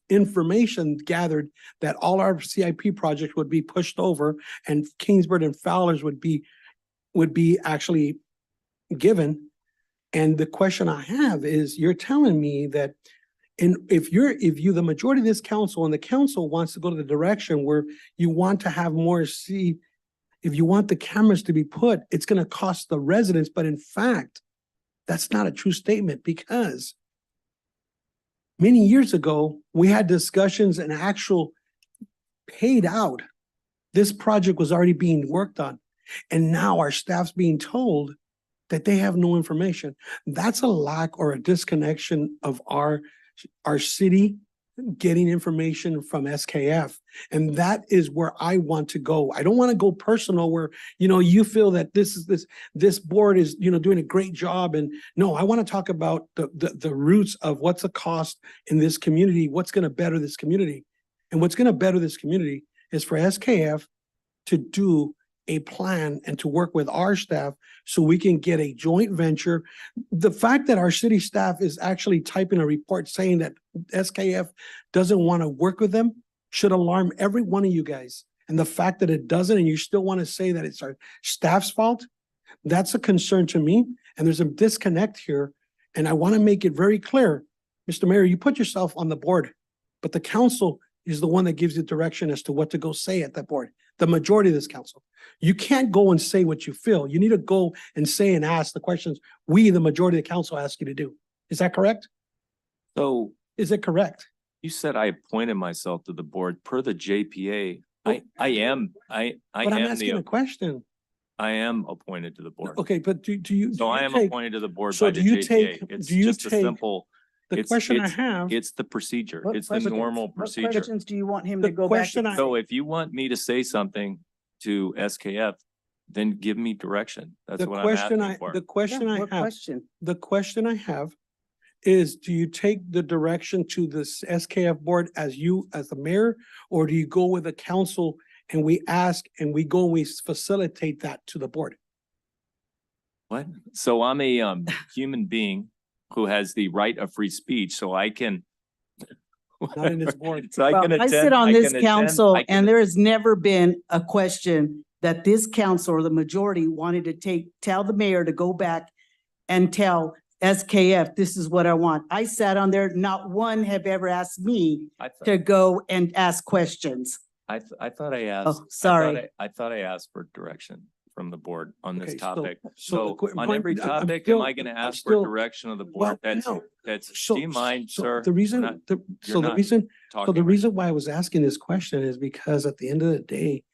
information gathered that all our CIP projects would be pushed over and Kingsburg and Fowler's would be actually given. And the question I have is, you're telling me that if the majority of this council and the council wants to go to the direction where you want to have more if you want the cameras to be put, it's going to cost the residents. But in fact, that's not a true statement because many years ago, we had discussions and actual paid out. This project was already being worked on. And now our staff's being told that they have no information. That's a lack or a disconnection of our city getting information from SKF. And that is where I want to go. I don't want to go personal where, you feel that this board is, doing a great job. And no, I want to talk about the roots of what's the cost in this community, what's going to better this community. And what's going to better this community is for SKF to do a plan and to work with our staff so we can get a joint venture. The fact that our city staff is actually typing a report saying that SKF doesn't want to work with them should alarm every one of you guys. And the fact that it doesn't, and you still want to say that it's our staff's fault, that's a concern to me. And there's a disconnect here. And I want to make it very clear, Mr. Mayor, you put yourself on the board, but the council is the one that gives you direction as to what to go say at that board. The majority of this council. You can't go and say what you feel. You need to go and say and ask the questions we, the majority of the council, ask you to do. Is that correct? So Is it correct? you said I appointed myself to the board per the JPA. I am But I'm asking a question. I am appointed to the board. Okay, but do you? So I am appointed to the board so by do the you JPA. take- It's do you just a take simple. The it's- question I it's- have. It's the procedure. What It's the questions- normal what procedure. questions do you want him The to go back? question and- So if you want me to say something to SKF, then give me direction. That's The what I'm question asking for. the question Yeah, I what have, question? the question I have is, do you take the direction to this SKF board as you, as the mayor, or do you go with the council and we ask and we go and we facilitate that to the board? What? So I'm a human being who has the right of free speech, so I can. Not in this board. So I Well, can I attend. sit on I this can attend- council I can and there has never been a question that this council or the majority wanted to tell the mayor to go back and tell SKF, this is what I want. I sat on there, not one have ever asked me I thought- to go and ask questions. I thought I asked. sorry. I thought I asked for direction from the board on this Okay, topic. so the So que- on point- every I'm topic, am still- I gonna I'm ask for still- direction of the Well, board? That's, no. do you mind, sir? The reason, We're not the, you're so the not reason, so talking the right. reason why I was asking this question is because at the end of the day,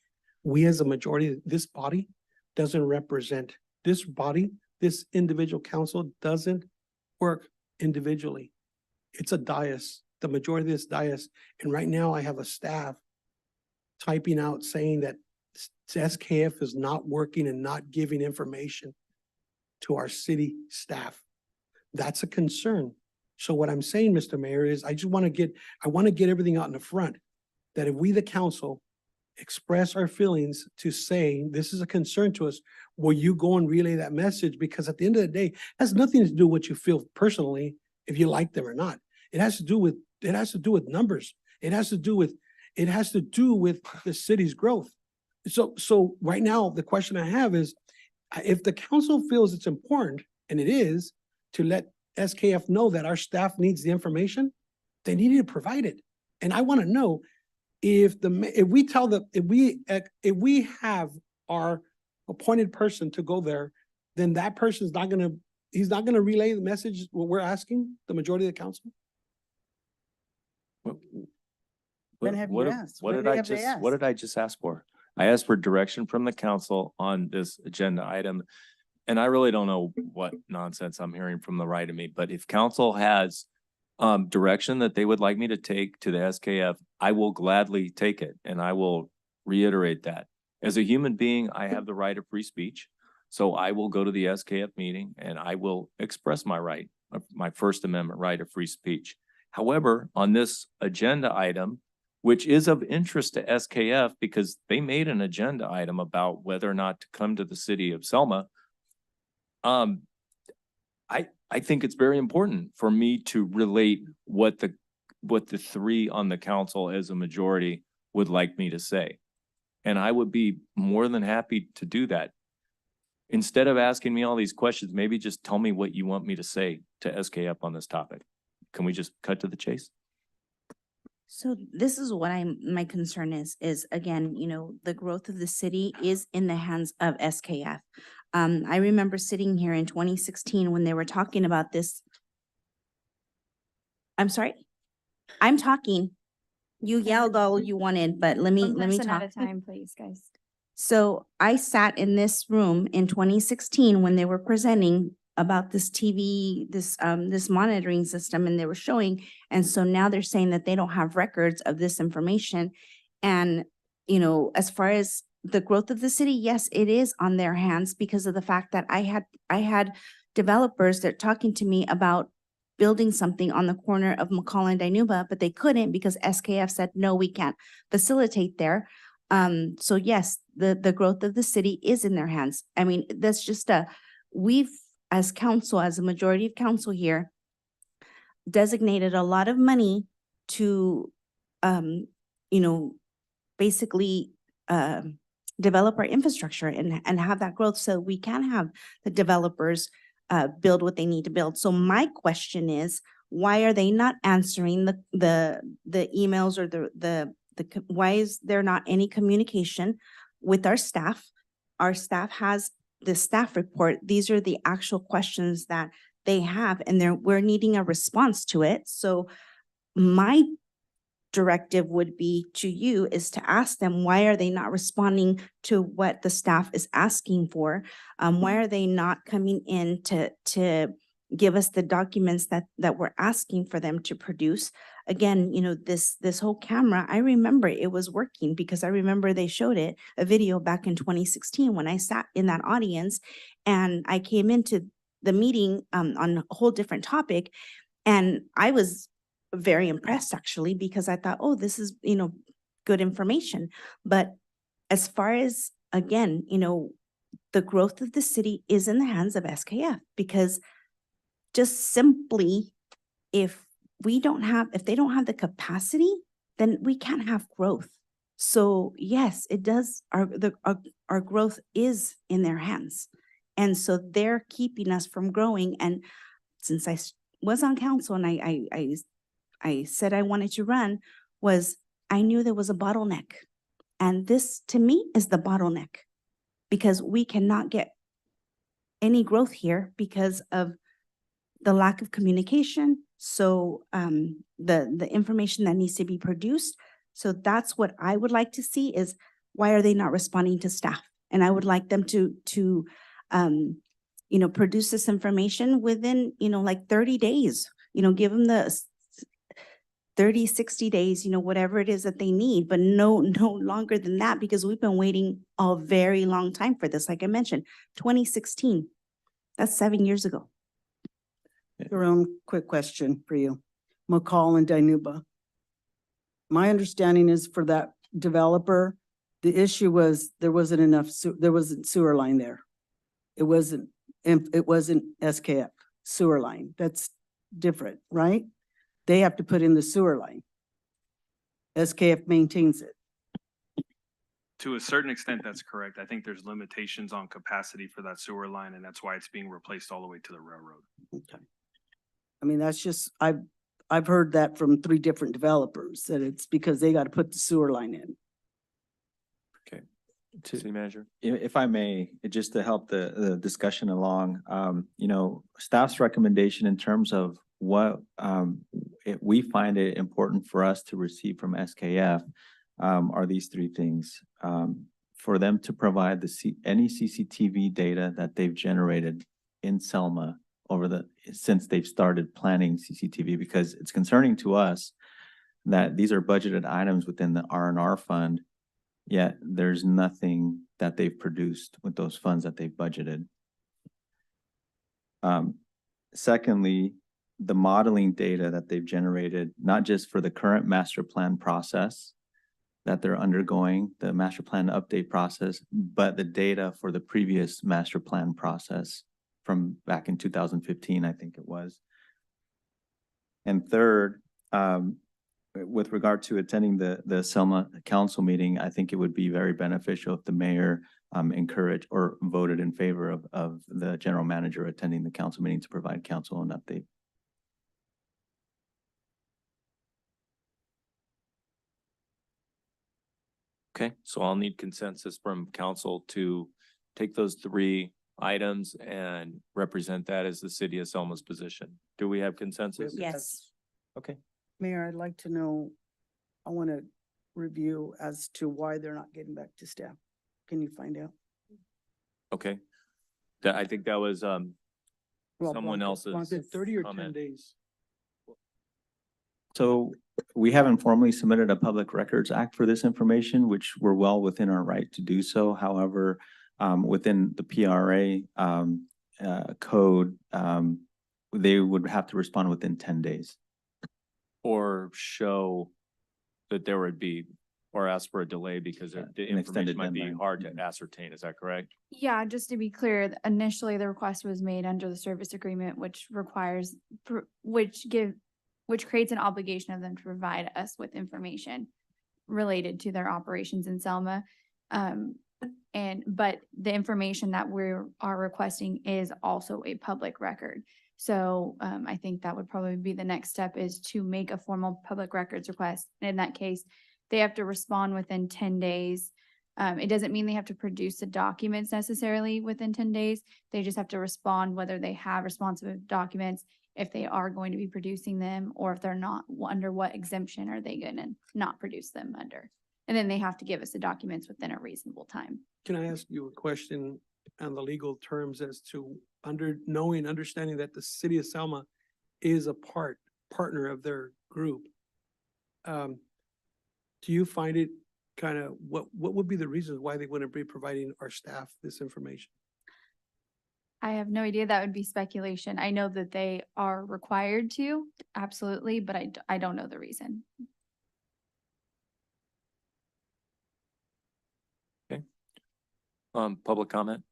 we as a majority, this body doesn't represent, this body, this individual council doesn't work individually. It's a dais, the majority of this dais, and right now I have a staff typing out saying that SKF is not working and not giving information to our city staff. That's a concern. So what I'm saying, Mr. Mayor, is I want to get everything out in the front. That if we, the council, express our feelings to say, this is a concern to us, will you go and relay that message? Because at the end of the day, it has nothing to do with what you feel personally, if you like them or not. It has to do with numbers. It has to do with the city's growth. So right now, the question I have is, if the council feels it's important, and it is, to let SKF know that our staff needs the information, they need to provide it. And I want to know if we have our appointed person to go there, then that person's he's not gonna relay the message, what we're asking, the majority of the council? When have you asked? What When did I have they just, what asked? did I just ask for? I asked for direction from the council on this agenda item. And I really don't know what nonsense I'm hearing from the right of me, but if council has direction that they would like me to take to the SKF, I will gladly take it, and I will reiterate that. As a human being, I have the right of free speech. So I will go to the SKF meeting and I will express my right, my First Amendment right of free speech. However, on this agenda item, which is of interest to SKF because they made an agenda item about whether or not to come to the city of Selma. I think it's very important for me to relate what the three on the council as a majority would like me to say. And I would be more than happy to do that. Instead of asking me all these questions, maybe just tell me what you want me to say to SKF on this topic. Can we just cut to the chase? So this is what my concern is again, the growth of the city is in the hands of SKF. I remember sitting here in 2016 when they were talking about this. I'm sorry, I'm talking. You yelled all you wanted, but let me Person talk. at a time, please, guys. So I sat in this room in 2016 when they were presenting about this TV, this monitoring system, and they were showing, and so now they're saying that they don't have records of this information. And, as far as the growth of the city, yes, it is on their hands because of the fact that I had developers that talking to me about building something on the corner of McCall and Dinuba, but they couldn't because SKF said, no, we can't facilitate there. So yes, the growth of the city is in their hands. I mean, that's just we've, as council, as a majority of council here, designated a lot of money to, you know, basically, develop our infrastructure and have that growth so we can have the developers, build what they need to build. So my question is, why are they not answering the emails or why is there not any communication with our staff? Our staff has the staff report. These are the actual questions that they have, and we're needing a response to it. So my directive would be to you is to ask them, why are they not responding to what the staff is asking for? Why are they not coming in to give us the documents that we're asking for them to produce? Again, you know, this whole camera, I remember it was working because I remember they showed a video back in 2016 when I sat in that audience and I came into the meeting on a whole different topic, and I was very impressed actually, because I thought, oh, this is, you know, good information. But as far as, again, you know, the growth of the city is in the hands of SKF, because just simply, if they don't have the then we can't have growth. So yes, it does, our growth is in their hands. And so they're keeping us from growing. And since I was on council and I said I wanted to run, was I knew there was a bottleneck. And this, to me, is the bottleneck, because we cannot get any growth here because of the lack of communication. So the information that needs to be produced. So that's what I would like to see is, why are they not responding to staff? And I would like them to you know, produce this information within, you know, like 30 days, you know, give them the 30, 60 days, you know, whatever it is that they need, but no longer than that, because we've been waiting a very long time for this. Like I mentioned, 2016, that's 7 years ago. Your own quick question for you, McCall and Dinuba. My understanding is for that developer, the issue was there wasn't enough, there wasn't sewer line there. It wasn't SKF sewer line. That's different, right? They have to put in the sewer line. SKF maintains it. To a certain extent, that's correct. I think there's limitations on capacity for that sewer line, and that's why it's being replaced all the way to the railroad. Okay. I mean, that's just, I've heard that from 3 different developers, that it's because they got to put the sewer line in. Okay. City manager. If I may, just to help the discussion along, you know, staff's recommendation in terms of what we find it important for us to receive from SKF are these 3 things. For them to provide any CCTV data that they've generated in Selma since they've started planning CCTV, because it's concerning to us that these are budgeted items within the R&R fund, yet there's nothing that they've produced with those funds that they've budgeted. Secondly, the modeling data that they've generated, not just for the current master plan process that they're undergoing, the master plan update process, but the data for the previous master plan process from back in 2015, I think it was. And third, with regard to attending the Selma council meeting, I think it would be very beneficial if the mayor encouraged or voted in favor of the general manager attending the council meeting to provide council an update. Okay, so I'll need consensus from council to take those 3 items and represent that as the city of Selma's position. Do we have consensus? Yes. Okay. Mayor, I'd like to know, I want to review as to why they're not getting back to staff. Can you find out? Okay. I think that was someone else's 30 or 10 comment. days. So we haven't formally submitted a Public Records Act for this information, which we're well within our right to do so. However, within the PRA code, they would have to respond within 10 days. Or show that there would be or ask for a delay because the an information extended might be deadline. hard to ascertain. Is that correct? Yeah, just to be clear, initially the request was made under the service agreement, which requires, which creates an obligation of them to provide us with information related to their operations in Selma. But the information that we are requesting is also a public record. So, I think that would probably be the next step, is to make a formal public records request. And in that case, they have to respond within 10 days. It doesn't mean they have to produce the documents necessarily within 10 days. They just have to respond whether they have responsive documents, if they are going to be producing them, or if they're not, under what exemption are they gonna not produce them under? And then they have to give us the documents within a reasonable time. Can I ask you a question on the legal terms as to understanding that the city of Selma is a partner of their group? Do you find it kind of, what would be the reasons why they wouldn't be providing our staff this information? I have no idea. That would be speculation. I know that they are required to, absolutely, but I don't know the reason. Public comment?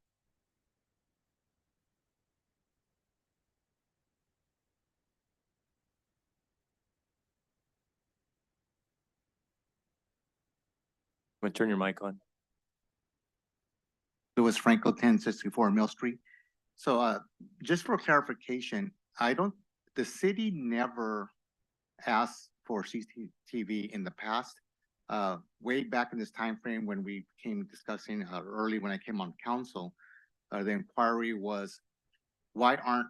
Want to turn your mic on? Louis Franco, 1064 Mill Street. So just for clarification, the city never asked for CCTV in the past. Way back in this time frame when we came discussing early when I came on council, the inquiry was, why aren't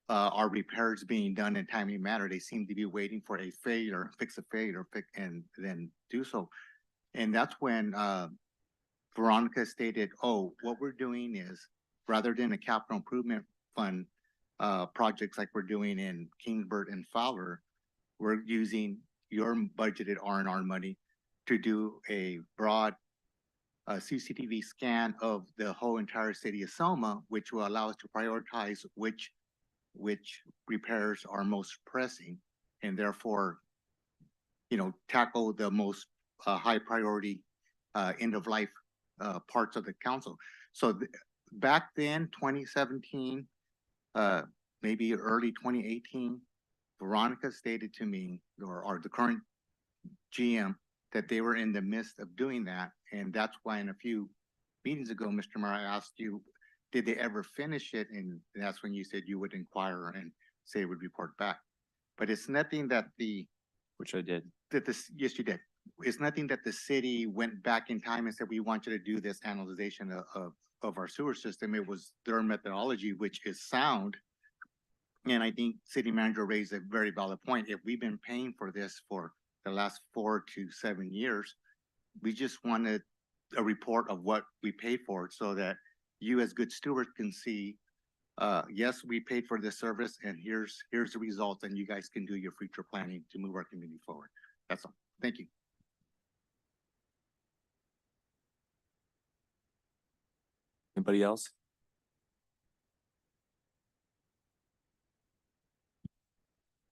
our repairs being done in a timely manner? They seem to be waiting for a failure, fix a failure, and then do so. And that's when Veronica stated, oh, what we're doing is, rather than a capital improvement fund projects like we're doing in Kingsburg and Fowler, we're using your budgeted R&R money to do a broad CCTV scan of the whole entire city of Selma, which will allow us to prioritize which repairs are most pressing, and therefore, tackle the most high priority end of life parts of the council. So back then, 2017, maybe early 2018, Veronica stated to me, or the current GM, that they were in the midst of doing that. And that's why in a few meetings ago, Mr. Mayor, I asked you, did they ever finish it? And that's when you said you would inquire and say it would report back. But it's nothing that which I did. Yes, you did. It's nothing that the city went back in time and said, we want you to do this analyzation of our sewer system. It was their methodology, which is sound. And I think city manager raised a very valid point. If we've been paying for this for the last 4 to 7 years, we just wanted a report of what we paid for it so that you as good stewards can see, yes, we paid for this service and here's the results, and you guys can do your future planning to move our community forward. That's all. Thank you. Anybody else?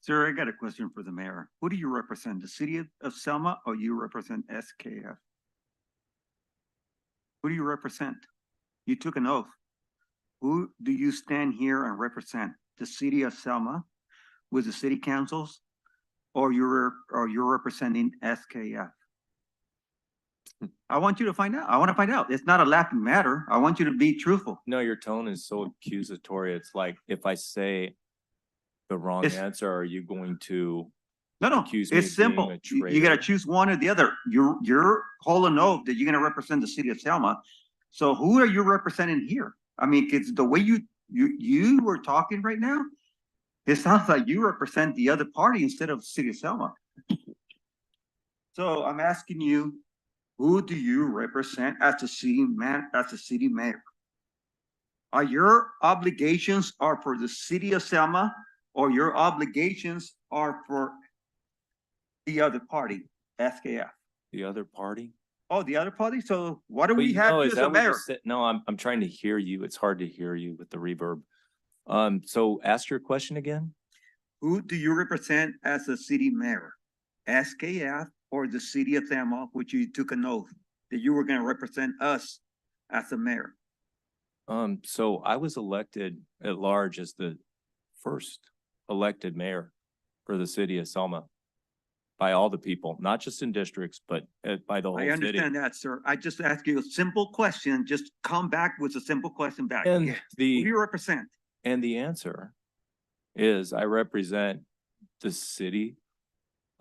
Sir, I got a question for the mayor. Who do you represent? The city of Selma, or you represent SKF? Who do you represent? You took an oath. Who do you stand here and represent? The city of Selma with the city councils, or you're representing SKF? I want you to find out. I want to find out. It's not a laughing matter. I want you to be truthful. No, your tone is so accusatory. It's like, if I say the wrong answer, are you going to No, accuse me of it's being simple. a You traitor? gotta choose one or the other. You're holding oath that you're gonna represent the city of Selma. So who are you representing here? I mean, it's the way you were talking right now. It sounds like you represent the other party instead of the city of Selma. So I'm asking you, who do you represent as the city mayor? Are your obligations for the city of Selma, or your obligations are for the other party, SKF? The other party? Oh, the other party? So what do But we have no, you is as that a what you mayor? said? No, I'm trying to hear you. It's hard to hear you with the reverb. So ask your question again. Who do you represent as a city mayor? SKF for the city of Selma, which you took an oath that you were gonna represent us as the mayor? So I was elected at large as the first elected mayor for the city of Selma by all the people, not just in districts, but by the whole I city. understand that, sir. I just asked you a simple question. Just come back with a simple question back. And Who do the, you represent? and the answer is I represent the city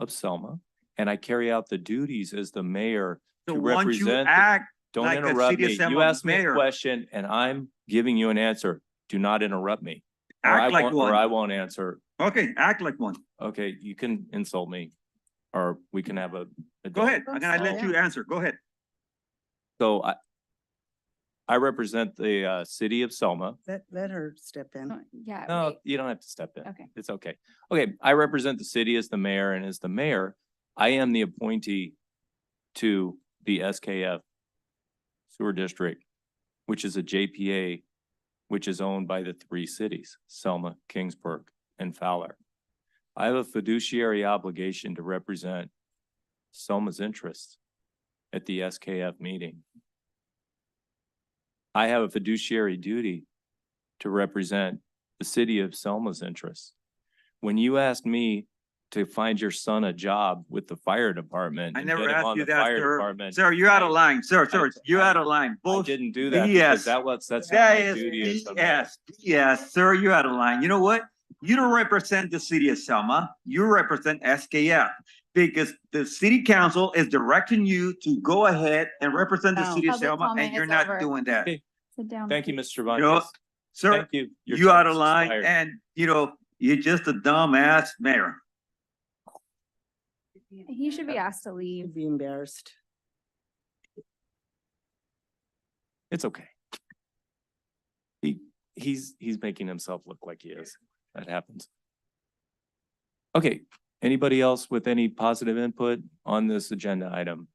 of Selma and I carry out the duties as the mayor So to once you represent. act Don't like a interrupt city of me. Selma You asked me a mayor. question and I'm giving you an answer. Do not interrupt me. Or Act I like won't, one. or I won't answer. Okay, act like one. Okay, you can insult me or we can have a. Go ahead. adult I'm gonna let discussion. you answer. Go ahead. So I represent the city of Selma. Let her step in. Yeah. No, wait. you don't have to step in. Okay. It's okay. Okay, I represent the city as the mayor, and as the mayor, I am the appointee to the SKF Sewer District, which is a JPA, which is owned by the three cities, Selma, Kingsburg, and Fowler. I have a fiduciary obligation to represent Selma's interests at the SKF meeting. I have a fiduciary duty to represent the city of Selma's interests. When you asked me to find your son a job with the fire department I and never get him asked on you the that, fire sir. department. Sir, you're out of line. Sir, you're out of line. I Bullshit. didn't do that because BS. that's not That my is duty as the mayor. BS. Yes, sir, you're out of line. You know what? You don't represent the city of Selma. You represent SKF. Because the city council is directing you to go ahead and represent the No. city of Public Selma, comment and you're is not over. doing that. Okay, Sit down. thank you, Mr. You know, Cervantes. sir, Thank you. Your you time out of has line, expired. and you're just a dumbass mayor. He should be asked to leave. You'd be embarrassed. It's okay. He's making himself look like he is. That happens. Okay, anybody else with any positive input on this agenda item?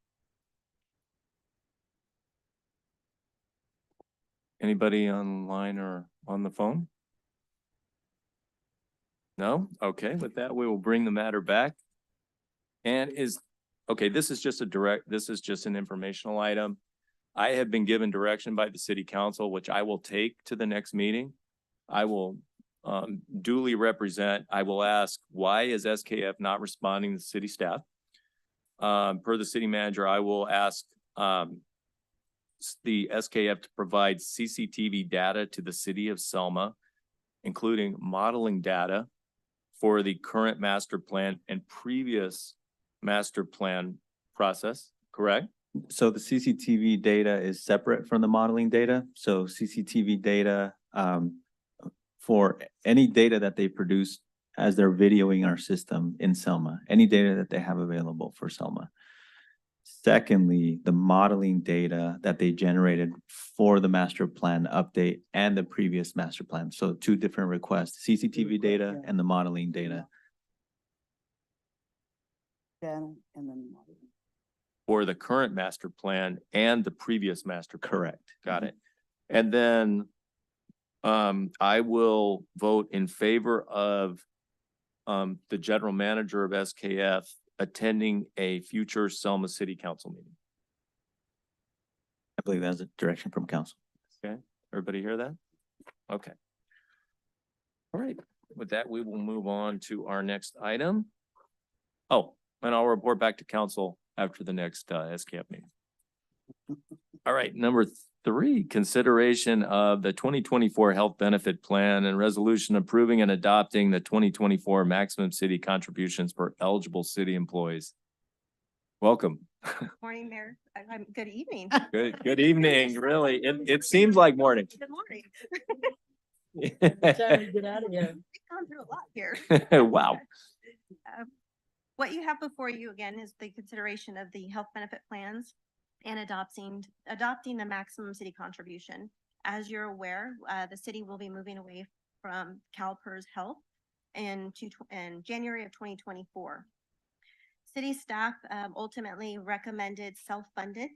Anybody online or on the phone? No? Okay, with that, we will bring the matter back. And okay, this is just an informational item. I have been given direction by the city council, which I will take to the next meeting. I will duly represent, I will ask, why is SKF not responding to city staff? Per the city manager, I will ask the SKF to provide CCTV data to the city of Selma, including modeling data for the current master plan and previous master plan process, correct? So the CCTV data is separate from the modeling data. So CCTV data, for any data that they produce as they're videoing our system in Selma, any data that they have available for Selma. Secondly, the modeling data that they generated for the master plan update and the previous master plan. So two different requests, CCTV data and the modeling data. Data and then. For the current master plan and the previous master plan. Correct. Got it. And then I will vote in favor of the general manager of SKF attending a future Selma City Council meeting. I believe that's a direction from council. Okay, everybody hear that? Okay. All right, with that, we will move on to our next item. Oh, and I'll report back to council after the next SKF meeting. All right, number 3, consideration of the 2024 health benefit plan and resolution approving and adopting the 2024 maximum city contributions for eligible city employees. Welcome. Morning, Mayor. Good evening. Good evening, really. It seems like morning. Good morning. Time to get out of here. We've gone through a lot here. Wow. What you have before you again is the consideration of the health benefit plans and adopting the maximum city contribution. As you're aware, the city will be moving away from CalPERS Health in January of 2024. City staff ultimately recommended self-funded.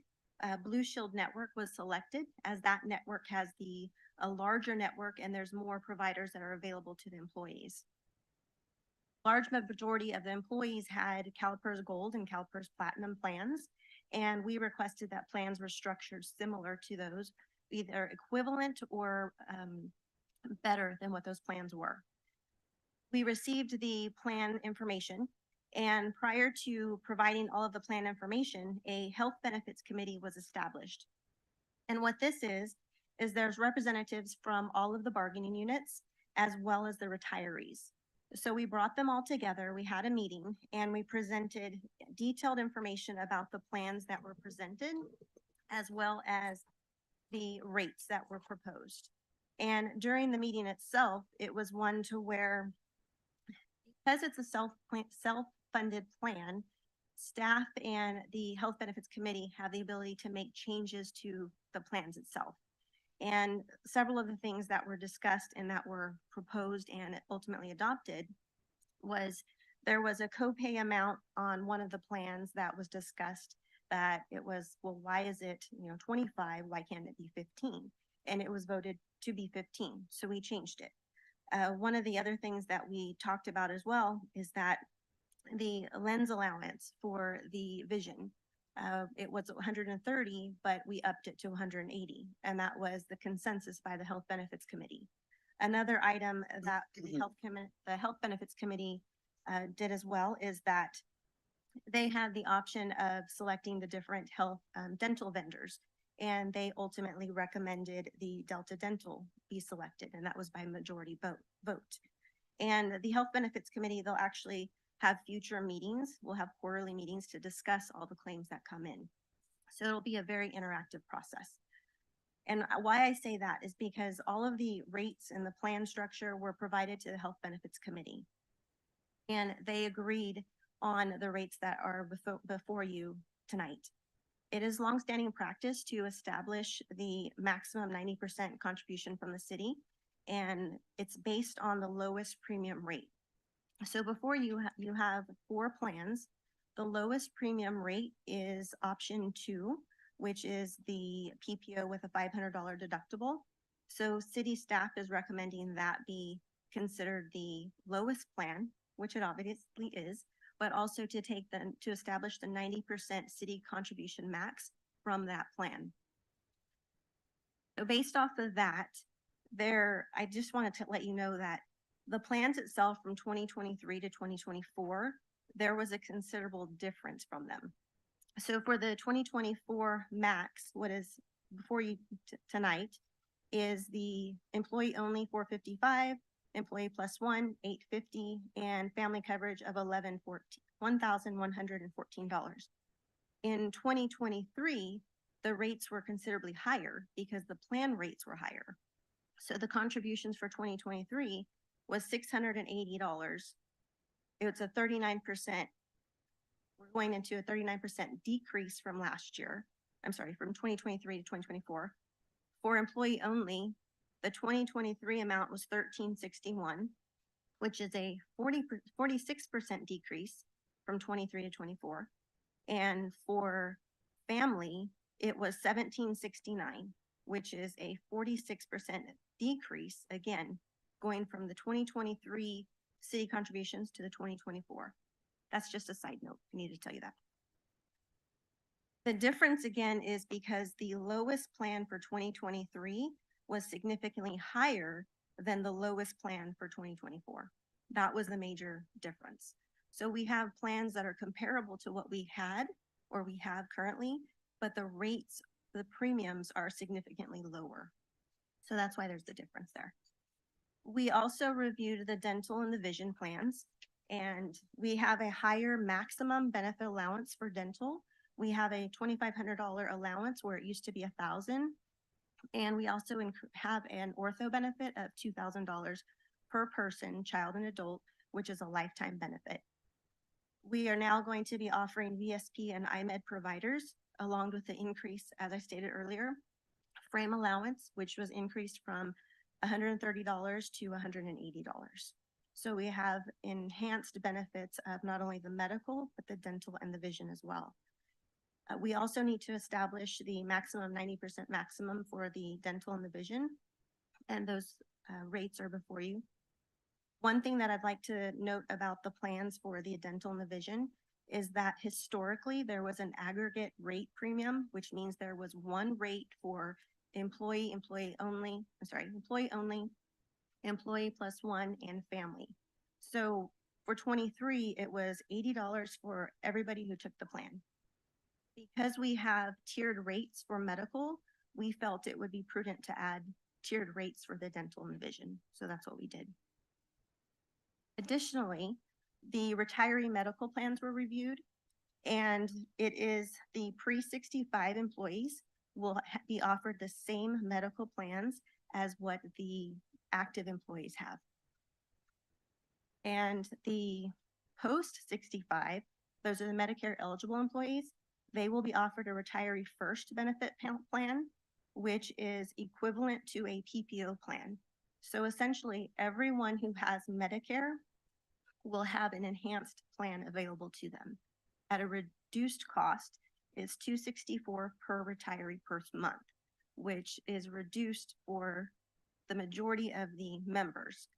Blue Shield Network was selected as that network has a larger network and there's more providers that are available to the employees. large majority of the employees had CalPERS Gold and CalPERS Platinum plans. And we requested that plans were structured similar to those, either equivalent or better than what those plans were. We received the plan information, and prior to providing all of the plan information, a health benefits committee was established. And what this is there's representatives from all of the bargaining units as well as the retirees. So we brought them all together, we had a meeting, and we presented detailed information about the plans that were presented, as well as the rates that were proposed. And during the meeting itself, it was one to where, because it's a self-funded plan, staff and the Health Benefits Committee have the ability to make changes to the plans itself. And several of the things that were discussed and that were proposed and ultimately adopted was there was a copay amount on one of the plans that was discussed that it was, well, why is it, 25? Why can't it be 15? And it was voted to be 15. So we changed it. One of the other things that we talked about as well is that the lens allowance for the vision, it was 130, but we upped it to 180. And that was the consensus by the Health Benefits Committee. Another item that the Health Benefits Committee did as well is that they had the option of selecting the different health dental vendors, and they ultimately recommended the Delta Dental be selected, and that was by majority vote. And the Health Benefits Committee, they'll actually have future meetings. We'll have quarterly meetings to discuss all the claims that come in. So it'll be a very interactive process. And why I say that is because all of the rates and the plan structure were provided to the Health Benefits Committee. And they agreed on the rates that are before you tonight. It is longstanding practice to establish the maximum 90% contribution from the city, and it's based on the lowest premium rate. So before you have 4 plans. The lowest premium rate is option 2, which is the PPO with a $500 deductible. So city staff is recommending that be considered the lowest plan, which it obviously is, but also to establish the 90% city contribution max from that plan. So based off of that, I just wanted to let you know that the plans itself from 2023 to 2024, there was a considerable difference from them. So for the 2024 max, what is before you tonight is the employee only 455, employee plus one 850, and family coverage of $1,114. In 2023, the rates were considerably higher because the plan rates were higher. So the contributions for 2023 was $680. It's a 39%. We're going into a 39% decrease from last year. I'm sorry, from 2023 to 2024. For employee only, the 2023 amount was $1,361, which is a 46% decrease from 23 to 24. And for family, it was $1,769, which is a 46% decrease, again, going from the 2023 city contributions to the 2024. That's just a side note. I need to tell you that. The difference again is because the lowest plan for 2023 was significantly higher than the lowest plan for 2024. That was the major difference. So we have plans that are comparable to what we had or we have currently, but the rates, the premiums are significantly lower. So that's why there's the difference there. We also reviewed the dental and the vision plans, and we have a higher maximum benefit allowance for dental. We have a $2,500 allowance where it used to be $1,000. And we also have an ortho benefit of $2,000 per person, child and adult, which is a lifetime benefit. We are now going to be offering VSP and IMED providers, along with the increase, as I stated earlier, frame allowance, which was increased from $130 to $180. So we have enhanced benefits of not only the medical, but the dental and the vision as well. We also need to establish the maximum 90% maximum for the dental and the vision, and those rates are before you. One thing that I'd like to note about the plans for the dental and the vision is that historically there was an aggregate rate premium, which means there was one rate for employee, employee only, employee plus one, and family. So for 23, it was $80 for everybody who took the plan. Because we have tiered rates for medical, we felt it would be prudent to add tiered rates for the dental and vision. So that's what we did. Additionally, the retiree medical plans were reviewed, and it is the pre-65 employees will be offered the same medical plans as what the active employees have. And the post-65, those are the Medicare eligible employees, they will be offered a retiree first benefit plan, which is equivalent to a PPO plan. So essentially, everyone who has Medicare will have an enhanced plan available to them at a reduced cost. Is $264 per retiree per month, which is reduced for the majority of the members.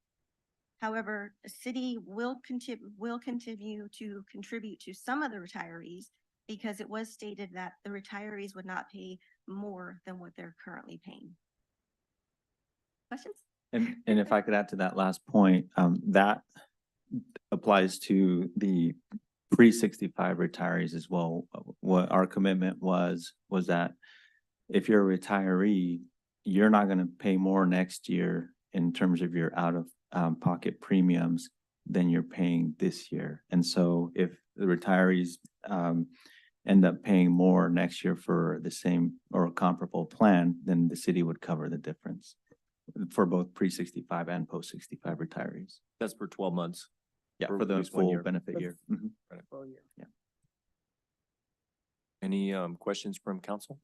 However, the city will continue to contribute to some of the retirees because it was stated that the retirees would not pay more than what they're currently paying. Questions? And if I could add to that last point, that applies to the pre-65 retirees as well. What our commitment was that if you're a retiree, you're not going to pay more next year in terms of your out of pocket premiums than you're paying this year. And so if the retirees end up paying more next year for the same or a comparable plan, then the city would cover the difference for both pre-65 and post-65 retirees. That's for 12 months. Yeah, For for the at least 1 full year. benefit year. Mhm. Full year. Yeah. Any questions from council?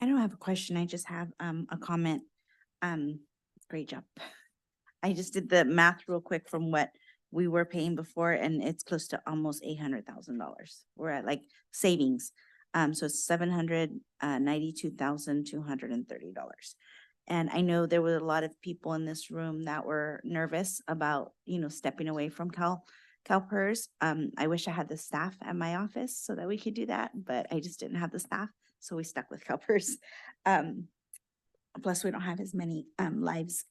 I don't have a question. I just have a comment. Great job. I just did the math real quick from what we were paying before, and it's close to almost $800,000. We're at like savings. So it's $792,230. And I know there were a lot of people in this room that were nervous about, stepping away from CalPERS. I wish I had the staff at my office so that we could do that, but I just didn't have the staff. So we stuck with CalPERS. Plus we don't have as many lives.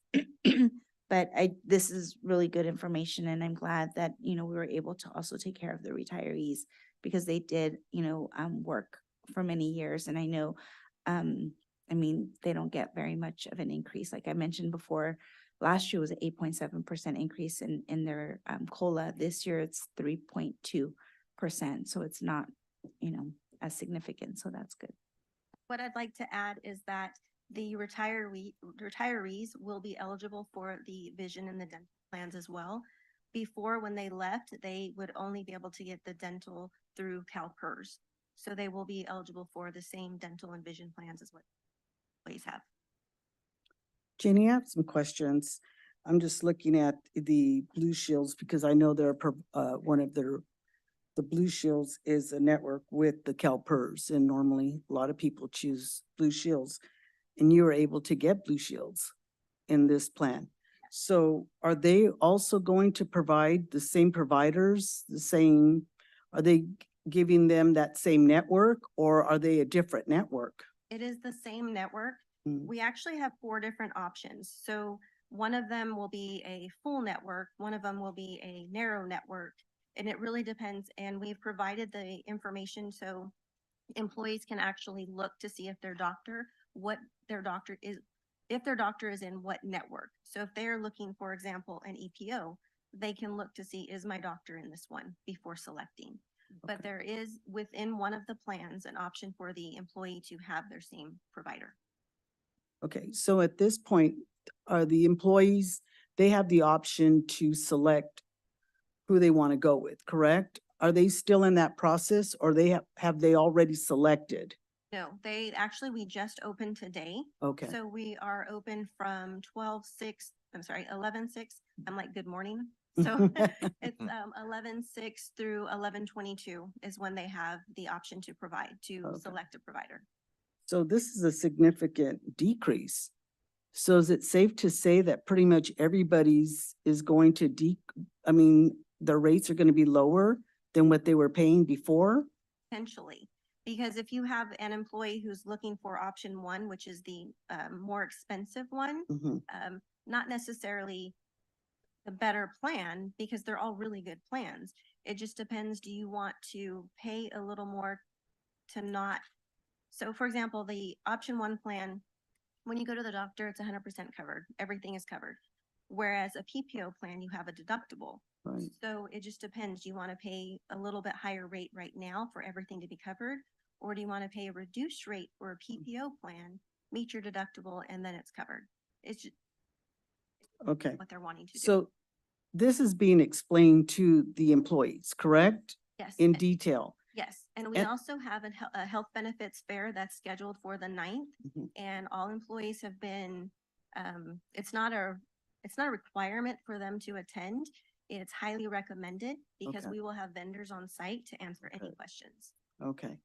But this is really good information, and I'm glad that, we were able to also take care of the retirees because they did, work for many years. And I know, they don't get very much of an increase. Like I mentioned before, last year was an 8.7% increase in their COLA. This year it's 3.2%. So it's not, as significant. So that's good. What I'd like to add is that the retirees will be eligible for the vision and the dental plans as well. Before, when they left, they would only be able to get the dental through CalPERS. So they will be eligible for the same dental and vision plans as what employees have. Jenny, I have some questions. I'm just looking at the Blue Shields because I know they're one of the Blue Shields is a network with the CalPERS, and normally a lot of people choose Blue Shields, and you were able to get Blue Shields in this plan. So are they also going to provide the same providers, are they giving them that same network, or are they a different network? It is the same network. We actually have 4 different options. So one of them will be a full network, one of them will be a narrow network, and it really depends. And we've provided the information so employees can actually look to see if their doctor is in what network. So if they're looking, for example, an EPO, they can look to see, is my doctor in this one before selecting. But there is within one of the plans an option for the employee to have their same provider. Okay, so at this point, are the employees, they have the option to select who they want to go with, correct? Are they still in that process, or have they already selected? No, we just opened today. Okay. So we are open from 11/6. I'm like, good morning. So it's 11/6 through 11/22 is when they have the option to select a provider. So this is a significant decrease So is it safe to say that pretty much everybody's is going to their rates are gonna be lower than what they were paying before? Potentially, because if you have an employee who's looking for option one, which is the more expensive one, Mhm. not necessarily the better plan, because they're all really good plans. It just depends, do you want to pay a little more to not? So for example, the option one plan, when you go to the doctor, it's 100% covered. Everything is covered. Whereas a PPO plan, you have a deductible. Right. So it just depends. Do you want to pay a little bit higher rate right now for everything to be covered? Or do you want to pay a reduced rate for a PPO plan, meet your deductible, and then it's covered? It's just Okay. what they're wanting to do. So this is being explained to the employees, correct? Yes. In detail. Yes, and we And- also have a health benefits fair that's scheduled for the 9th. Mhm. And all employees have been, it's not a requirement for them to attend. It's highly recommended because Okay. we will have vendors on site to answer any Okay. questions. Okay.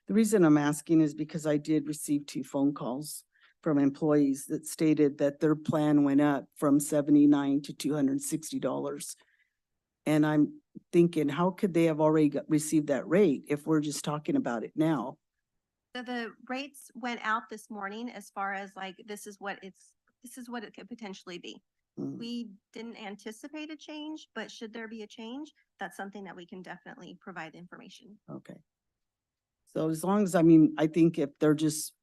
The reason I'm asking is because I did receive 2 phone calls from employees that stated that their plan went up from 79 to $260. And I'm thinking, how could they have already received that rate if we're just talking about it now? So the rates went out this morning as far as like, this is what it could potentially be. Mm. We didn't anticipate a change, but should there be a change, that's something that we can definitely provide information. Okay. So as long as, I think if they're just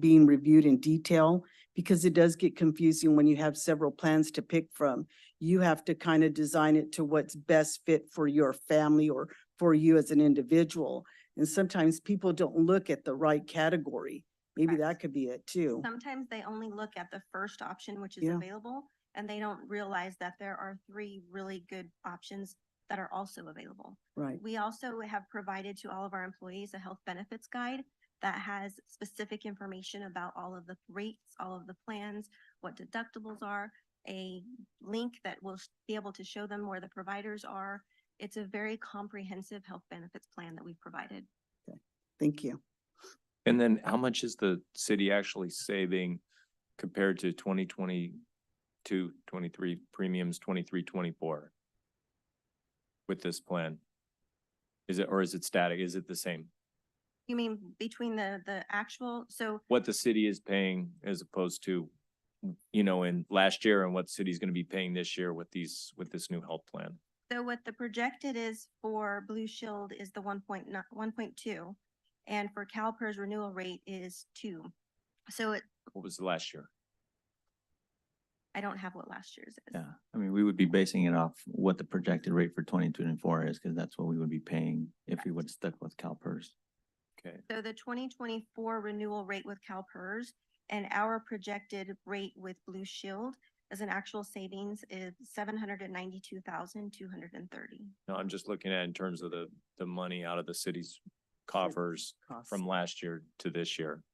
being reviewed in detail, because it does get confusing when you have several plans to pick from. You have to kind of design it to what's best fit for your family or for you as an individual. And sometimes people don't look at the right category. Maybe Correct. that could be it too. Sometimes they only look at the first option, which is Yeah. available, and they don't realize that there are 3 really good options that are also available. Right. We also have provided to all of our employees a health benefits guide that has specific information about all of the rates, all of the plans, what deductibles are, a link that will be able to show them where the providers are. It's a very comprehensive health benefits plan that we've provided. Thank you. And then how much is the city actually saving compared to 2022, 23 premiums, 23, 24 with this plan? Is it static? Is it the same? You mean between the actual, so What the city is paying as opposed to, in last year and what city's gonna be paying this year with this new health plan? what the projected is for Blue Shield is the 1.2, and for CalPERS renewal rate is 2. So What was the last year? I don't have what last year's is. Yeah, we would be basing it off what the projected rate for 2024 is, because that's what we would be paying if we would have stuck with CalPERS. Okay. So the 2024 renewal rate with CalPERS and our projected rate with Blue Shield as an actual savings is 792,230. No, I'm just looking at in terms of the money out of the city's coffers Costs. from last year to this year.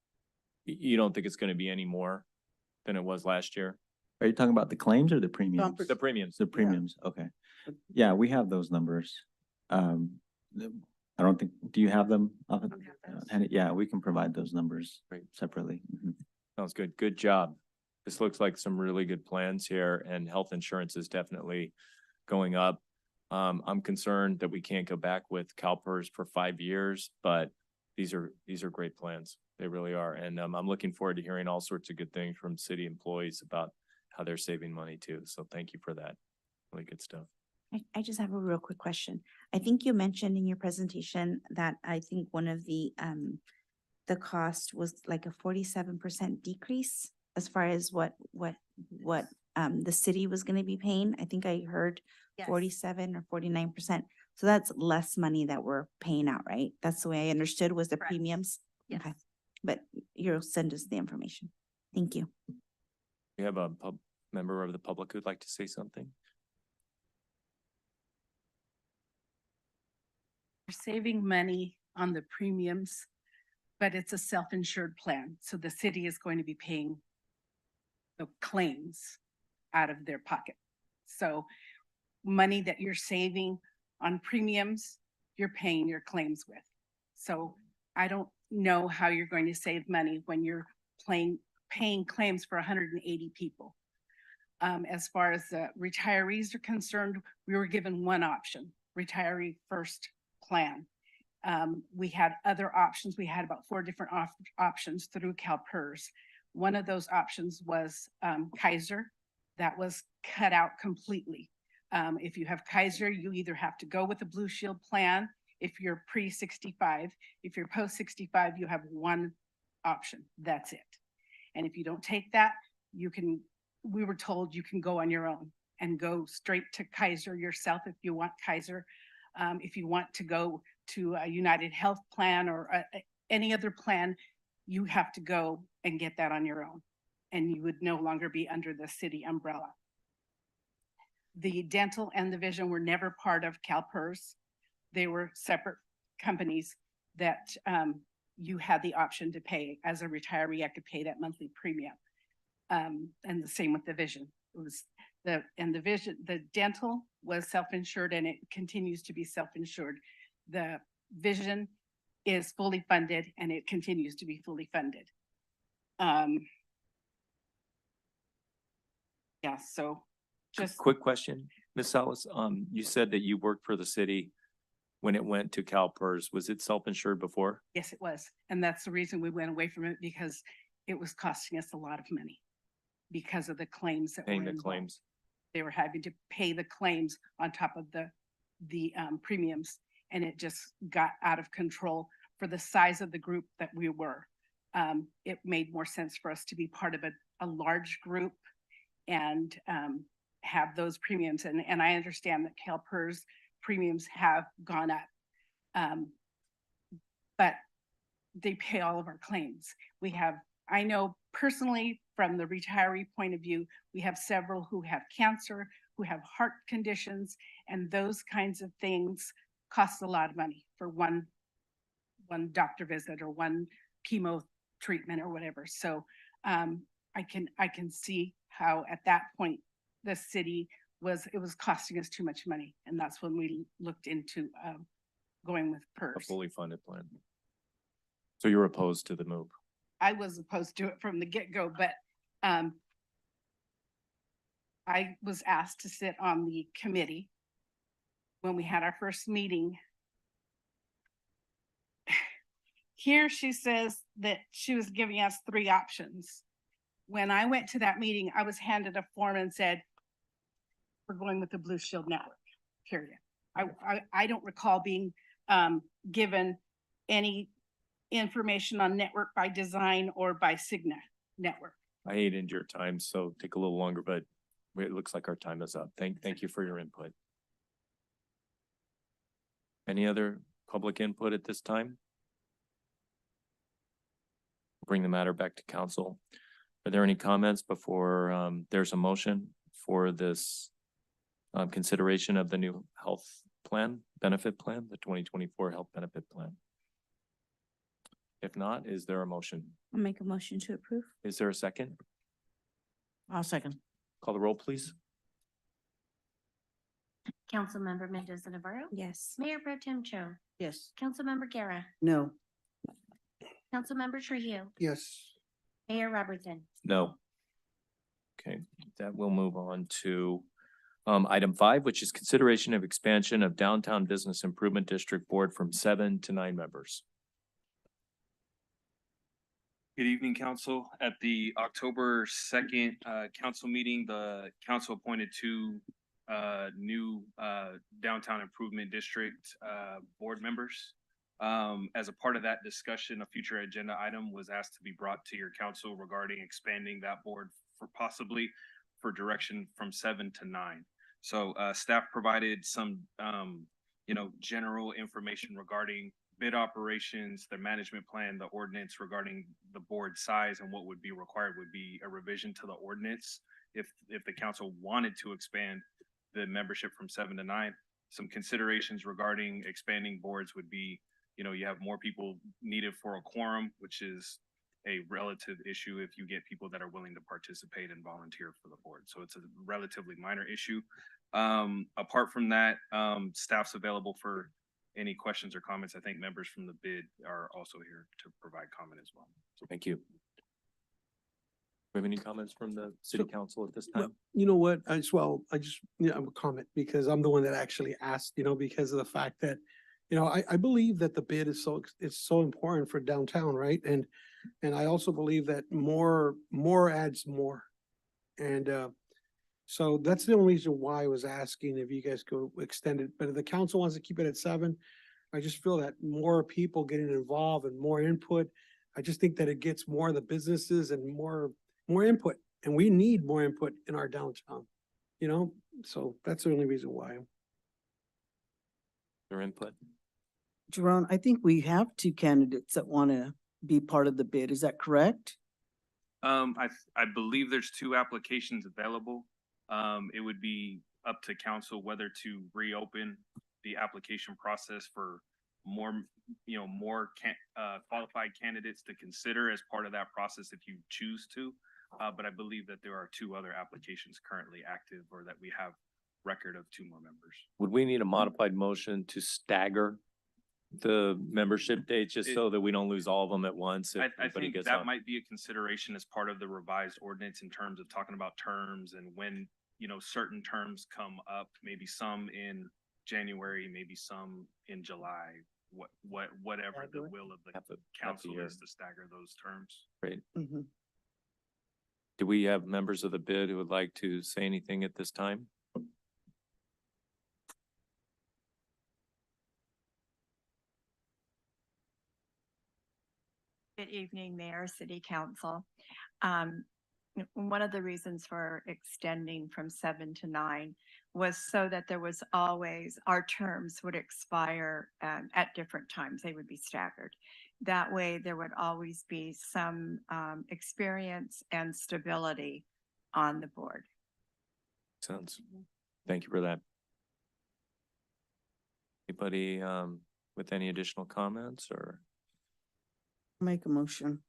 You don't think it's gonna be any more than it was last year? Are you talking about the claims or the premiums? The premiums. The premiums, okay. Yeah, we have those numbers. I don't think, do you have them? Yeah, we can provide those numbers Great. separately. Mhm. Sounds good. Good job. This looks like some really good plans here, and health insurance is definitely going up. I'm concerned that we can't go back with CalPERS for 5 years, but these are great plans. They really are. And I'm looking forward to hearing all sorts of good things from city employees about how they're saving money too. So thank you for that. Really good stuff. I just have a real quick question. I think you mentioned in your presentation that I think one of the cost was like a 47% decrease as far as what the city was gonna be paying. I think I heard Yes. 47 or 49%. So that's less money that we're paying out, right? That's the way I understood was the Correct. premiums? Yes. Okay. But you'll send us the information. Thank you. We have a member of the public who'd like to say something. We're saving money on the premiums, but it's a self-insured plan. So the city is going to be paying the claims out of their pocket. So money that you're saving on premiums, you're paying your claims with. So I don't know how you're going to save money when you're paying claims for 180 people. As far as the retirees are concerned, we were given one option, retiree first plan. We had other options. We had about 4 different options through CalPERS. One of those options was Kaiser. That was cut out completely. If you have Kaiser, you either have to go with the Blue Shield plan if you're pre-65. If you're post-65, you have one option. That's it. And if you don't take that, we were told you can go on your own and go straight to Kaiser yourself if you want Kaiser. If you want to go to a United Health plan or any other plan, you have to go and get that on your own. And you would no longer be under the city umbrella. The dental and the vision were never part of CalPERS. They were separate companies that you had the option to pay. As a retiree, you had to pay that monthly premium. And the same with the vision. It was the vision, the dental was self-insured and it continues to be self-insured. The vision is fully funded and it continues to be fully funded. Yeah, so just Quick question, Ms. Salas. You said that you worked for the city when it went to CalPERS. Was it self-insured before? yes, it was. And that's the reason we went away from it, because it was costing us a lot of money because of the claims that were Paying the involved. claims? They were having to pay the claims on top of the premiums, and it just got out of control for the size of the group that we were. It made more sense for us to be part of a large group and have those premiums. And I understand that CalPERS premiums have gone up, but they pay all of our claims. I know personally from the retiree point of view, we have several who have cancer, who have heart conditions, and those kinds of things cost a lot of money for one doctor visit or one chemo treatment or whatever. So I can see how at that point the city it was costing us too much money, and that's when we looked into going with A PERS. fully funded plan. So you're opposed to the move? I was opposed to it from the get-go, but I was asked to sit on the committee when we had our first meeting. Here she says that she was giving us 3 options. When I went to that meeting, I was handed a form and said, we're going with the Blue Shield network, period. I don't recall being given any information on network by design or by Cigna network. I ate into your time, so take a little longer, but it looks like our time is up. Thank you for your input. Any other public input at this time? Bring the matter back to council. Are there any comments before there's a motion for this consideration of the new health plan, benefit plan, the 2024 health benefit plan? If not, is there a motion? I'll make a motion to approve. Is there a second? I'll second. Call the roll, please. Councilmember Mendoza Navarro. Yes. Mayor Pro Tem Cho. Yes. Councilmember Guerra. No. Councilmember Trujillo. Yes. Mayor Robertson. No. Okay, that will move on to item 5, which is consideration of expansion of Downtown Business Improvement District Board from 7 to 9 members. Good evening, council. At the October 2nd council meeting, the council appointed 2 new Downtown Improvement District board members. As a part of that discussion, a future agenda item was asked to be brought to your council regarding expanding that board for possibly for direction from 7 to 9. So staff provided some general information regarding bid operations, the management plan, the ordinance regarding the board size, and what would be required would be a revision to the ordinance if the council wanted to expand the membership from 7 to 9. Some considerations regarding expanding boards would be, you have more people needed for a quorum, which is a relative issue if you get people that are willing to participate and volunteer for the board. So it's a relatively minor issue. Apart from that, staff's available for any questions or comments. I think members from the bid are also here to provide comment as well. Thank you. We have any comments from the city council at this time? You know what, I have a comment because I'm the one that actually asked, because of the fact that, I believe that the bid is it's so important for downtown, right? And I also believe that more adds more. And, so that's the only reason why I was asking if you guys go extend it, but if the council wants to keep it at 7, I just feel that more people getting involved and more input, I just think that it gets more of the businesses and more input, and we need more input in our downtown, so that's the only reason why. Their input? Jerron, I think we have 2 candidates that want to be part of the bid. Is that correct? I believe there's 2 applications available. It would be up to council whether to reopen the application process for more, qualified candidates to consider as part of that process if you choose to. But I believe that there are 2 other applications currently active or that we have record of 2 more members. Would we need a modified motion to stagger the membership dates just so that we don't lose all of them at once? If I everybody think gets that on? might be a consideration as part of the revised ordinance in terms of talking about terms and when, certain terms come up, maybe some in January, maybe some in July, whatever the will of the council is to stagger those terms. Great. Mm-hmm. Do we have members of the bid who would like to say anything at this time? Good evening, Mayor, City Council. One of the reasons for extending from 7 to 9 was so that there was always, our terms would expire at different times. They would be staggered. That way, there would always be some experience and stability on the board. Thank you for that. Anybody with any additional comments or Make a motion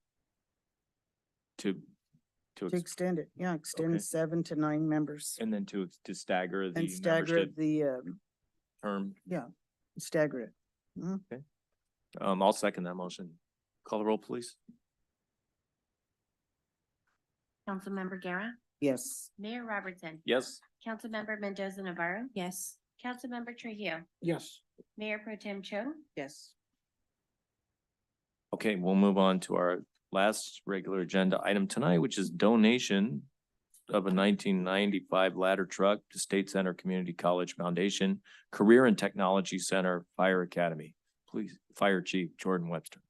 to to extend it. Yeah, extend Okay. 7 to 9 members and then to stagger the and stagger membership the, term? stagger it. Mhm. Okay. I'll second that motion. Call the roll, please. Councilmember Guerra, Yes. Mayor Robertson, Yes. Councilmember Mendoza Navarro, Yes. Councilmember Trujillo, Yes. Mayor Pro Tem Cho, Yes. Okay, we'll move on to our last regular agenda item tonight, which is donation of a 1995 ladder truck to State Center Community College Foundation Career and Technology Center Fire Academy. Please, Fire Chief Jordan Webster.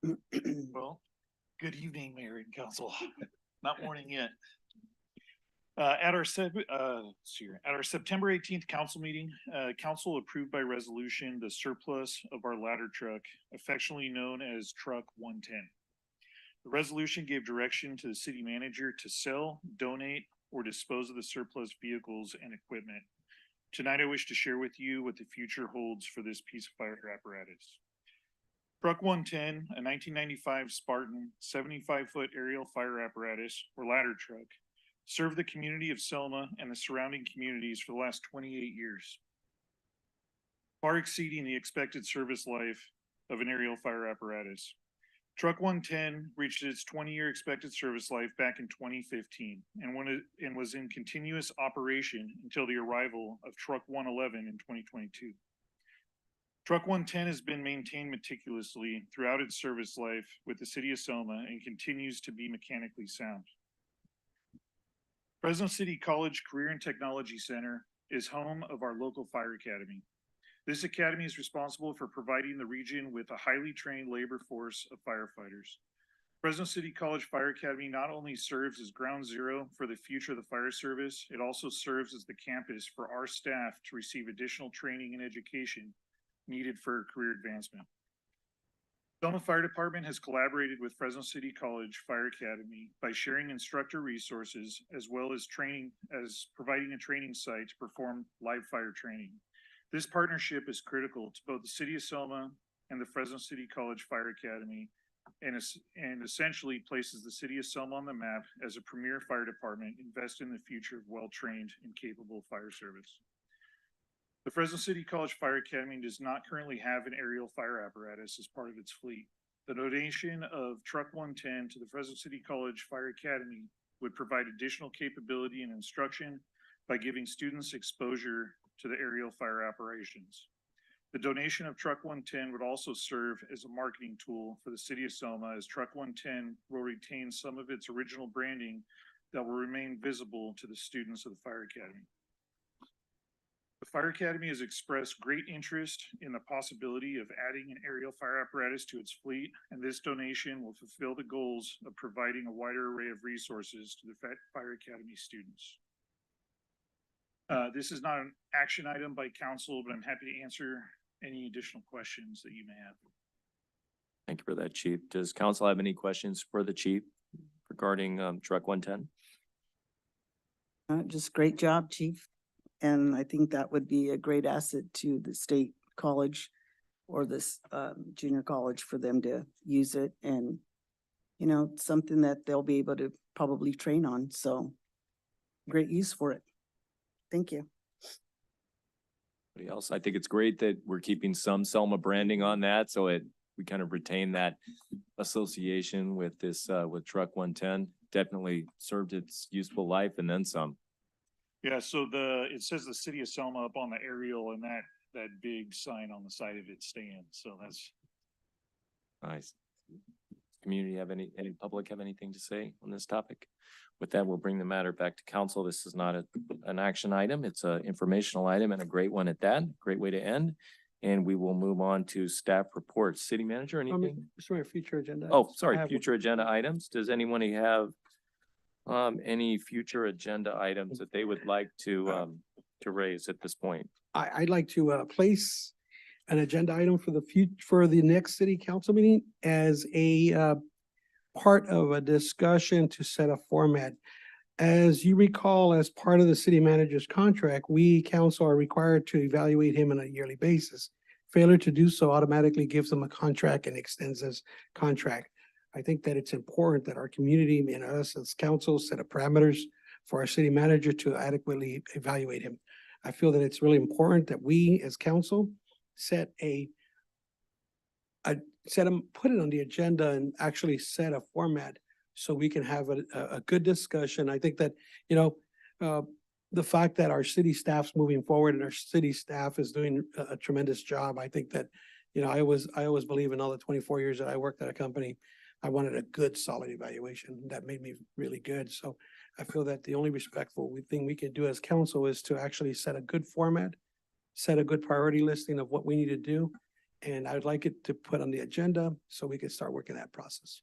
Well, good evening, Mayor and Council. Not morning yet. At our September 18th council meeting, council approved by resolution the surplus of our ladder truck, affectionately known as Truck 110. The resolution gave direction to the city manager to sell, donate, or dispose of the surplus vehicles and equipment. Tonight, I wish to share with you what the future holds for this piece of fire apparatus. Truck 110, a 1995 Spartan 75-foot aerial fire apparatus or ladder truck, served the community of Selma and the surrounding communities for the last 28 years, far exceeding the expected service life of an aerial fire apparatus. Truck 110 reached its 20-year expected service life back in 2015 and was in continuous operation until the arrival of Truck 111 in 2022. Truck 110 has been maintained meticulously throughout its service life with the City of Selma and continues to be mechanically sound. Fresno City College Career and Technology Center is home of our local fire academy. This academy is responsible for providing the region with a highly trained labor force of firefighters. Fresno City College Fire Academy not only serves as ground zero for the future of the fire service, it also serves as the campus for our staff to receive additional training and education needed for career advancement. Selma Fire Department has collaborated with Fresno City College Fire Academy by sharing instructor resources as well as providing a training site to perform live fire training. This partnership is critical to both the City of Selma and the Fresno City College Fire Academy and essentially places the City of Selma on the map as a premier fire department invested in the future of well-trained and capable fire service. The Fresno City College Fire Academy does not currently have an aerial fire apparatus as part of its fleet. The donation of Truck 110 to the Fresno City College Fire Academy would provide additional capability and instruction by giving students exposure to the aerial fire operations. The donation of Truck 110 would also serve as a marketing tool for the City of Selma, as Truck 110 will retain some of its original branding that will remain visible to the students of the Fire Academy. The Fire Academy has expressed great interest in the possibility of adding an aerial fire apparatus to its fleet, and this donation will fulfill the goals of providing a wider array of resources to the Fire Academy students. This is not an action item by council, but I'm happy to answer any additional questions that you may have. Thank you for that, Chief. Does council have any questions for the chief regarding Truck 110? Just great job, Chief. And I think that would be a great asset to the state college or this junior college for them to use it, and, you know, something that they'll be able to probably train on. So great use for it. Thank you. Anybody else? I think it's great that we're keeping some Selma branding on that, so we kind of retain that association with this, with Truck 110. Definitely served its useful life and then some. Yeah, so it says the City of Selma up on the aerial, and that big sign on the side of it stands. So that's Nice. Community have any public have anything to say on this topic? With that, we'll bring the matter back to council. This is not an action item. It's an informational item and a great one at that. Great way to end. And we will move on to staff reports. City manager, anything? Sorry, future agenda. Oh, I sorry, have one. future agenda items. Does anyone have any future agenda items that they would like to raise at this point? I'd like to place an agenda item for for the next city council meeting as a part of a discussion to set a format. As you recall, as part of the city manager's contract, we council are required to evaluate him on a yearly basis. Failure to do so automatically gives him a contract and extends his contract. I think that it's important that our community and us as council set up parameters for our city manager to adequately evaluate him. I feel that it's really important that we as council put it on the agenda and actually set a format so we can have a good discussion. I think that, you know, the fact that our city staff's moving forward and our city staff is doing a tremendous job. I think that, you know, I always believe in all the 24 years that I worked at a company, I wanted a good, solid evaluation. That made me really good. So I feel that the only respectful thing we can do as council is to actually set a good format, set a good priority listing of what we need to do. And I'd like it to put on the agenda so we can start working that process.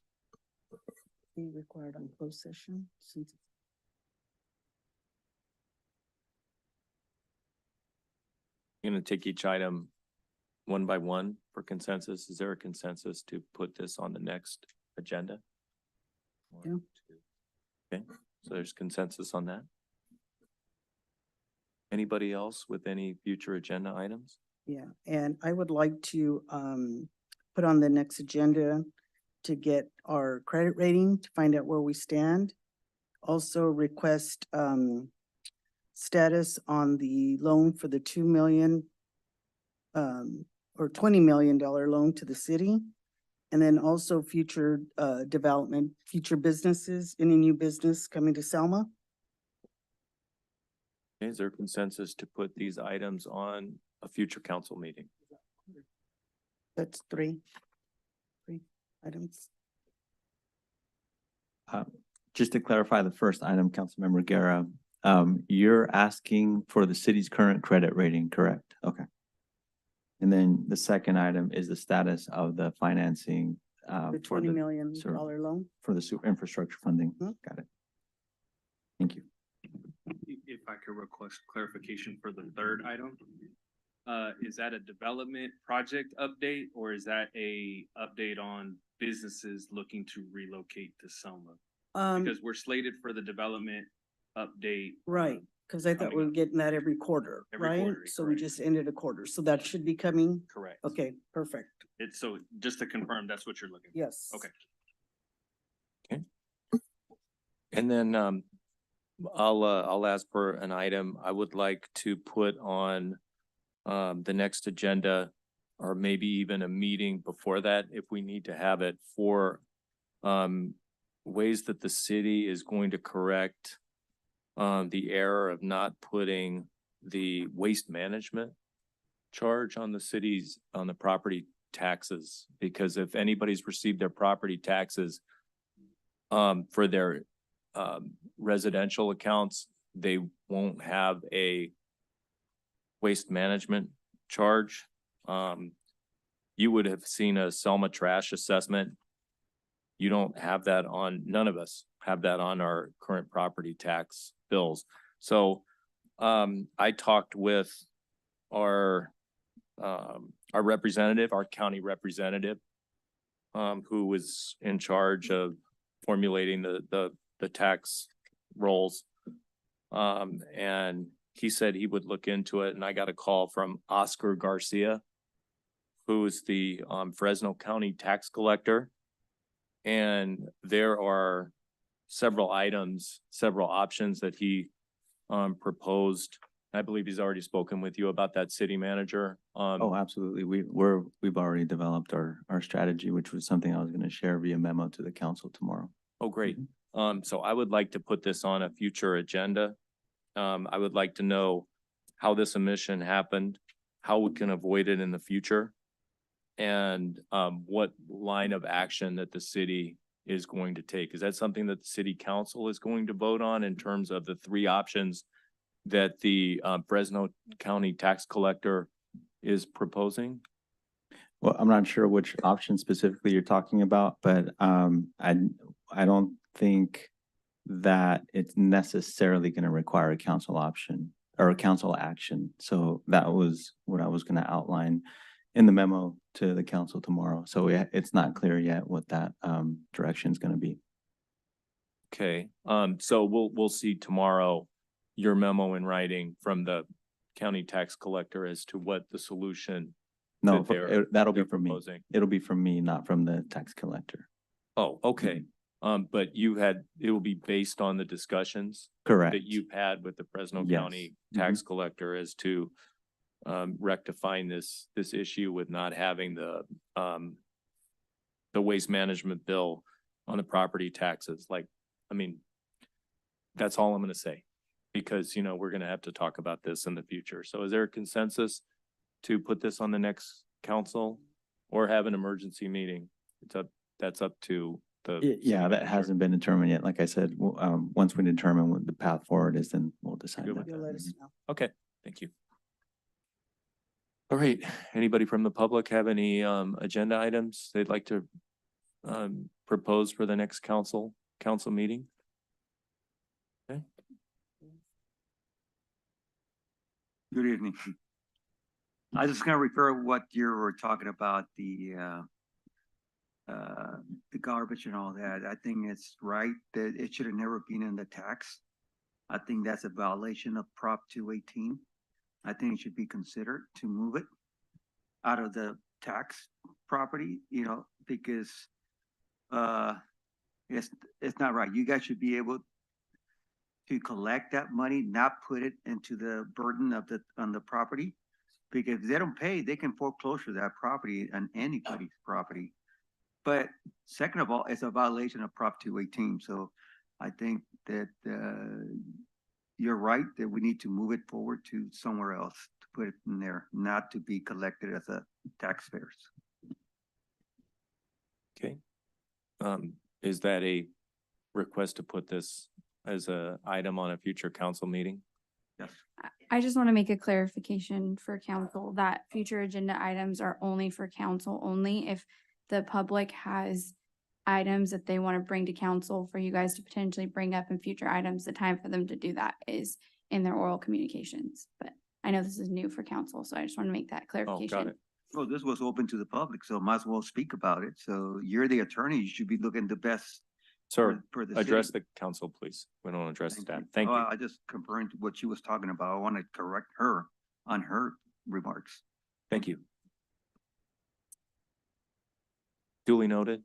Be required on closed session since. You're gonna take each item one by one for consensus. Is there a consensus to put this on the next agenda? Yeah. Okay, so there's consensus on that. Anybody else with any future agenda items? Yeah, and I would like to put on the next agenda to get our credit rating, to find out where we stand. Also request status on the loan for the 2 million or $20 million loan to the city. And then also future development, future businesses, any new business coming to Selma. Is there consensus to put these items on a future council meeting? That's three items. Just to clarify the first item, Councilmember Guerra, you're asking for the city's current credit rating, correct? Okay. And then the second item is the status of the financing. The for $20 million sir, loan. for the super infrastructure funding. Mhm. Got it. Thank you. If I could request clarification for the third item. Is that a development project update, or is that a update on businesses looking to relocate to Selma? Because we're slated for the development update. Right, because I thought we were getting that every quarter, Every right? quarter, So we correct. just ended a quarter, so that should be coming. Correct. Okay, perfect. It's so, just to confirm, that's what you're looking for? Yes. Okay. And then I'll ask for an item. I would like to put on the next agenda or maybe even a meeting before that, if we need to have it, for ways that the city is going to correct the error of not putting the waste management charge on the cities, on the property taxes. Because if anybody's received their property taxes for their residential accounts, they won't have a waste management charge. You would have seen a Selma trash assessment. You don't have that on, none of us have that on our current property tax bills. So I talked with our representative, our county representative, who was in charge of formulating the tax rolls. And he said he would look into it, and I got a call from Oscar Garcia, who is the Fresno County tax collector. And there are several items, several options that he proposed. I believe he's already spoken with you about that, city manager. Oh, absolutely. We've already developed our strategy, which was something I was going to share via memo to the council tomorrow. Oh, great. So I would like to put this on a future agenda. I would like to know how this omission happened, how we can avoid it in the future, and what line of action that the city is going to take. Is that something that the city council is going to vote on in terms of the three options that the Fresno County tax collector is proposing? Well, I'm not sure which option specifically you're talking about, but I don't think that it's necessarily going to require a council option or a council action. So that was what I was going to outline in the memo to the council tomorrow. So it's not clear yet what that direction is going to be. Okay, so we'll see tomorrow your memo in writing from the county tax collector as to what the solution. No, that that'll be they're from me. proposing. It'll be from me, not from the tax collector. Oh, okay. But it will be based on the discussions Correct. that you've had with the Fresno Yes. County tax collector as to rectifying this issue with not having the waste management bill on the property taxes. Like, I mean, that's all I'm gonna say, because, you know, we're gonna have to talk about this in the future. So is there a consensus to put this on the next council or have an emergency meeting? That's up to the. Yeah, that hasn't been determined yet. Like I said, once we determine what the path forward is, then we'll decide. Good that. with You'll let us know. Okay, thank you. All right, anybody from the public have any agenda items they'd like to propose for the next council meeting? Okay. Good evening. I just gonna refer what you were talking about, the garbage and all that. I think it's right that it should have never been in the tax. I think that's a violation of Prop 218. I think it should be considered to move it out of the tax property, you know, because it's not right. You guys should be able to collect that money, not put it into the burden of on the property. Because if they don't pay, they can foreclosure that property on anybody's property. But second of all, it's a violation of Prop 218. So I think that you're right that we need to move it forward to somewhere else to put it in there, not to be collected as a taxpayers. Okay. Is that a request to put this as a item on a future council meeting? Yes. I just want to make a clarification for council that future agenda items are only for council only. If the public has items that they want to bring to council for you guys to potentially bring up in future items, the time for them to do that is in their oral communications. But I know this is new for council, so I just want to make that clarification. Oh, got it. Well, this was open to the public, so might as well speak about it. So you're the attorney, you should be looking the best. Sir, for the address city. the council, please. We don't address Thank staff. you. Thank Oh, you. I just comparing to what she was talking about. I want to correct her on her remarks. Thank you. Duly noted.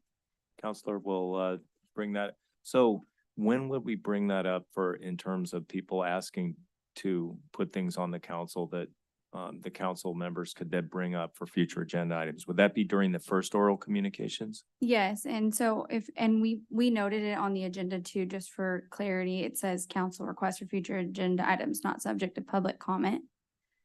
Counselor will bring that. So when would we bring that up for in terms of people asking to put things on the council that the council members could then bring up for future agenda items. Would that be during the first oral communications? Yes, and so we noted it on the agenda too, just for clarity. It says council request for future agenda items not subject to public comment.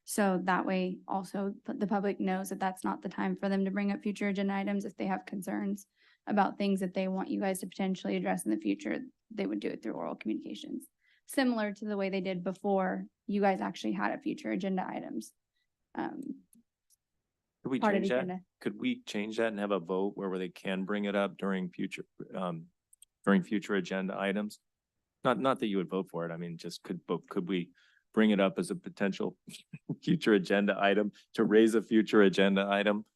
So that way also the public knows that that's not the time for them to bring up future agenda items. If they have concerns about things that they want you guys to potentially address in the future, they would do it through oral communications. Similar to the way they did before you guys actually had a future agenda items. Could we Part of change the that? agenda. Could we change that and have a vote where they can bring it up during future agenda items? Not that you would vote for it. I mean, just could we bring it up as a potential future agenda item to raise a future agenda item?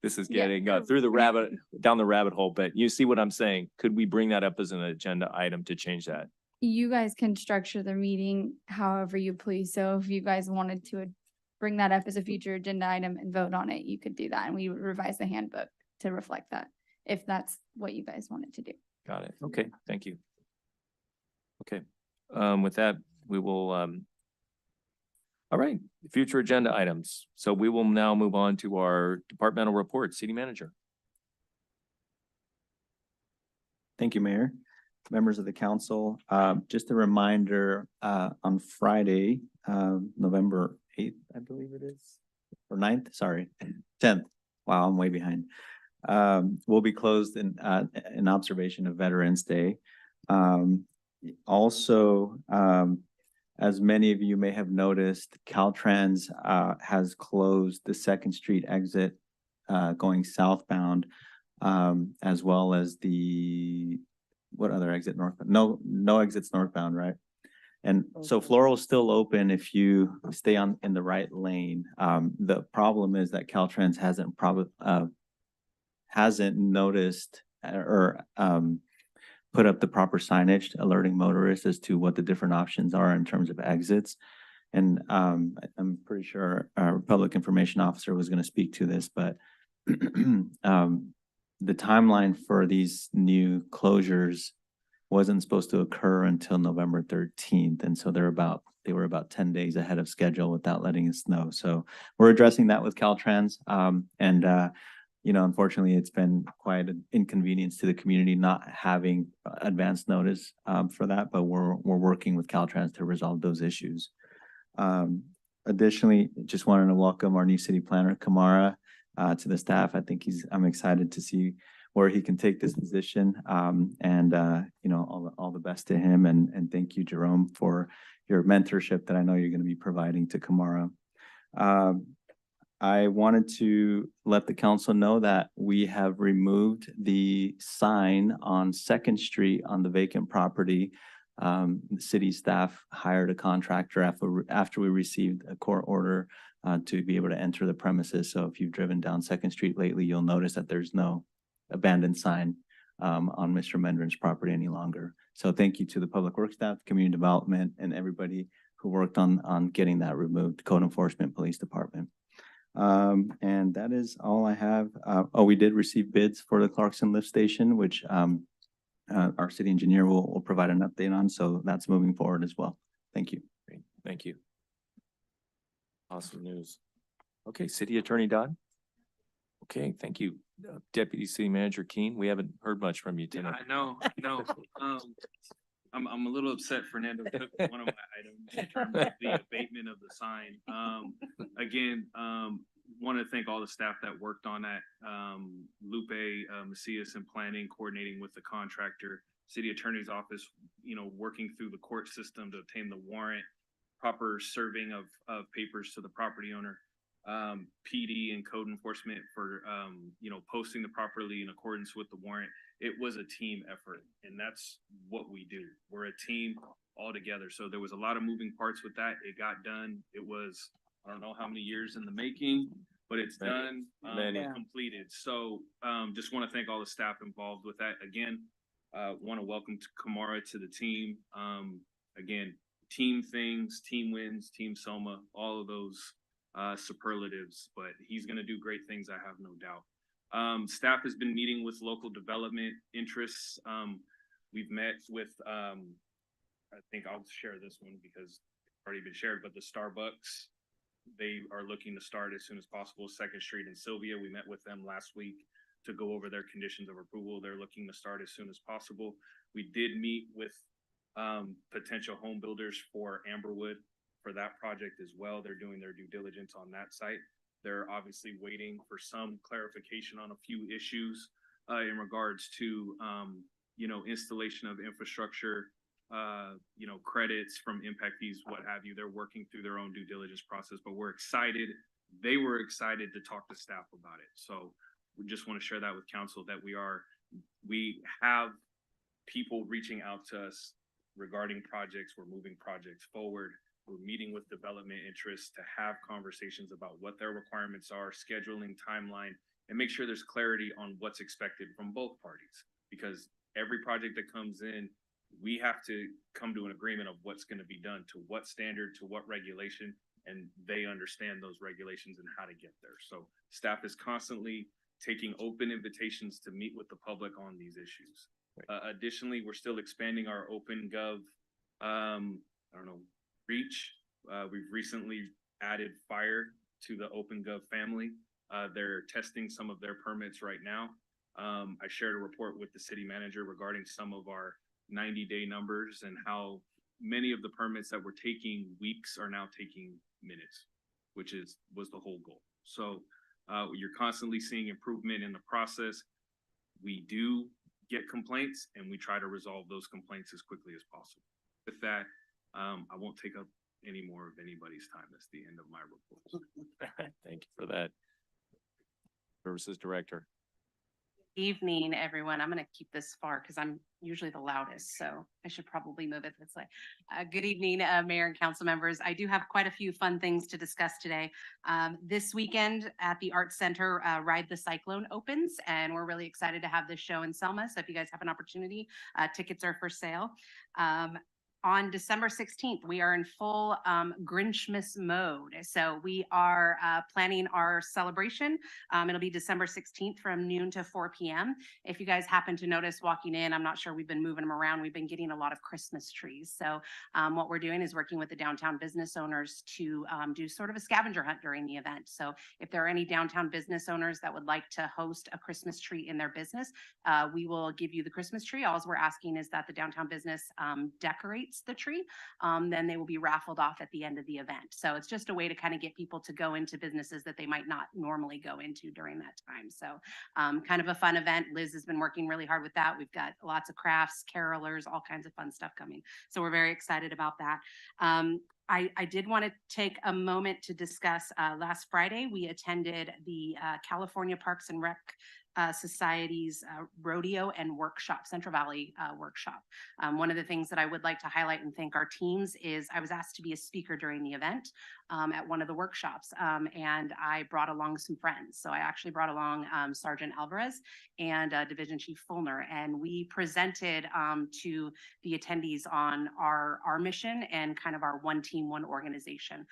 This is Yeah. getting down the rabbit hole, but you see what I'm saying? Could we bring that up as an agenda item to change that? You guys can structure the meeting however you please. So if you guys wanted to bring that up as a future agenda item and vote on it, you could do that. And we would revise the handbook to reflect that, if that's what you guys wanted to do. Got it. Okay, thank you. Okay, with that, we will, all right, future agenda items. So we will now move on to our departmental report. City Manager. Thank you, Mayor. Members of the council, just a reminder, on Friday, November 8th, I believe it is, or 9th, sorry, 10th. Wow, I'm way behind. We'll be closed in observation of Veterans Day. Also, as many of you may have noticed, Caltrans has closed the 2nd Street exit going southbound, as well as what other exit northbound? No exits northbound, right? And so Floral's still open if you stay in the right lane. The problem is that Caltrans hasn't noticed or put up the proper signage alerting motorists as to what the different options are in terms of exits. And I'm pretty sure our public information officer was going to speak to this, but the timeline for these new closures wasn't supposed to occur until November 13th. And so they were about 10 days ahead of schedule without letting us know. So we're addressing that with Caltrans. Unfortunately, it's been quite an inconvenience to the community not having advance notice for that, but we're working with Caltrans to resolve those issues. Additionally, just wanted to welcome our new city planner, Kamara, to the staff. I'm excited to see where he can take this position. All the best to him. And thank you, Jerome, for your mentorship that I know you're going to be providing to Kamara. I wanted to let the council know that we have removed the sign on 2nd Street on the vacant property. The city staff hired a contractor after we received a court order to be able to enter the premises. So if you've driven down 2nd Street lately, you'll notice that there's no abandoned sign on Mr. Mendrin's property any longer. So thank you to the public works staff, community development, and everybody who worked on getting that removed, code enforcement, police department. And that is all I have. We did receive bids for the Clarkson lift station, which our city engineer will provide an update on. So that's moving forward as well. Thank you. Great. Thank you. Awesome news. Okay, City Attorney Dodd. Okay, thank you. Deputy City Manager Keen, we haven't heard much from you tonight. I know. I'm a little upset Fernando took one of my items in terms of the abatement of the sign. Again, want to thank all the staff that worked on that. Lupe, Macias in planning, coordinating with the contractor, city attorney's office, working through the court system to obtain the warrant, proper serving of papers to the property owner, PD and code enforcement for, posting the properly in accordance with the warrant. It was a team effort, and that's what we do. We're a team all together. So there was a lot of moving parts with that. It got done. It was, I don't know how many years in the making, but it's done, completed. So just want to thank all the staff involved with that. Again, want to welcome Kamara to the team. Again, team things, team wins, team Selma, all of those superlatives, but he's going to do great things. I have no doubt. Staff has been meeting with local development interests. We've met with, I think I'll share this one because already been shared, but the Starbucks, they are looking to start as soon as possible. Second Street and Sylvia, we met with them last week to go over their conditions of approval. They're looking to start as soon as possible. We did meet with potential home builders for Amberwood for that project as well. They're doing their due diligence on that site. They're obviously waiting for some clarification on a few issues in regards to installation of infrastructure, credits from impact fees, what have you. They're working through their own due diligence process, but we're excited. They were excited to talk to staff about it. So we just want to share that with council that we have people reaching out to us regarding projects. We're moving projects forward. We're meeting with development interests to have conversations about what their requirements are, scheduling, timeline, and make sure there's clarity on what's expected from both parties. Because every project that comes in, we have to come to an agreement of what's going to be done, to what standard, to what regulation, and they understand those regulations and how to get there. So staff is constantly taking open invitations to meet with the public on these issues. Additionally, we're still expanding our OpenGov, reach. We've recently added fire to the OpenGov family. They're testing some of their permits right now. I shared a report with the city manager regarding some of our 90-day numbers and how many of the permits that were taking weeks are now taking minutes, which was the whole goal. So you're constantly seeing improvement in the process. We do get complaints and we try to resolve those complaints as quickly as possible. With that, I won't take up any more of anybody's time. That's the end of my report. Thank you for that. Services Director. Evening, everyone. I'm going to keep this far because I'm usually the loudest, so I should probably move it this way. Good evening, Mayor and council members. I do have quite a few fun things to discuss today. This weekend at the Arts Center, Ride the Cyclone opens, and we're really excited to have this show in Selma. So if you guys have an opportunity, tickets are for sale. On December 16th, we are in full Grinchmas mode. So we are planning our celebration. It'll be December 16th from noon to 4 p.m. If you guys happen to notice walking in, I'm not sure, we've been moving them around. We've been getting a lot of Christmas trees. So what we're doing is working with the downtown business owners to do sort of a scavenger hunt during the event. So if there are any downtown business owners that would like to host a Christmas tree in their business, we will give you the Christmas tree. All we're asking is that the downtown business decorates the tree, then they will be raffled off at the end of the event. So it's just a way to kind of get people to go into businesses that they might not normally go into during that time. So kind of a fun event. Liz has been working really hard with that. We've got lots of crafts, carolers, all kinds of fun stuff coming. So we're very excited about that. I did want to take a moment to discuss, last Friday, we attended the California Parks and Rec Society's rodeo and workshop, Central Valley workshop. One of the things that I would like to highlight and thank our teams is I was asked to be a speaker during the event at one of the workshops, and I brought along some friends. So I actually brought along Sergeant Alvarez and Division Chief Fulner, and we presented to the attendees on our mission and kind of our one team, one organization.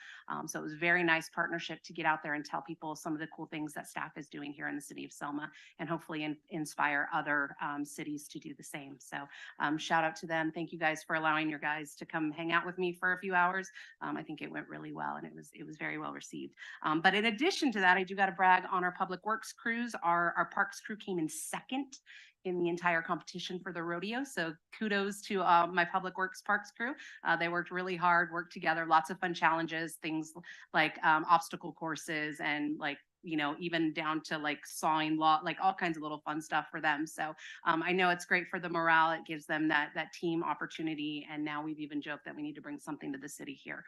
So it was a very nice partnership to get out there and tell people some of the cool things that staff is doing here in the city of Selma, and hopefully inspire other cities to do the same. So shout out to them. Thank you guys for allowing your guys to come hang out with me for a few hours. I think it went really well, and it was very well received. But in addition to that, I do got to brag on our public works crews. Our parks crew came in second in the entire competition for the rodeo. So kudos to my public works parks crew. They worked really hard, worked together, lots of fun challenges, things like obstacle courses and even down to sawing like all kinds of little fun stuff for them. So I know it's great for the morale. It gives them that team opportunity. And now we've even joked that we need to bring something to the city here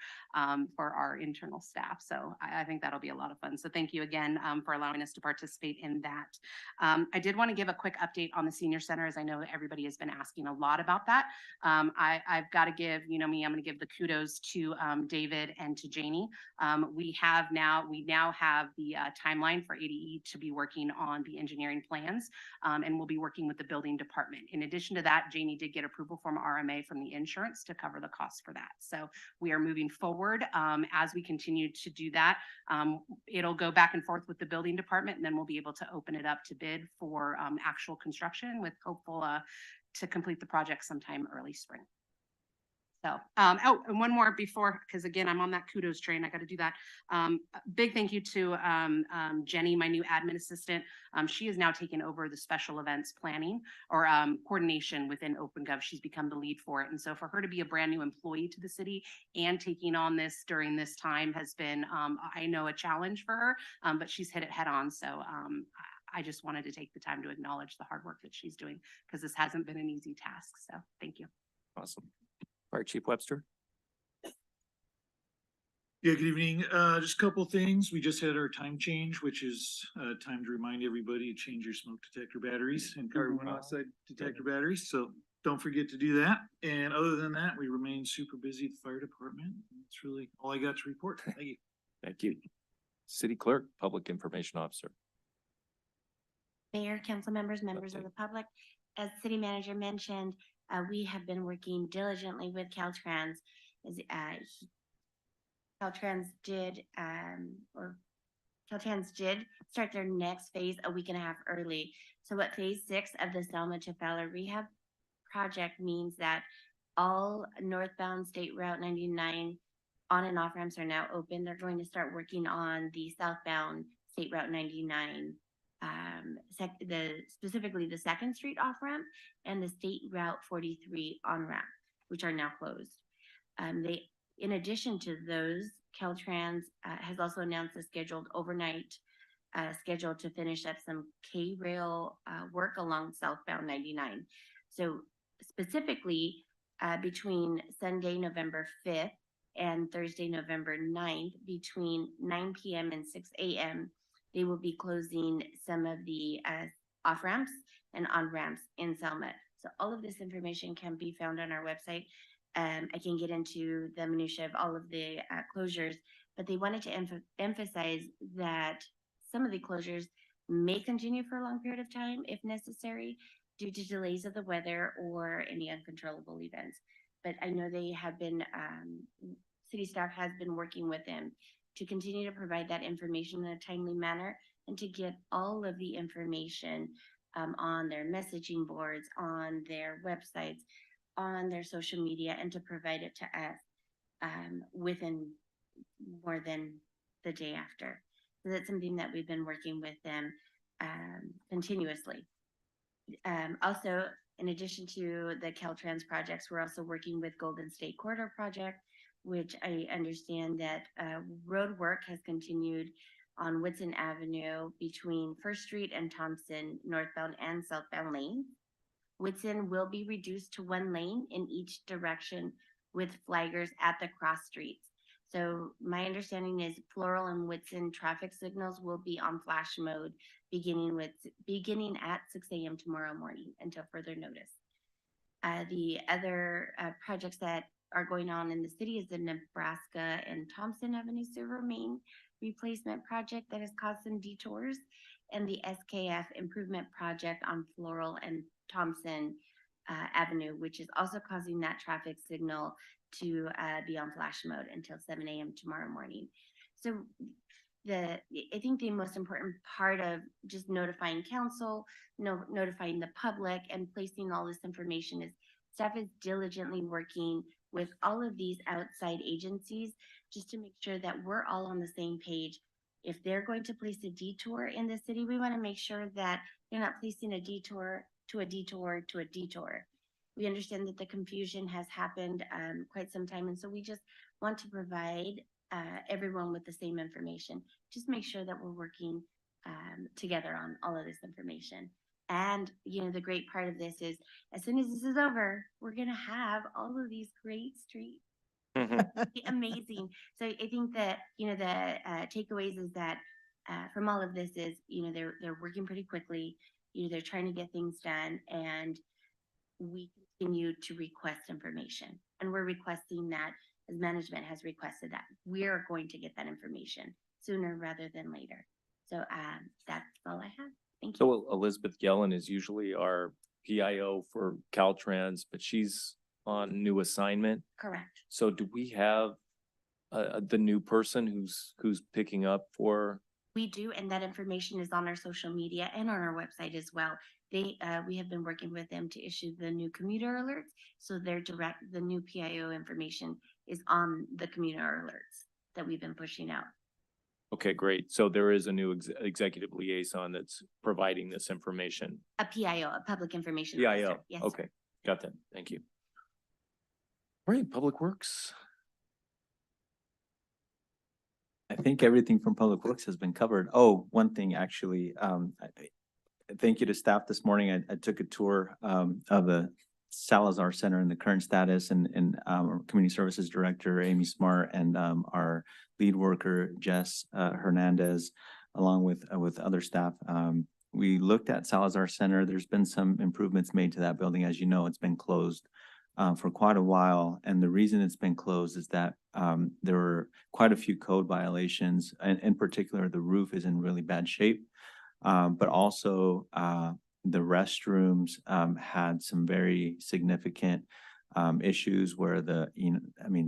for our internal staff. So I think that'll be a lot of fun. So thank you again for allowing us to participate in that. I did want to give a quick update on the senior center, as I know everybody has been asking a lot about that. I've got to give, I'm going to give the kudos to David and to Janie. We now have the timeline for ADE to be working on the engineering plans, and we'll be working with the building department. In addition to that, Janie did get approval from RMA from the insurance to cover the costs for that. So we are moving forward as we continue to do that. It'll go back and forth with the building department, and then we'll be able to open it up to bid for actual construction with hopeful to complete the project sometime early spring. So, oh, and one more before, because again, I'm on that kudos train. I got to do that. Big thank you to Jenny, my new admin assistant. She has now taken over the special events planning or coordination within OpenGov. She's become the lead for it. And so for her to be a brand new employee to the city and taking on this during this time has been, I know, a challenge for her, but she's hit it head on. So I just wanted to take the time to acknowledge the hard work that she's doing because this hasn't been an easy task. So thank you. Awesome. Fire Chief Webster. Yeah, good evening. Just a couple things. We just had our time change, which is time to remind everybody to change your smoke detector batteries and carbon monoxide detector batteries. So don't forget to do that. And other than that, we remain super busy at the fire department. That's really all I got to report. Thank you. Thank you. City Clerk, Public Information Officer. Mayor, council members, members of the public, as city manager mentioned, we have been working diligently with Caltrans. Caltrans did, Caltrans did start their next phase a week and a half early. So what phase 6 of the Selma to Fowler rehab project means that all northbound State Route 99 on and off ramps are now open. They're going to start working on the southbound State Route 99 specifically the 2nd Street off ramp and the State Route 43 on ramp, which are now closed. In addition to those, Caltrans has also announced a scheduled overnight schedule to finish up some K-rail work along southbound 99. So specifically between Sunday, November 5th and Thursday, November 9th, between 9 p.m. and 6 a.m., they will be closing some of the off-ramps and on-ramps in Selma. So all of this information can be found on our website. I can get into the minutia of all of the closures, but they wanted to emphasize that some of the closures may continue for a long period of time if necessary due to delays of the weather or any uncontrollable events. But I know they have been, city staff has been working with them to continue to provide that information in a timely manner and to get all of the information on their messaging boards, on their websites, on their social media, and to provide it to us within more than the day after. So that's something that we've been working with them continuously. Also, in addition to the Caltrans projects, we're also working with Golden State Corridor Project, which I understand that road work has continued on Woodson Avenue between First Street and Thompson, northbound and southbound lanes. Woodson will be reduced to 1 lane in each direction with flaggers at the cross streets. So my understanding is Floral and Woodson traffic signals will be on flash mode beginning at 6 a.m. tomorrow morning until further notice. The other projects that are going on in the city is the Nebraska and Thompson Avenue Sewer Main replacement project that has caused some detours, and the SKF improvement project on Floral and Thompson Avenue, which is also causing that traffic signal to be on flash mode until 7 a.m. tomorrow morning. So I think the most important part of just notifying council, notifying the public, and placing all this information is staff is diligently working with all of these outside agencies just to make sure that we're all on the same page. If they're going to place a detour in the city, we want to make sure that they're not placing a detour to a detour to a detour. We understand that the confusion has happened quite some time, and so we just want to provide everyone with the same information. Just make sure that we're working together on all of this information. And, the great part of this is as soon as this is over, we're going to have all of these great streets. Amazing. So I think that, the takeaways is that from all of this is, they're working pretty quickly. They're trying to get things done, and we continue to request information. And we're requesting that, as management has requested, that we're going to get that information sooner rather than later. So that's all I have. Thank you. So Elizabeth Yellen is usually our PIO for Caltrans, but she's on new assignment. Correct. So do we have the new person who's picking up for We do, and that information is on our social media and on our website as well. We have been working with them to issue the new commuter alerts. So the new PIO information is on the commuter alerts that we've been pushing out. Okay, great. So there is a new executive liaison that's providing this information. A PIO, a public information PIO, officer. Yes. okay, got that. Thank you. All right, Public Works. I think everything from Public Works has been covered. Oh, one thing actually, thank you to staff this morning. I took a tour of the Salazar Center and the current status, and our Community Services Director, Amy Smart, and our lead worker, Jess Hernandez, along with other staff. We looked at Salazar Center. There's been some improvements made to that building. As you know, it's been closed for quite a while. And the reason it's been closed is that there were quite a few code violations. And in particular, the roof is in really bad shape. But also the restrooms had some very significant issues where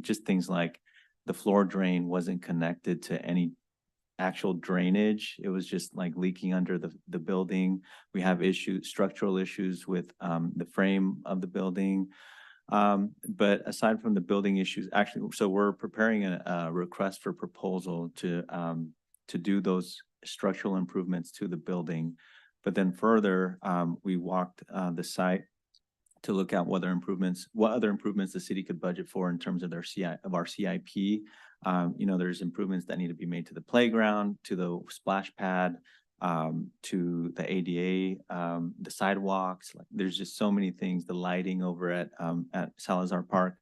just things like the floor drain wasn't connected to any actual drainage. It was just like leaking under the building. We have structural issues with the frame of the building. But aside from the building issues, actually, so we're preparing a request for proposal to do those structural improvements to the building. But then further, we walked the site to look at what other improvements the city could budget for in terms of our CIP. There's improvements that need to be made to the playground, to the splash pad, to the ADA, the sidewalks. Like, there's just so many things, the lighting over at Salazar Park.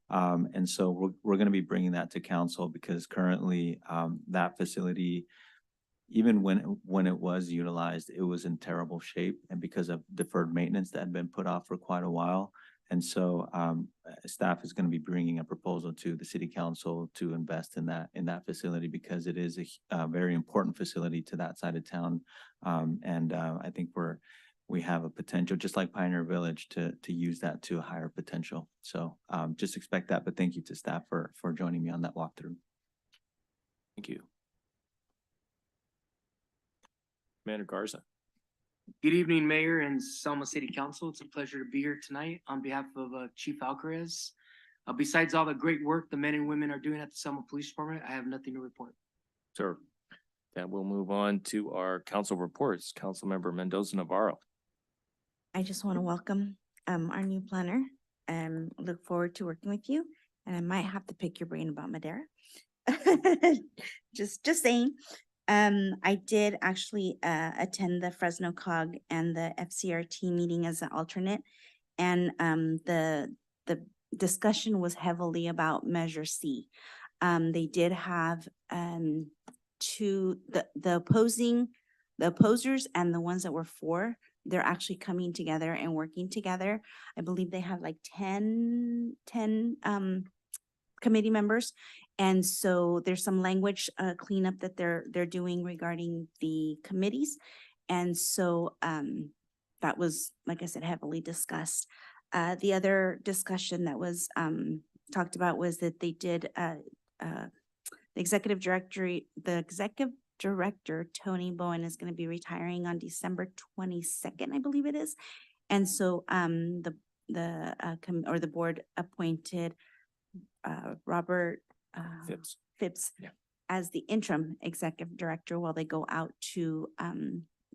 And so we're going to be bringing that to council because currently that facility, even when it was utilized, it was in terrible shape, and because of deferred maintenance that had been put off for quite a while. And so staff is going to be bringing a proposal to the city council to invest in that facility because it is a very important facility to that side of town. And I think we have a potential, just like Pioneer Village, to use that to a higher potential. So just expect that. But thank you to staff for joining me on that walkthrough. Thank you. Commander Garza. Good evening, Mayor and Selma City Council. It's a pleasure to be here tonight on behalf of Chief Alcarez. Besides all the great work the men and women are doing at the Selma Police Department, I have nothing to report. Sir, then we'll move on to our council reports. Councilmember Mendoza Navarro. I just want to welcome our new planner and look forward to working with you. And I might have to pick your brain about Madera. Just saying. I did actually attend the Fresno COG and the FCRT meeting as an alternate, and the discussion was heavily about Measure C. They did have the opposers and the ones that were for. They're actually coming together and working together. I believe they have like 10 committee members. And so there's some language cleanup that they're doing regarding the committees. And so that was, like I said, heavily discussed. The other discussion that was talked about was that they did the executive director, Tony Bowen, is going to be retiring on December 22nd, I believe it is. And so the board appointed Robert Phipps as the interim executive director while they go out to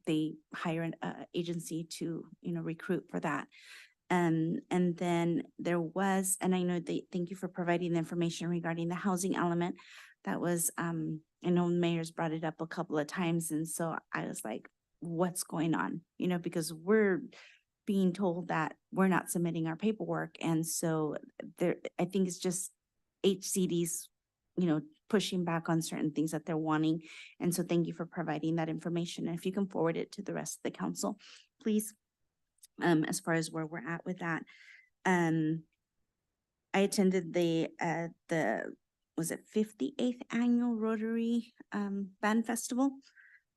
they hire an agency to recruit for that. And then there was, and I know thank you for providing the information regarding the housing element. That was I know the mayor's brought it up a couple of times, and so I was like, what's going on? Because we're being told that we're not submitting our paperwork, and so I think it's just HCD's pushing back on certain things that they're wanting. And so thank you for providing that information. And if you can forward it to the rest of the council, please, as far as where we're at with that. I attended the 58th annual Rotary Band Festival.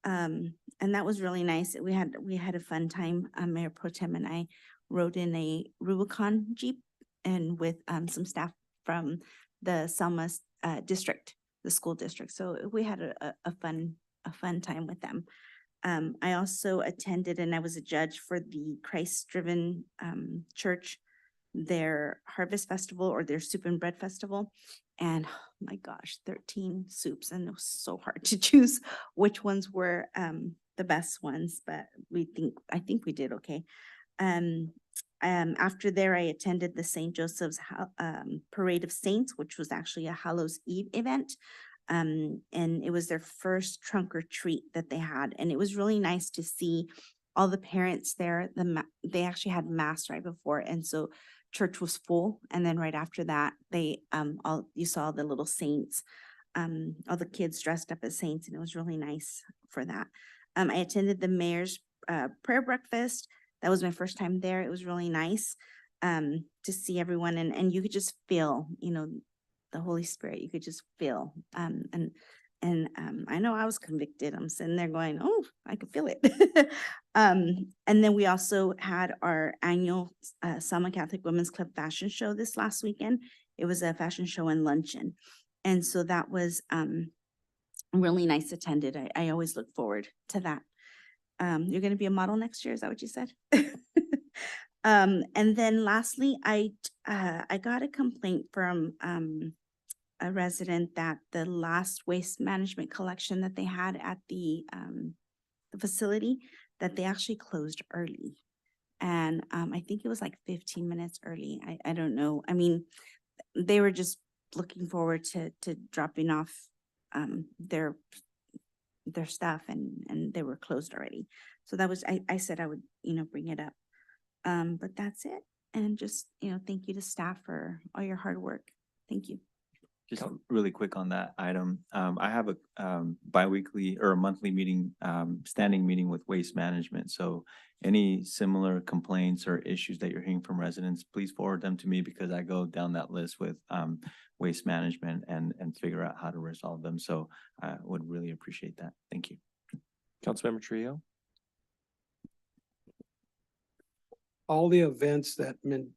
And that was really nice. We had a fun time. Mayor Pro Tem and I rode in a Rubicon Jeep and with some staff from the Selma district, the school district. So we had a fun a fun time with them. I also attended and I was a judge for the Christ-driven church, their Harvest Festival or their Soup and Bread Festival. And oh my gosh, 13 soups, and it was so hard to choose which ones were the best ones, but I think we did okay. After there, I attended the St. Joseph's Parade of Saints, which was actually a Hallows Eve event. And it was their first trunk or treat that they had. And it was really nice to see all the parents there. They actually had mass right before. And so church was full. And then right after that, you saw the little saints, all the kids dressed up as saints, and it was really nice for that. I attended the mayor's prayer breakfast. That was my first time there. It was really nice to see everyone, and you could just feel, the Holy Spirit. You could just feel. And I know I was convicted. I'm sitting there going, oh, I could feel it. And then we also had our annual Selma Catholic Women's Club fashion show this last weekend. It was a fashion show and luncheon. And so that was really nice attended. I always look forward to that. You're going to be a model next year. Is that what you said? And then lastly, I got a complaint from a resident that the last waste management collection that they had at the facility, that they actually closed early. And I think it was like 15 minutes early. I don't know. I mean, they were just looking forward to dropping off their stuff, and they were closed already. So that was, I said I would, bring it up. But that's it. And just, thank you to staff for all your hard work. Thank you. Just really quick on that item. I have a biweekly or a monthly meeting, standing meeting with Waste Management. So any similar complaints or issues that you're hearing from residents, please forward them to me, because I go down that list with Waste Management and figure out how to resolve them. So I would really appreciate that. Thank you. Councilmember Trio? All the events that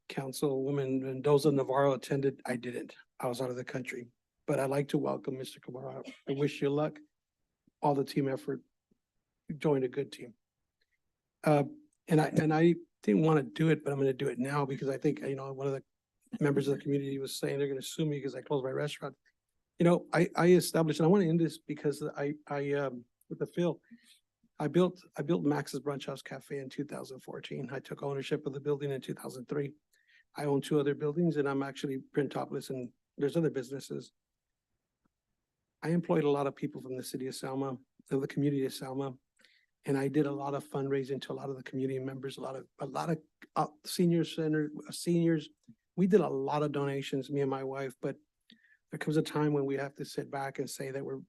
Councilwoman Mendoza Navarro attended, I didn't. I was out of the country. But I'd like to welcome Mr. Camarado. I wish you luck. All the team effort. You joined a good team. And I didn't want to do it, but I'm going to do it now because I think, one of the members of the community was saying they're going to sue me because I closed my restaurant. I established, and I want to end this because I with the Phil, I built Max's Brunch House Cafe in 2014. I took ownership of the building in 2003. I own 2 other buildings, and I'm actually Printopolis, and there's other businesses. I employed a lot of people from the city of Selma, of the community of Selma, and I did a lot of fundraising to a lot of the community members, a lot of senior center seniors. We did a lot of donations, me and my wife, but there comes a time when we have to sit back and say that we're,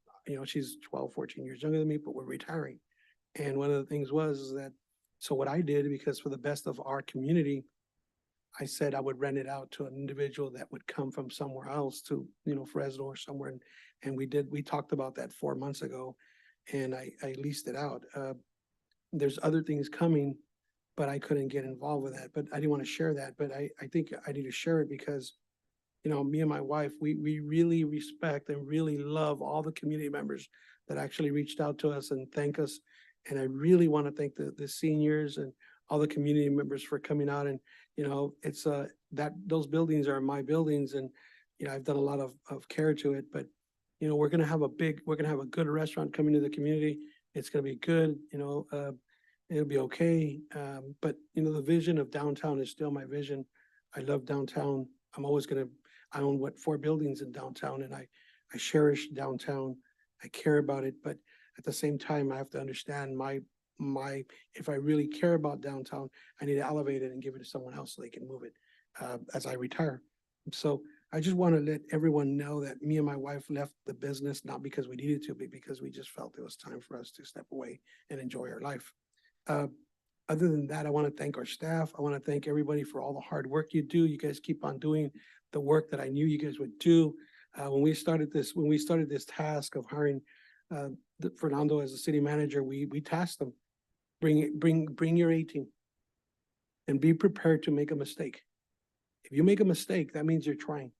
she's 12, 14 years younger than me, but we're retiring. And one of the things was that, so what I did, because for the best of our community, I said I would rent it out to an individual that would come from somewhere else to, Fresno or somewhere. And we talked about that 4 months ago, and I leased it out. There's other things coming, but I couldn't get involved with that. But I didn't want to share that. But I think I need to share it because, me and my wife, we really respect and really love all the community members that actually reached out to us and thank us. And I really want to thank the seniors and all the community members for coming out. And, it's that those buildings are my buildings, and, I've done a lot of care to it, but, we're going to have a good restaurant coming to the community. It's going to be good, it'll be okay. But, the vision of downtown is still my vision. I love downtown. I own 4 buildings in downtown, and I cherish downtown. I care about it, but at the same time, I have to understand if I really care about downtown, I need to elevate it and give it to someone else so they can move it as I retire. So I just want to let everyone know that me and my wife left the business, not because we needed to, but because we just felt it was time for us to step away and enjoy our life. Other than that, I want to thank our staff. I want to thank everybody for all the hard work you do. You guys keep on doing the work that I knew you guys would do. When we started this task of hiring Fernando as a city manager, we tasked him, bring your A team and be prepared to make a mistake. If you make a mistake, that means you're trying.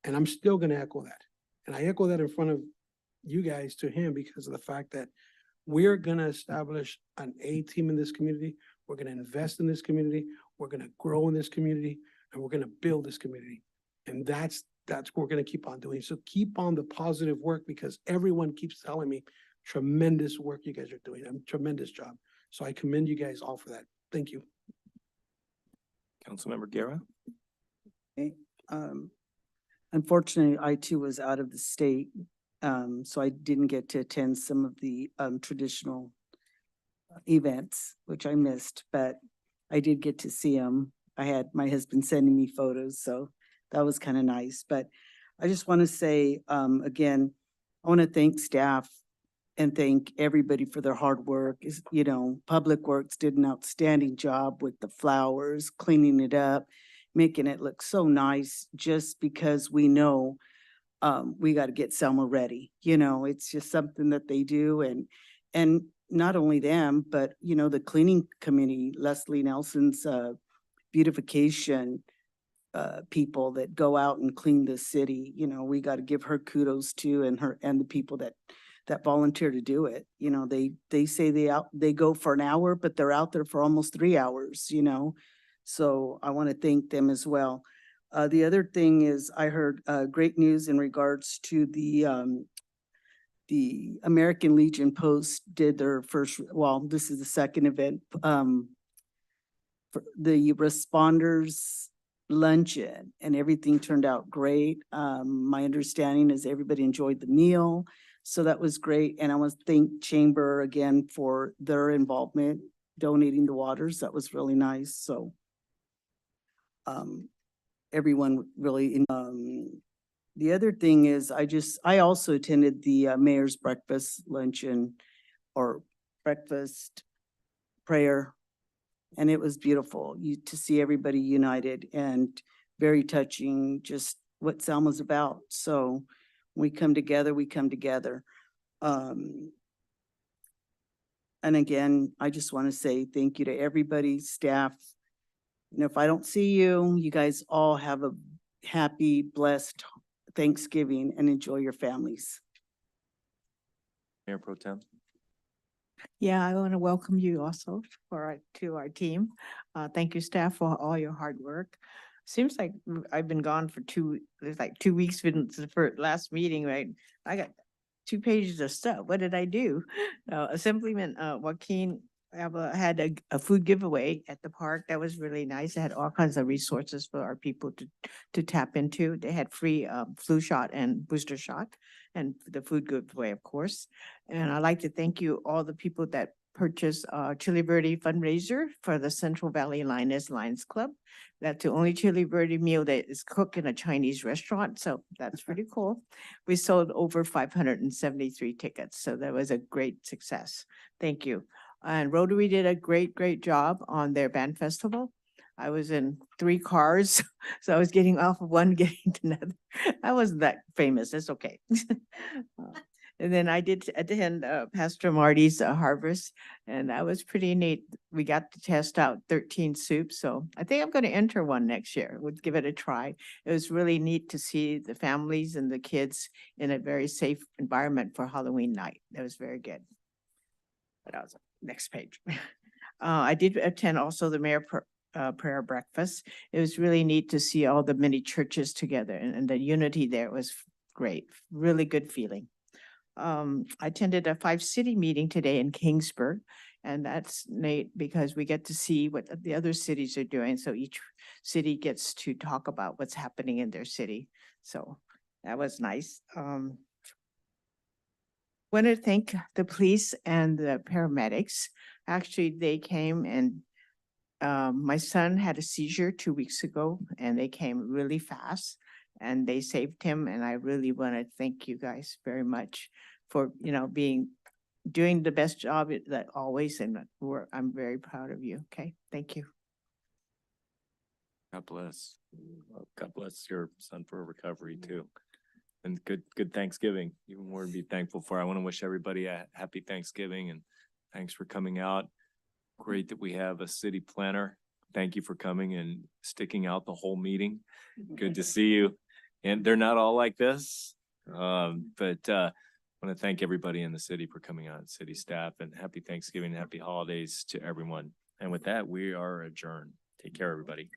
And I'm still going to echo that. And I echo that in front of you guys to him because of the fact that we're gonna establish an A team in this community. We're gonna invest in this community. We're gonna grow in this community, and we're gonna build this community. And that's what we're gonna keep on doing. So keep on the positive work because everyone keeps telling me tremendous work you guys are doing, a tremendous job. So I commend you guys all for that. Thank you. Councilmember Guerra? Okay, unfortunately, I too was out of the state, so I didn't get to attend some of the traditional events, which I missed, but I did get to see them. I had my husband sending me photos, so that was kind of nice. But I just want to say, again, I want to thank staff and thank everybody for their hard work. Is, you know, Public Works did an outstanding job with the flowers, cleaning it up, making it look so nice just because we know we got to get Selma ready. You know, it's just something that they do. And not only them, but, you know, the cleaning committee, Leslie Nelson's beautification people that go out and clean the city. You know, we got to give her kudos too, and her and the people that volunteer to do it. You know, they say they go for an hour, but they're out there for almost 3 hours, you know. So I want to thank them as well. The other thing is I heard great news in regards to the American Legion Post did their first, well, this is the second event, for the responders luncheon, and everything turned out great. My understanding is everybody enjoyed the meal. So that was great. And I want to thank Chamber again for their involvement, donating the waters. That was really nice. So everyone really, the other thing is I also attended the mayor's breakfast luncheon or breakfast prayer. And it was beautiful to see everybody united and very touching, just what Selma's about. So we come together, we come together. And again, I just want to say thank you to everybody, staff. And if I don't see you, you guys all have a happy, blessed Thanksgiving and enjoy your families. Mayor Pro Tem? Yeah, I want to welcome you also to our team. Thank you, staff, for all your hard work. Seems like I've been gone for it's like 2 weeks since the first last meeting, right? I got 2 pages of stuff. What did I do? Assemblyman Joaquin had a food giveaway at the park. That was really nice. They had all kinds of resources for our people to tap into. They had free flu shot and booster shot and the food giveaway, of course. And I'd like to thank you, all the people that purchased Chili Verde fundraiser for the Central Valley Lioness Lions Club. That's the only Chili Verde meal that is cooked in a Chinese restaurant. So that's pretty cool. We sold over 573 tickets. So that was a great success. Thank you. And Rotary did a great job on their band festival. I was in 3 cars, so I was getting off of one, getting to another. I wasn't that famous. It's okay. And then I did attend Pastor Marty's harvest, and that was pretty neat. We got to test out 13 soups, so I think I'm going to enter one next year. We'll give it a try. It was really neat to see the families and the kids in a very safe environment for Halloween night. That was very good. But that was next page. I did attend also the mayor prayer breakfast. It was really neat to see all the many churches together, and the unity there was great. Really good feeling. I attended a 5-city meeting today in Kingsburg, and that's neat because we get to see what the other cities are doing. So each city gets to talk about what's happening in their city. So that was nice. Want to thank the police and the paramedics. Actually, they came and my son had a seizure 2 weeks ago, and they came really fast and they saved him. And I really want to thank you guys very much for, you know, doing the best job that always, and I'm very proud of you. Okay, thank you. God bless. God bless your son for a recovery too. And good Thanksgiving. Even more to be thankful for. I want to wish everybody a happy Thanksgiving and thanks for coming out. Great that we have a city planner. Thank you for coming and sticking out the whole meeting. Good to see you. And they're not all like this, but I want to thank everybody in the city for coming on, city staff, and happy Thanksgiving, happy holidays to everyone. And with that, we are adjourned. Take care, everybody.